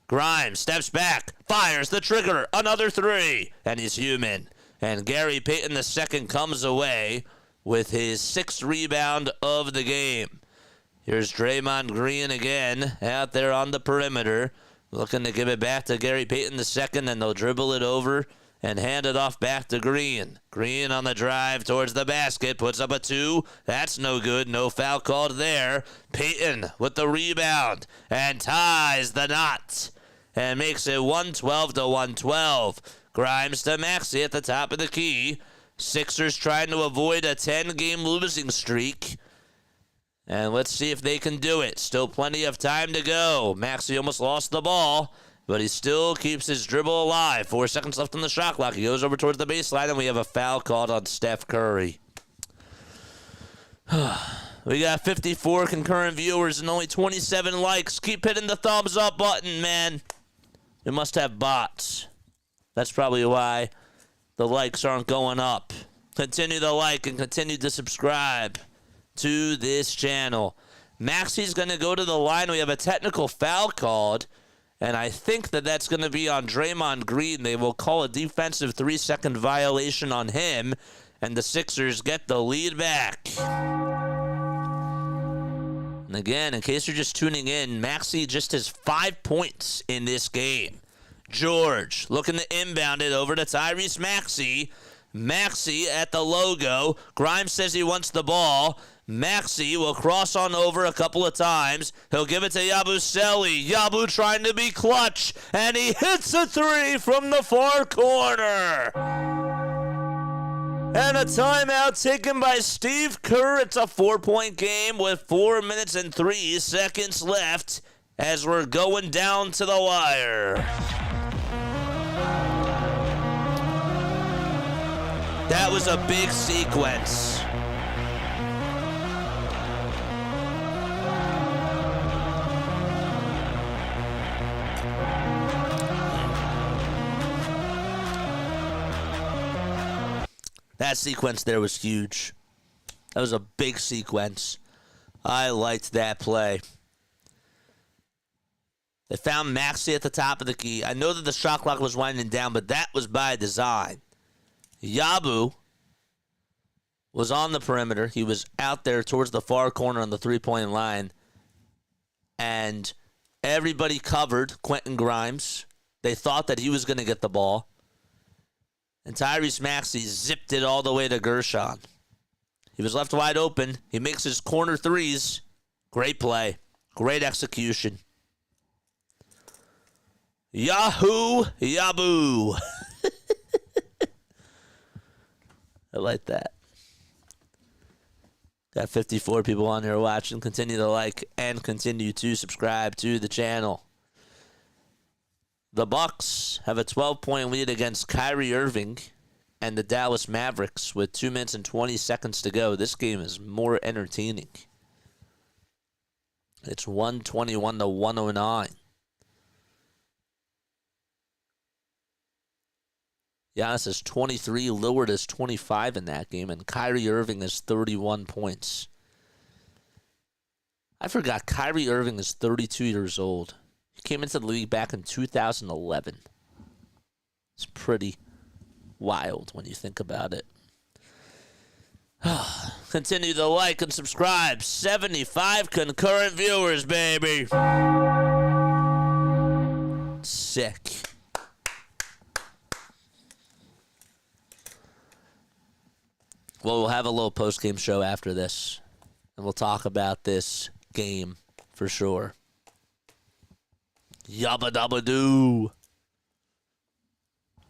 Grimes steps back, fires the trigger, another 3, and he's human. And Gary Payton II comes away with his 6th rebound of the game. Here's Draymond Green again out there on the perimeter, looking to give it back to Gary Payton II, and they'll dribble it over and hand it off back to Green. Green on the drive towards the basket, puts up a 2. That's no good. No foul called there. Payton with the rebound and ties the knot and makes it 112 to 112. Grimes to Maxey at the top of the key. Sixers trying to avoid a 10-game losing streak. And let's see if they can do it. Still plenty of time to go. Maxey almost lost the ball, but he still keeps his dribble alive. 4 seconds left on the shot clock. He goes over towards the baseline, and we have a foul called on Steph Curry. We got 54 concurrent viewers and only 27 likes. Keep hitting the thumbs up button, man. We must have bots. That's probably why the likes aren't going up. Continue to like and continue to subscribe to this channel. Maxey's going to go to the line. We have a technical foul called, and I think that's going to be on Draymond Green. They will call a defensive 3-second violation on him, and the Sixers get the lead back. And again, in case you're just tuning in, Maxey just has 5 points in this game. George looking to inbound it over to Tyrese Maxey. Maxey at the logo. Grimes says he wants the ball. Maxey will cross on over a couple of times. He'll give it to Yabusele. Yabu trying to be clutch, and he hits a 3 from the far corner. And a timeout taken by Steve Kerr. It's a 4-point game with 4 minutes and 3 seconds left as we're going down to the wire. That was a big sequence. That sequence there was huge. That was a big sequence. I liked that play. They found Maxey at the top of the key. I know that the shot clock was winding down, but that was by design. Yabu was on the perimeter. He was out there towards the far corner on the three-point line. And everybody covered Quentin Grimes. They thought that he was going to get the ball. And Tyrese Maxey zipped it all the way to Gershon. He was left wide open. He makes his corner threes. Great play. Great execution. Yahoo! Yabu! I like that. Got 54 people on here watching. Continue to like and continue to subscribe to the channel. The Bucks have a 12-point lead against Kyrie Irving and the Dallas Mavericks with 2 minutes and 20 seconds to go. This game is more entertaining. It's 121 to 109. Giannis has 23, Lillard has 25 in that game, and Kyrie Irving has 31 points. I forgot Kyrie Irving is 32 years old. He came into the league back in 2011. It's pretty wild when you think about it. Continue to like and subscribe. 75 concurrent viewers, baby. Sick. Well, we'll have a little post-game show after this, and we'll talk about this game for sure. Yabba dabba doo.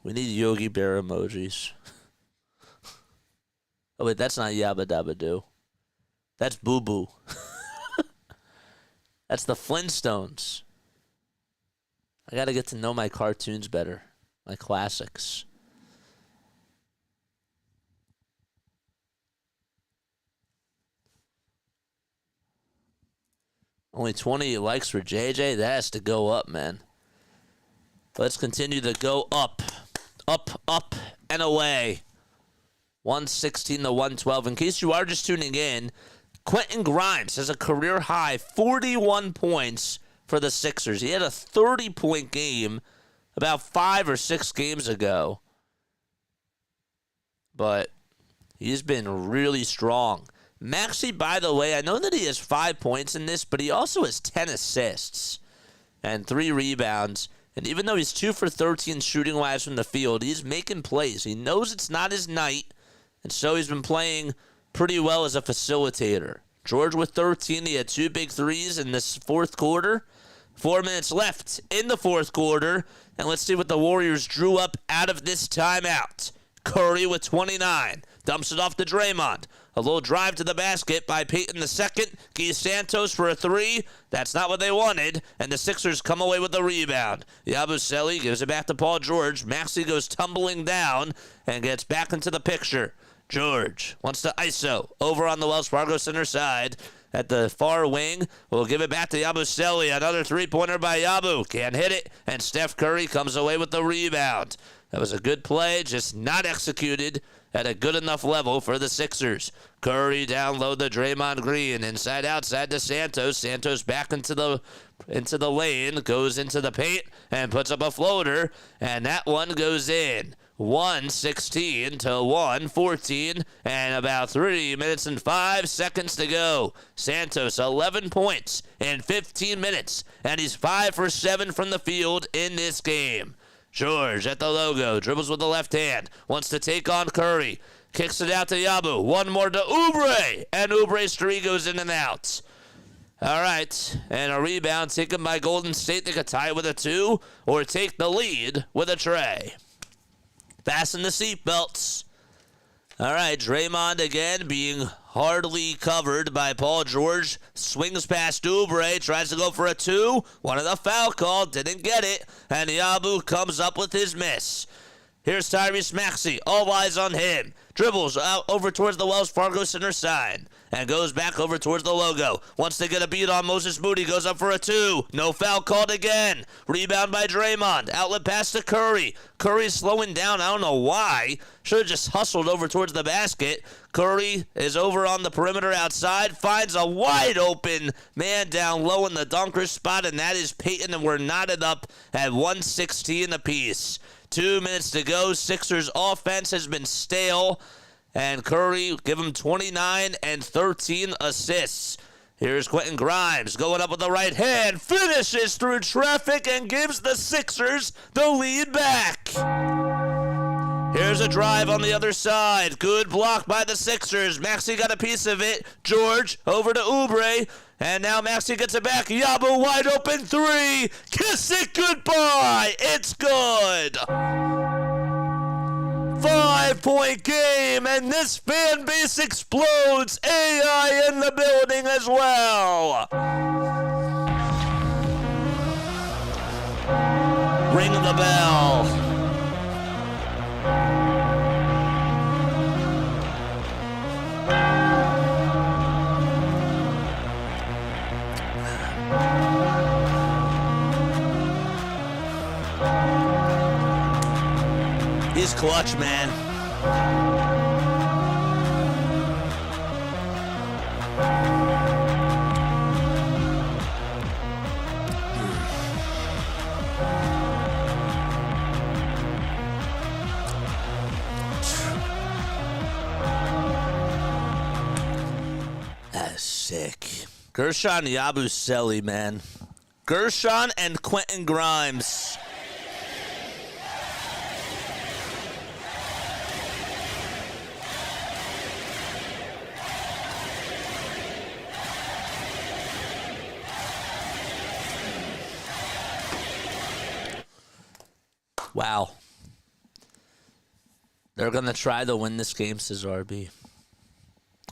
We need Yogi Bear emojis. Oh, wait, that's not Yabba Dabba Doo. That's Boo Boo. That's the Flintstones. I got to get to know my cartoons better, my classics. Only 20 likes for JJ. That has to go up, man. Let's continue to go up. Up, up, and away. 116 to 112. In case you are just tuning in, Quentin Grimes has a career-high 41 points for the Sixers. He had a 30-point game about 5 or 6 games ago. But he's been really strong. Maxey, by the way, I know that he has 5 points in this, but he also has 10 assists and 3 rebounds. And even though he's 2 for 13 shooting-wise from the field, he's making plays. He knows it's not his night, and so he's been playing pretty well as a facilitator. George with 13, he had 2 big threes in this fourth quarter. 4 minutes left in the fourth quarter, and let's see what the Warriors drew up out of this timeout. Curry with 29, dumps it off to Draymond. A little drive to the basket by Peyton II. Guy Santos for a 3. That's not what they wanted, and the Sixers come away with the rebound. Yabusele gives it back to Paul George. Maxey goes tumbling down and gets back into the picture. George wants to ISO over on the Wells Fargo Center side. At the far wing, we'll give it back to Yabusele. Another three-pointer by Yabu. Can't hit it, and Steph Curry comes away with the rebound. That was a good play, just not executed at a good enough level for the Sixers. Curry down low to Draymond Green. Inside outside to Santos. Santos back into the lane. Goes into the paint and puts up a floater. And that one goes in. 116 to 114. And about 3 minutes and 5 seconds to go. Santos 11 points in 15 minutes. And he's 5 for 7 from the field in this game. George at the logo, dribbles with the left hand, wants to take on Curry, kicks it out to Yabu, one more to Oubre, and Oubre's 3 goes in and out. All right, and a rebound taken by Golden State. They could tie it with a 2 or take the lead with a tray. Fasten the seatbelts. All right, Draymond again being hardly covered by Paul George. Swings past Oubre, tries to go for a 2. One of the foul call, didn't get it. And Yabu comes up with his miss. Here's Tyrese Maxey, all eyes on him. Dribbles out over towards the Wells Fargo Center side. And goes back over towards the logo. Wants to get a beat on Moses Moody. Goes up for a 2. No foul called again. Rebound by Draymond. Outlet pass to Curry. Curry's slowing down. I don't know why. Should have just hustled over towards the basket. Curry is over on the perimeter outside. Finds a wide open man down low in the dunker spot. And that is Peyton. And we're knotted up at 116 apiece. 2 minutes to go. Sixers offense has been stale. And Curry, give him 29 and 13 assists. Here's Quentin Grimes going up with the right hand, finishes through traffic and gives the Sixers the lead back. Here's a drive on the other side. Good block by the Sixers. Maxey got a piece of it. George over to Oubre. And now Maxey gets it back. Yabu wide open 3. Kiss it goodbye. It's good. 5-point game, and this fan base explodes. AI in the building as well. Ring the bell. He's clutch, man. That's sick. Gershon Yabusele, man. Gershon and Quentin Grimes. Wow. They're going to try to win this game, says RB.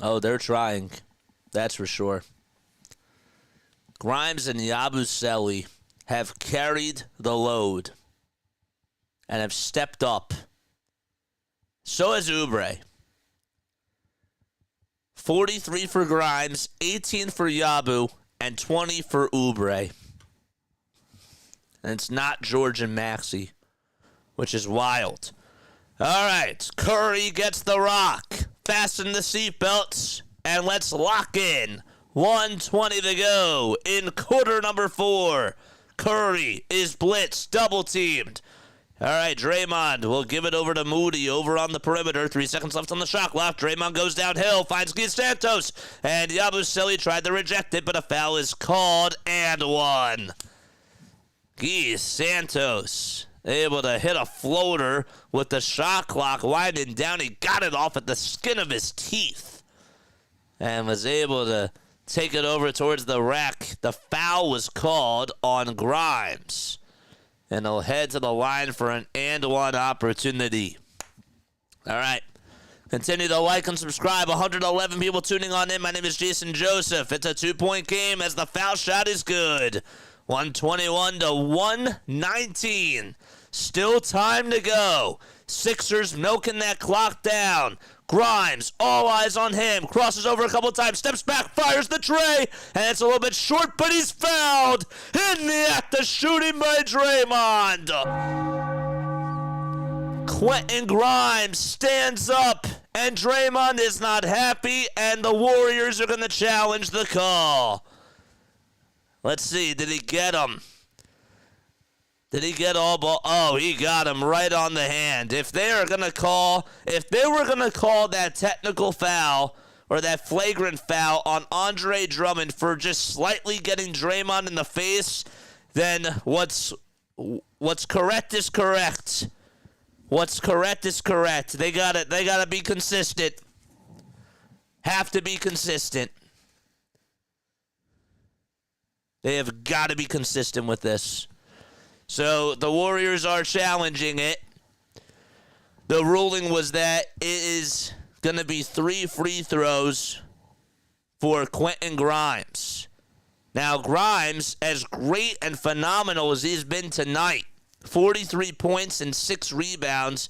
Oh, they're trying. That's for sure. Grimes and Yabusele have carried the load and have stepped up. So has Oubre. 43 for Grimes, 18 for Yabu, and 20 for Oubre. And it's not George and Maxey, which is wild. All right, Curry gets the rock. Fasten the seatbelts, and let's lock in. 1:20 to go in quarter number 4. Curry is blitzed, double-teamed. All right, Draymond will give it over to Moody over on the perimeter. 3 seconds left on the shot clock. Draymond goes downhill, finds Guy Santos, and Yabusele tried to reject it, but a foul is called and one. Guy Santos able to hit a floater with the shot clock winding down. He got it off at the skin of his teeth and was able to take it over towards the rack. The foul was called on Grimes, and he'll head to the line for an and one opportunity. All right. Continue to like and subscribe. 111 people tuning on in. My name is Jason Joseph. It's a 2-point game as the foul shot is good. 121 to 119. Still time to go. Sixers milking that clock down. Grimes, all eyes on him. Crosses over a couple times, steps back, fires the tray, and it's a little bit short, but he's fouled in the act of shooting by Draymond. Quentin Grimes stands up, and Draymond is not happy, and the Warriors are going to challenge the call. Let's see, did he get him? Did he get all ball? Oh, he got him right on the hand. If they were going to call that technical foul or that flagrant foul on Andre Drummond for just slightly getting Draymond in the face, then what's correct is correct. What's correct is correct. They gotta be consistent. Have to be consistent. They have got to be consistent with this. So the Warriors are challenging it. The ruling was that it is going to be 3 free throws for Quentin Grimes. Now, Grimes, as great and phenomenal as he's been tonight, 43 points and 6 rebounds,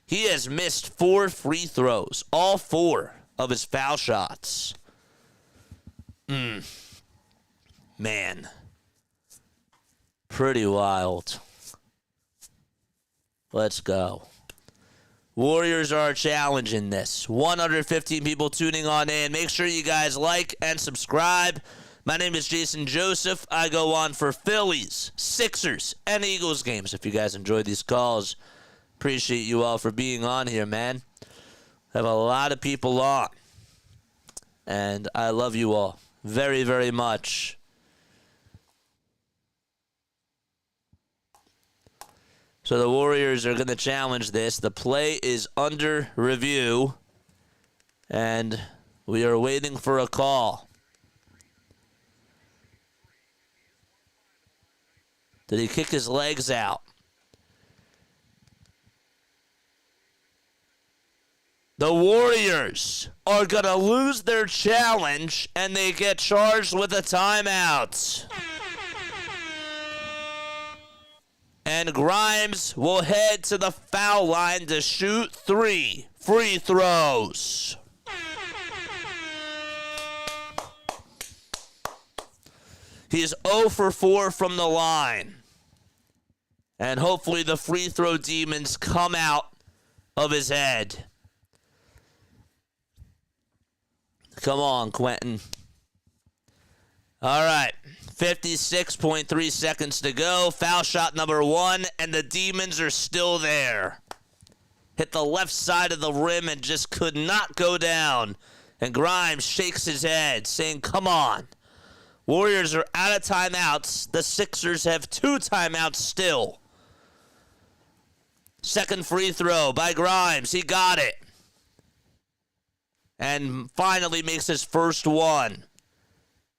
he has missed 4 free throws, all 4 of his foul shots. Man. Pretty wild. Let's go. Warriors are challenging this. 115 people tuning on in. Make sure you guys like and subscribe. My name is Jason Joseph. I go on for Phillies, Sixers, and Eagles games. If you guys enjoyed these calls, appreciate you all for being on here, man. I have a lot of people on, and I love you all very, very much. So the Warriors are going to challenge this. The play is under review, and we are waiting for a call. Did he kick his legs out? The Warriors are going to lose their challenge, and they get charged with a timeout. And Grimes will head to the foul line to shoot 3 free throws. He is 0 for 4 from the line. And hopefully the free throw demons come out of his head. Come on, Quentin. All right. 56.3 seconds to go. Foul shot number 1, and the Demons are still there. Hit the left side of the rim and just could not go down. And Grimes shakes his head, saying, come on. Warriors are out of timeouts. The Sixers have 2 timeouts still. Second free throw by Grimes. He got it. And finally makes his first one.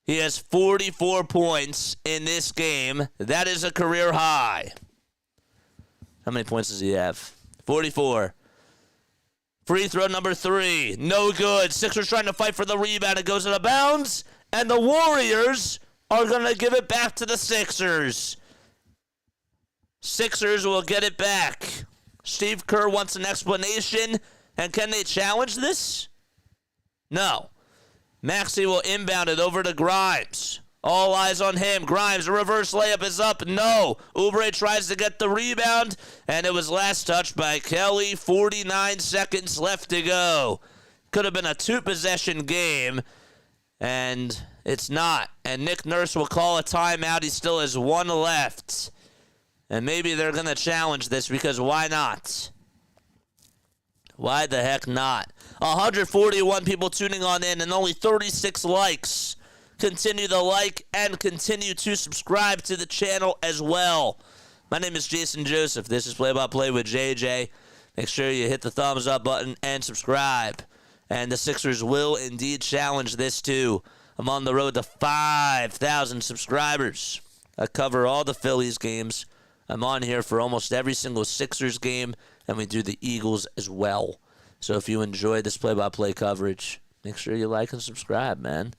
He has 44 points in this game. That is a career high. How many points does he have? 44. Free throw number 3. No good. Sixers trying to fight for the rebound. It goes out of bounds. And the Warriors are going to give it back to the Sixers. Sixers will get it back. Steve Kerr wants an explanation. And can they challenge this? No. Maxey will inbound it over to Grimes. All eyes on him. Grimes, a reverse layup is up. No. Oubre tries to get the rebound, and it was last touched by Kelly. 49 seconds left to go. Could have been a 2-possession game, and it's not. And Nick Nurse will call a timeout. He still has 1 left. And maybe they're going to challenge this because why not? Why the heck not? 141 people tuning on in and only 36 likes. Continue to like and continue to subscribe to the channel as well. My name is Jason Joseph. This is Play by Play with JJ. Make sure you hit the thumbs up button and subscribe. And the Sixers will indeed challenge this too. I'm on the road to 5,000 subscribers. I cover all the Phillies games. I'm on here for almost every single Sixers game, and we do the Eagles as well. So if you enjoy this play-by-play coverage, make sure you like and subscribe, man.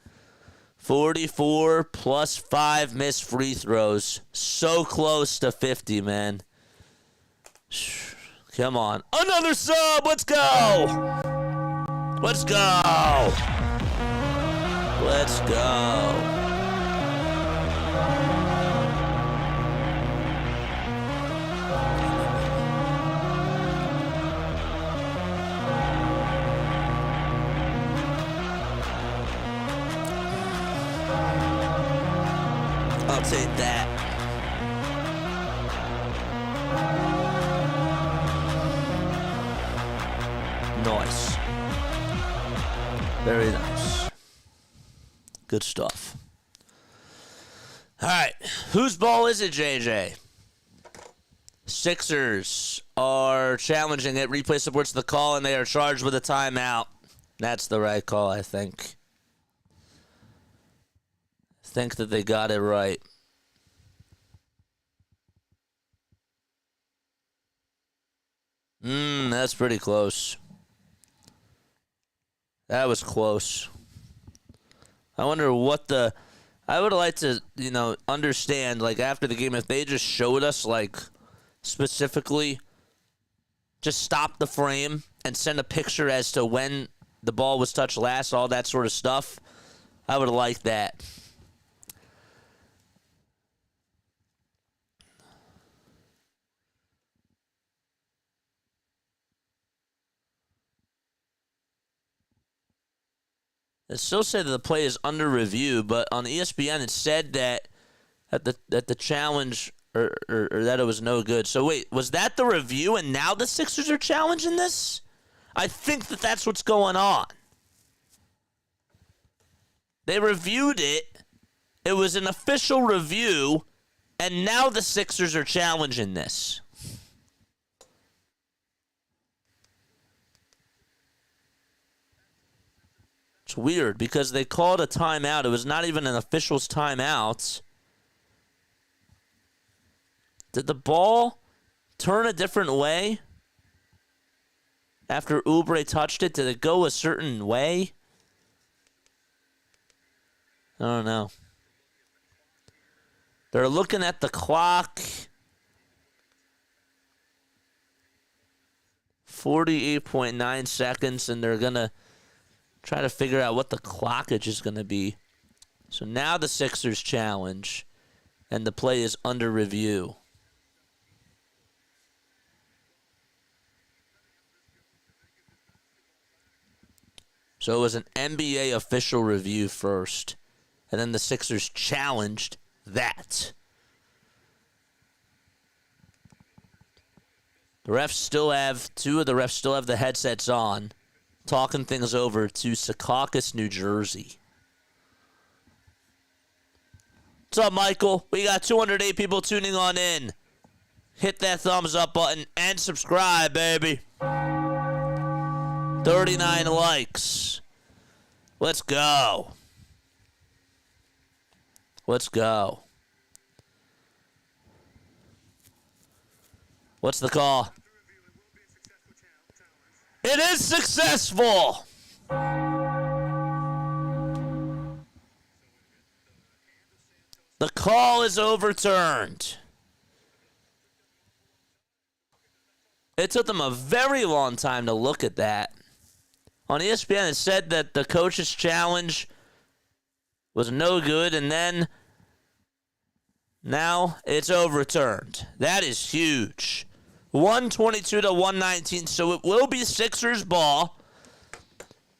44 plus 5 missed free throws. So close to 50, man. Come on. Another sub. Let's go. Let's go. Let's go. I'll take that. Nice. Very nice. Good stuff. All right. Whose ball is it, JJ? Sixers are challenging it. Replay supports the call, and they are charged with a timeout. That's the right call, I think. Think that they got it right. That's pretty close. That was close. I wonder what the... I would like to, understand, like, after the game, if they just showed us, like, specifically, just stop the frame and send a picture as to when the ball was touched last, all that sort of stuff. I would like that. It still said that the play is under review, but on ESPN it said that the challenge or that it was no good. So wait, was that the review and now the Sixers are challenging this? I think that that's what's going on. They reviewed it. It was an official review, and now the Sixers are challenging this. It's weird because they called a timeout. It was not even an official's timeout. Did the ball turn a different way after Oubre touched it? Did it go a certain way? I don't know. They're looking at the clock. 48.9 seconds, and they're going to try to figure out what the clockage is going to be. So now the Sixers challenge, and the play is under review. So it was an NBA official review first, and then the Sixers challenged that. Two of the refs still have the headsets on, talking things over to Secaucus, New Jersey. What's up, Michael? We got 208 people tuning on in. Hit that thumbs up button and subscribe, baby. 39 likes. Let's go. Let's go. What's the call? It is successful. The call is overturned. It took them a very long time to look at that. On ESPN, it said that the coach's challenge was no good, and then now it's overturned. That is huge. 122 to 119, so it will be Sixers ball,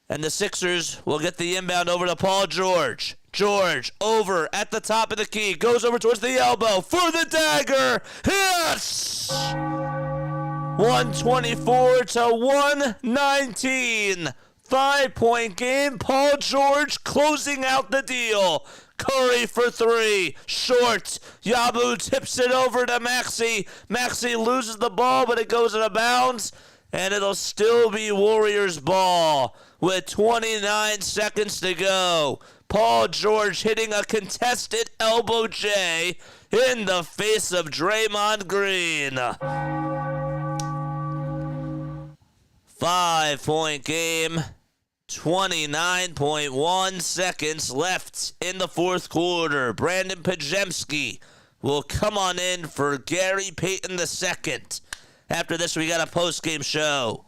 and the Sixers will get the inbound over to Paul George. George over at the top of the key, goes over towards the elbow for the dagger. Yes! 124 to 119. 5-point game. Paul George closing out the deal. Curry for three. Short. Yabu tips it over to Maxey. Maxey loses the ball, but it goes out of bounds. And it'll still be Warriors ball with 29 seconds to go. Paul George hitting a contested elbow J in the face of Draymond Green. 5-point game. 29.1 seconds left in the fourth quarter. Brandon Pajemski will come on in for Gary Payton II. After this, we got a post-game show.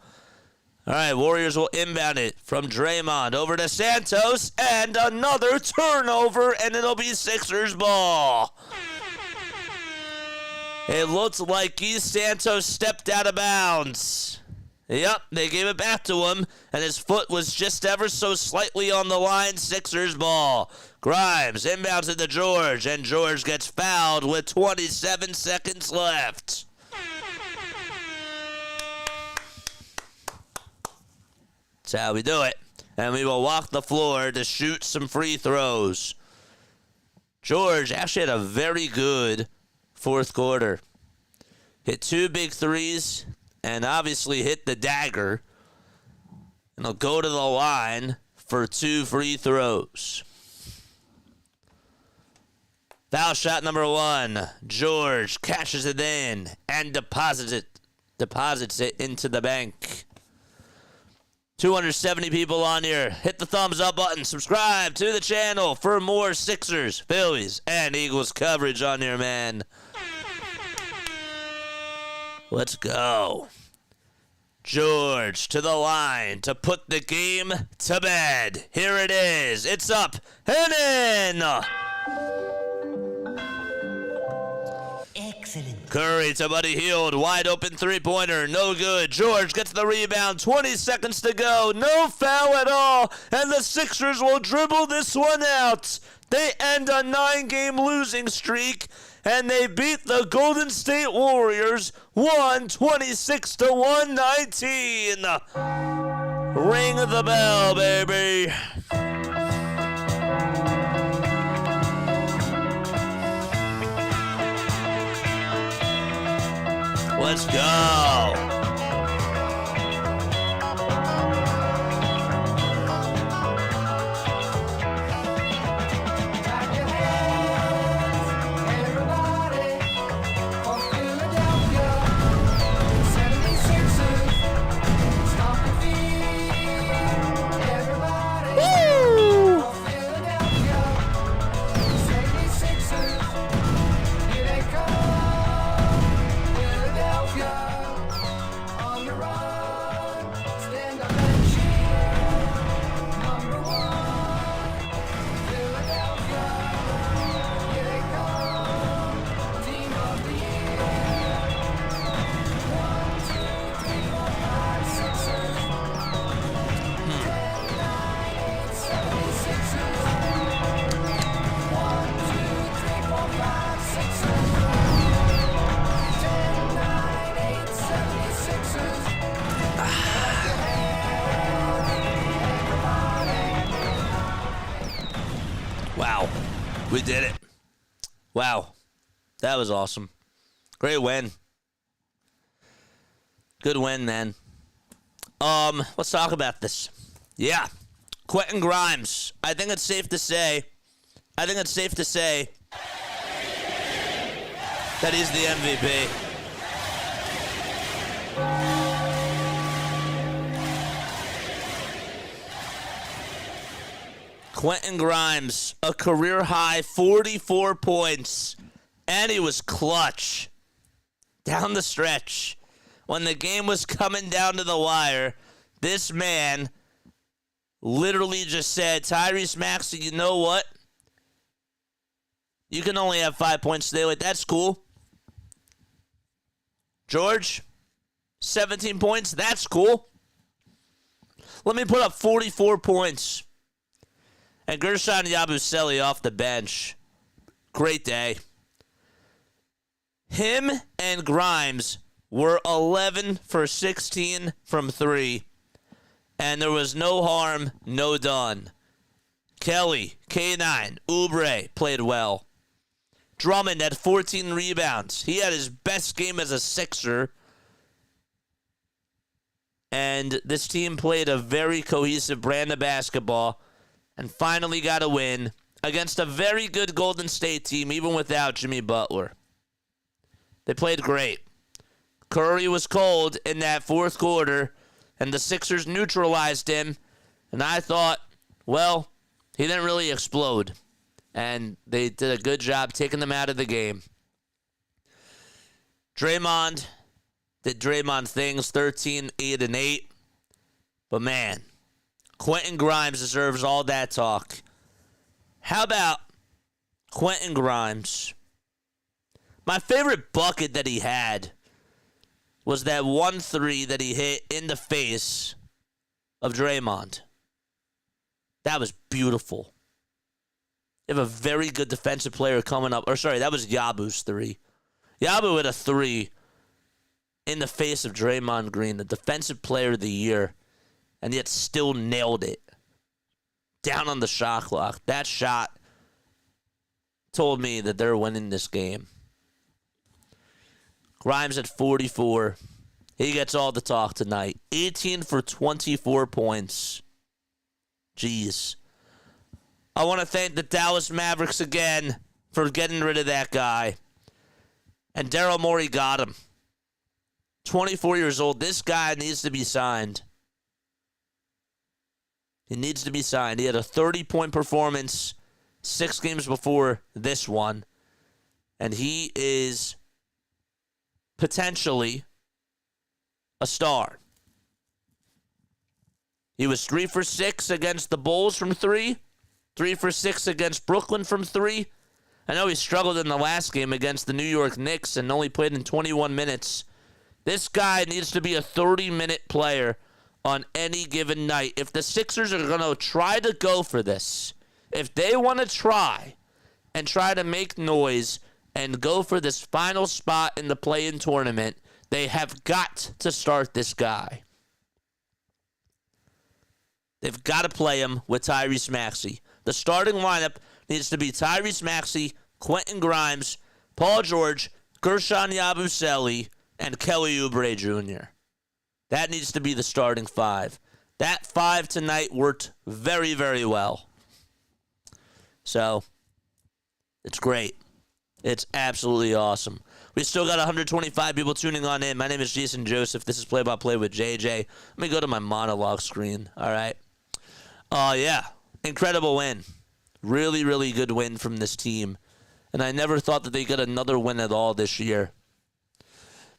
All right, Warriors will inbound it from Draymond over to Santos, and another turnover, and it'll be Sixers ball. It looks like Keith Santos stepped out of bounds. Yep, they gave it back to him, and his foot was just ever so slightly on the line. Sixers ball. Grimes inbounds it to George, and George gets fouled with 27 seconds left. That's how we do it. And we will walk the floor to shoot some free throws. George actually had a very good fourth quarter. Hit two big threes. And obviously hit the dagger. And he'll go to the line for two free throws. Foul shot number one. George cashes it in and deposits it into the bank. 270 people on here. Hit the thumbs up button. Subscribe to the channel for more Sixers, Phillies, and Eagles coverage on here, man. Let's go. George to the line to put the game to bed. Here it is. It's up and in. Excellent. Curry to Buddy Hield. Wide open three-pointer. No good. George gets the rebound. 20 seconds to go. No foul at all. And the Sixers will dribble this one out. They end a 9-game losing streak. And they beat the Golden State Warriors 126 to 119. Ring the bell, baby. Let's go. We did it. Wow. That was awesome. Great win. Good win, man. Let's talk about this. Yeah. Quentin Grimes. I think it's safe to say that he's the MVP. Quentin Grimes, a career-high 44 points, and he was clutch down the stretch. When the game was coming down to the wire, this man literally just said, Tyrese Maxey, you know what? You can only have 5 points today. Like, that's cool. George, 17 points. That's cool. Let me put up 44 points. And Gershon Yabusele off the bench. Great day. Him and Grimes were 11 for 16 from 3. And there was no harm, no done. Kelly, K9, Oubre played well. Drummond had 14 rebounds. He had his best game as a Sixer. And this team played a very cohesive brand of basketball and finally got a win against a very good Golden State team, even without Jimmy Butler. They played great. Curry was cold in that fourth quarter, and the Sixers neutralized him. And I thought, well, he didn't really explode. And they did a good job taking them out of the game. Draymond did Draymond things, 13, 8, and 8. But man, Quentin Grimes deserves all that talk. How about Quentin Grimes? My favorite bucket that he had was that 1-3 that he hit in the face of Draymond. That was beautiful. You have a very good defensive player coming up. Or sorry, that was Yabu's 3. Yabu hit a 3 in the face of Draymond Green, the defensive player of the year, and yet still nailed it. Down on the shot clock. That shot told me that they're winning this game. Grimes at 44. He gets all the talk tonight. 18 for 24 points. Jeez. I want to thank the Dallas Mavericks again for getting rid of that guy. And Daryl Morey got him. 24 years old. This guy needs to be signed. He needs to be signed. He had a 30-point performance 6 games before this one. And he is potentially a star. He was 3 for 6 against the Bulls from 3. 3 for 6 against Brooklyn from 3. I know he struggled in the last game against the New York Knicks and only played in 21 minutes. This guy needs to be a 30-minute player on any given night. If the Sixers are going to try to go for this, if they want to try to make noise and go for this final spot in the play-in tournament, they have got to start this guy. They've got to play him with Tyrese Maxey. The starting lineup needs to be Tyrese Maxey, Quentin Grimes, Paul George, Gershon Yabusele, and Kelly Oubre Jr. That needs to be the starting 5. That 5 tonight worked very, very well. So, it's great. It's absolutely awesome. We still got 125 people tuning on in. My name is Jason Joseph. This is Play-by-Play with JJ. Let me go to my monologue screen. All right. Yeah. Incredible win. Really, really good win from this team. And I never thought that they'd get another win at all this year.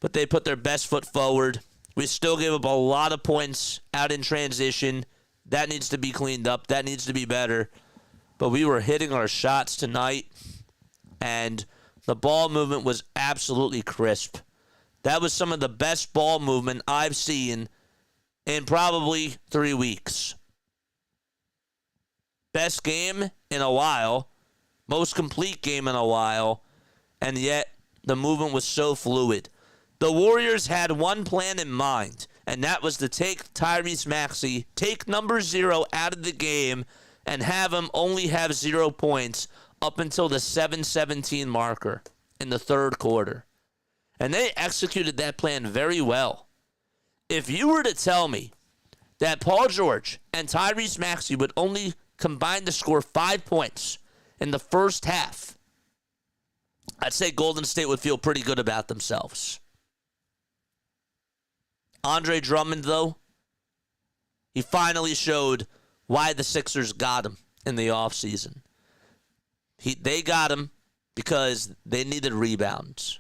But they put their best foot forward. We still gave up a lot of points out in transition. That needs to be cleaned up. That needs to be better. But we were hitting our shots tonight. And the ball movement was absolutely crisp. That was some of the best ball movement I've seen in probably 3 weeks. Best game in a while. Most complete game in a while. And yet, the movement was so fluid. The Warriors had one plan in mind, and that was to take Tyrese Maxey, take number 0 out of the game, and have him only have 0 points up until the 7:17 marker in the third quarter. And they executed that plan very well. If you were to tell me that Paul George and Tyrese Maxey would only combine to score 5 points in the first half, I'd say Golden State would feel pretty good about themselves. Andre Drummond, though, he finally showed why the Sixers got him in the offseason. They got him because they needed rebounds.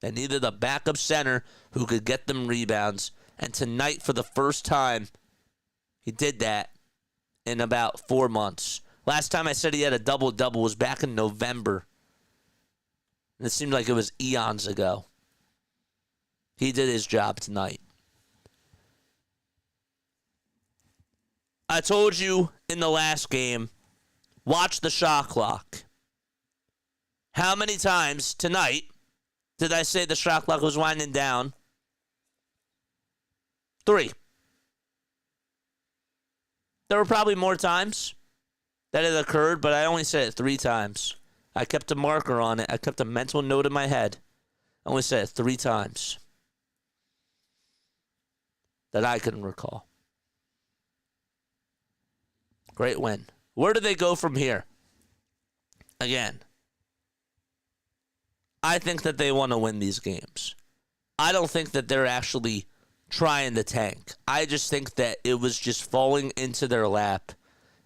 They needed a backup center who could get them rebounds. And tonight, for the first time, he did that in about 4 months. Last time I said he had a double-double was back in November. And it seemed like it was eons ago. He did his job tonight. I told you in the last game, watch the shot clock. How many times tonight did I say the shot clock was winding down? 3. There were probably more times that it occurred, but I only said it 3 times. I kept a marker on it. I kept a mental note in my head. I only said it 3 times that I can recall. Great win. Where do they go from here? Again, I think that they want to win these games. I don't think that they're actually trying to tank. I just think that it was just falling into their lap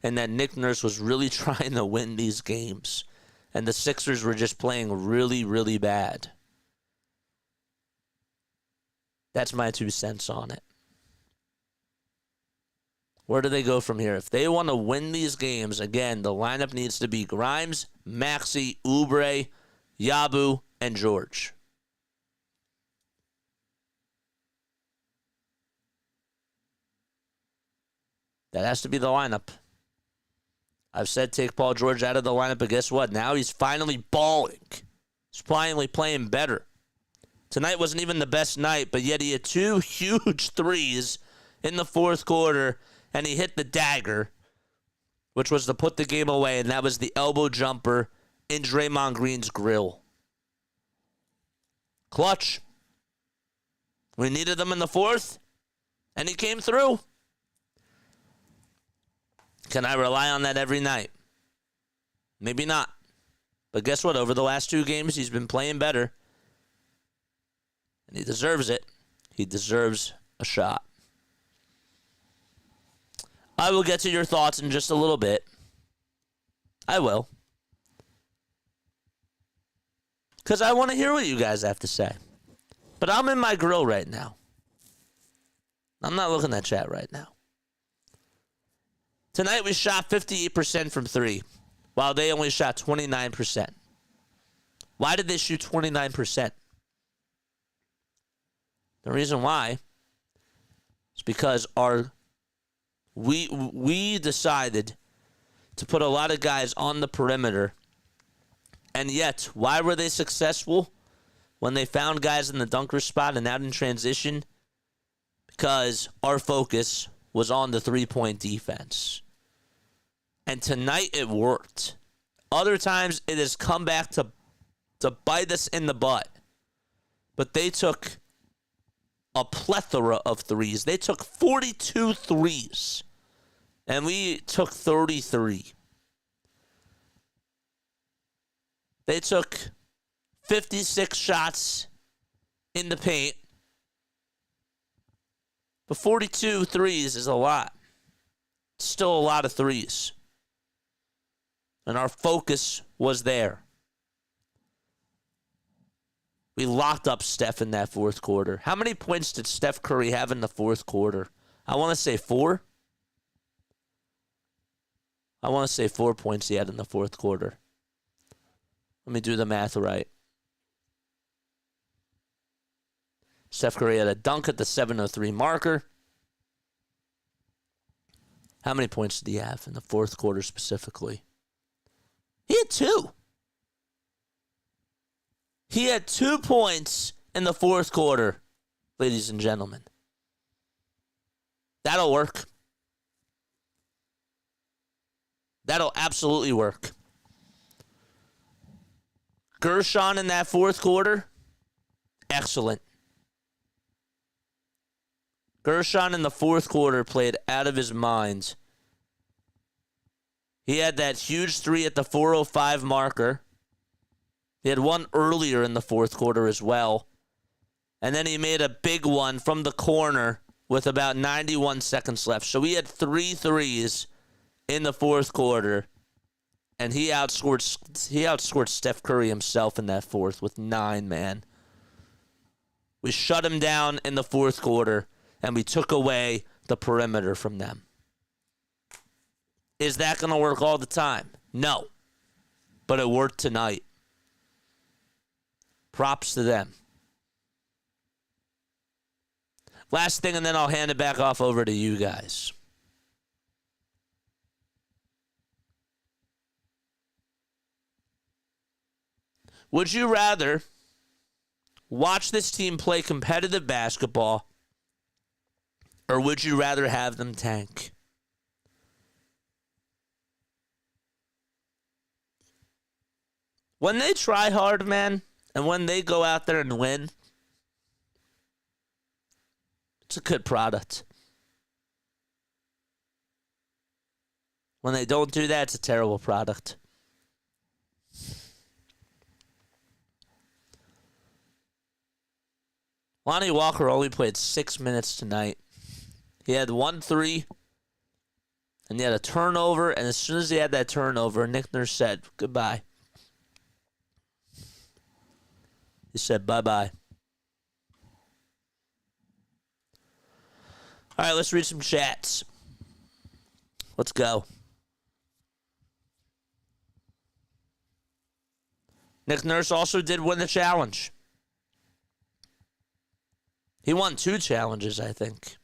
and that Nick Nurse was really trying to win these games. And the Sixers were just playing really, really bad. That's my 2 cents on it. Where do they go from here? If they want to win these games, again, the lineup needs to be Grimes, Maxey, Oubre, Yabu, and George. That has to be the lineup. I've said take Paul George out of the lineup, but guess what? Now he's finally balling. He's finally playing better. Tonight wasn't even the best night, but yet he had 2 huge threes in the fourth quarter, and he hit the dagger, which was to put the game away, and that was the elbow jumper in Draymond Green's grill. Clutch. We needed them in the fourth, and he came through. Can I rely on that every night? Maybe not. But guess what? Over the last 2 games, he's been playing better. And he deserves it. He deserves a shot. I will get to your thoughts in just a little bit. I will. Because I want to hear what you guys have to say. But I'm in my grill right now. I'm not looking at chat right now. Tonight we shot 58% from 3, while they only shot 29%. Why did they shoot 29%? The reason why is because we decided to put a lot of guys on the perimeter, and yet, why were they successful when they found guys in the dunker spot and out in transition? Because our focus was on the three-point defense. And tonight it worked. Other times it has come back to bite us in the butt. But they took a plethora of threes. They took 42 threes. And we took 33. They took 56 shots in the paint. But 42 threes is a lot. It's still a lot of threes. And our focus was there. We locked up Steph in that fourth quarter. How many points did Steph Curry have in the fourth quarter? I want to say 4. I want to say 4 points he had in the fourth quarter. Let me do the math right. Steph Curry had a dunk at the 7:03 marker. How many points did he have in the fourth quarter specifically? He had 2. He had 2 points in the fourth quarter, ladies and gentlemen. That'll work. That'll absolutely work. Gershon in that fourth quarter, excellent. Gershon in the fourth quarter played out of his mind. He had that huge three at the 4:05 marker. He had one earlier in the fourth quarter as well. And then he made a big one from the corner with about 91 seconds left. So he had 3 threes in the fourth quarter. And he outscored Steph Curry himself in that fourth with 9, man. We shut him down in the fourth quarter, and we took away the perimeter from them. Is that going to work all the time? No. But it worked tonight. Props to them. Last thing, and then I'll hand it back off over to you guys. Would you rather watch this team play competitive basketball, or would you rather have them tank? When they try hard, man, and when they go out there and win, it's a good product. When they don't do that, it's a terrible product. Lonnie Walker only played 6 minutes tonight. He had 1 3, and he had a turnover, and as soon as he had that turnover, Nick Nurse said, goodbye. He said, bye-bye. All right, let's read some chats. Let's go. Nick Nurse also did win the challenge. He won 2 challenges, I think.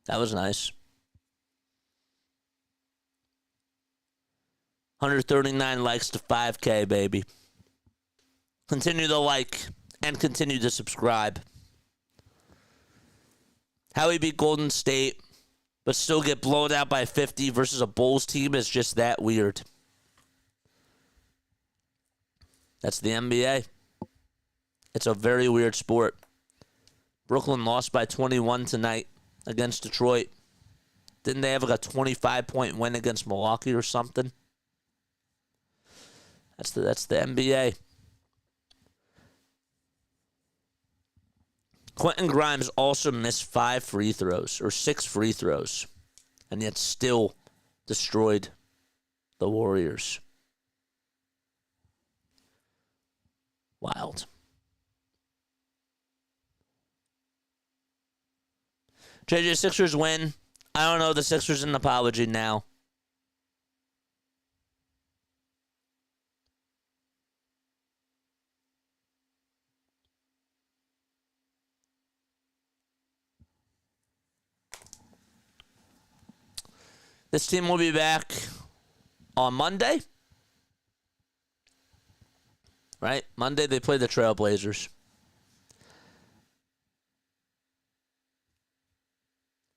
That was nice. 139 likes to 5K, baby. Continue to like and continue to subscribe. How he beat Golden State, but still get blown out by 50 versus a Bulls team is just that weird. That's the NBA. It's a very weird sport. Brooklyn lost by 21 tonight against Detroit. Didn't they have like a 25-point win against Milwaukee or something? That's the NBA. Quentin Grimes also missed 5 free throws, or 6 free throws, and yet still destroyed the Warriors. Wild. JJ, Sixers win. I don't know the Sixers an apology now. This team will be back on Monday. Right? Monday they play the Trailblazers.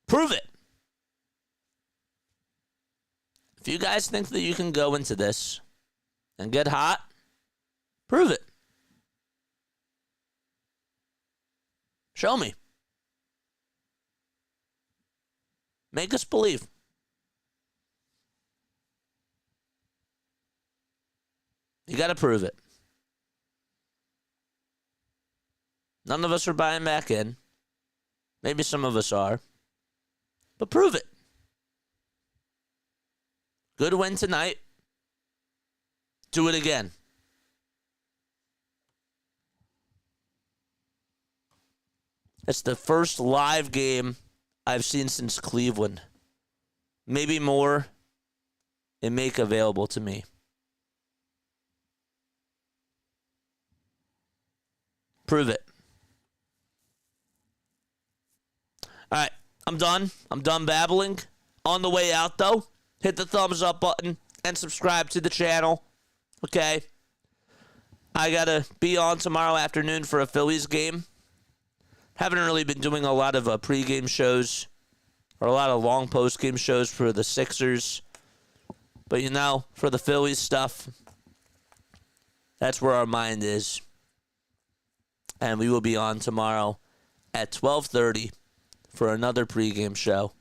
Prove it. If you guys think that you can go into this and get hot, prove it. Show me. Make us believe. You got to prove it. None of us are buying back in. Maybe some of us are. But prove it. Good win tonight. Do it again. It's the first live game I've seen since Cleveland. Maybe more. And make available to me. Prove it. All right. I'm done. I'm done babbling. On the way out, though, hit the thumbs up button and subscribe to the channel. Okay? I got to be on tomorrow afternoon for a Phillies game. Haven't really been doing a lot of pregame shows or a lot of long postgame shows for the Sixers. But, you know, for the Phillies stuff, That's where our mind is. And we will be on tomorrow at 12:30 for another pregame show.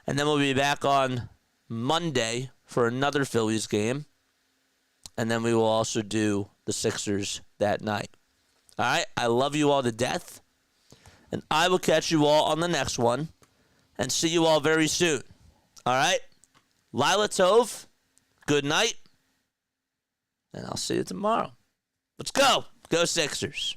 And then we'll be back on Monday for another Phillies game. And then we will also do the Sixers that night. All right, I love you all to death. And I will catch you all on the next one. And see you all very soon. All right? Lila Tov, good night. And I'll see you tomorrow. Let's go. Go Sixers.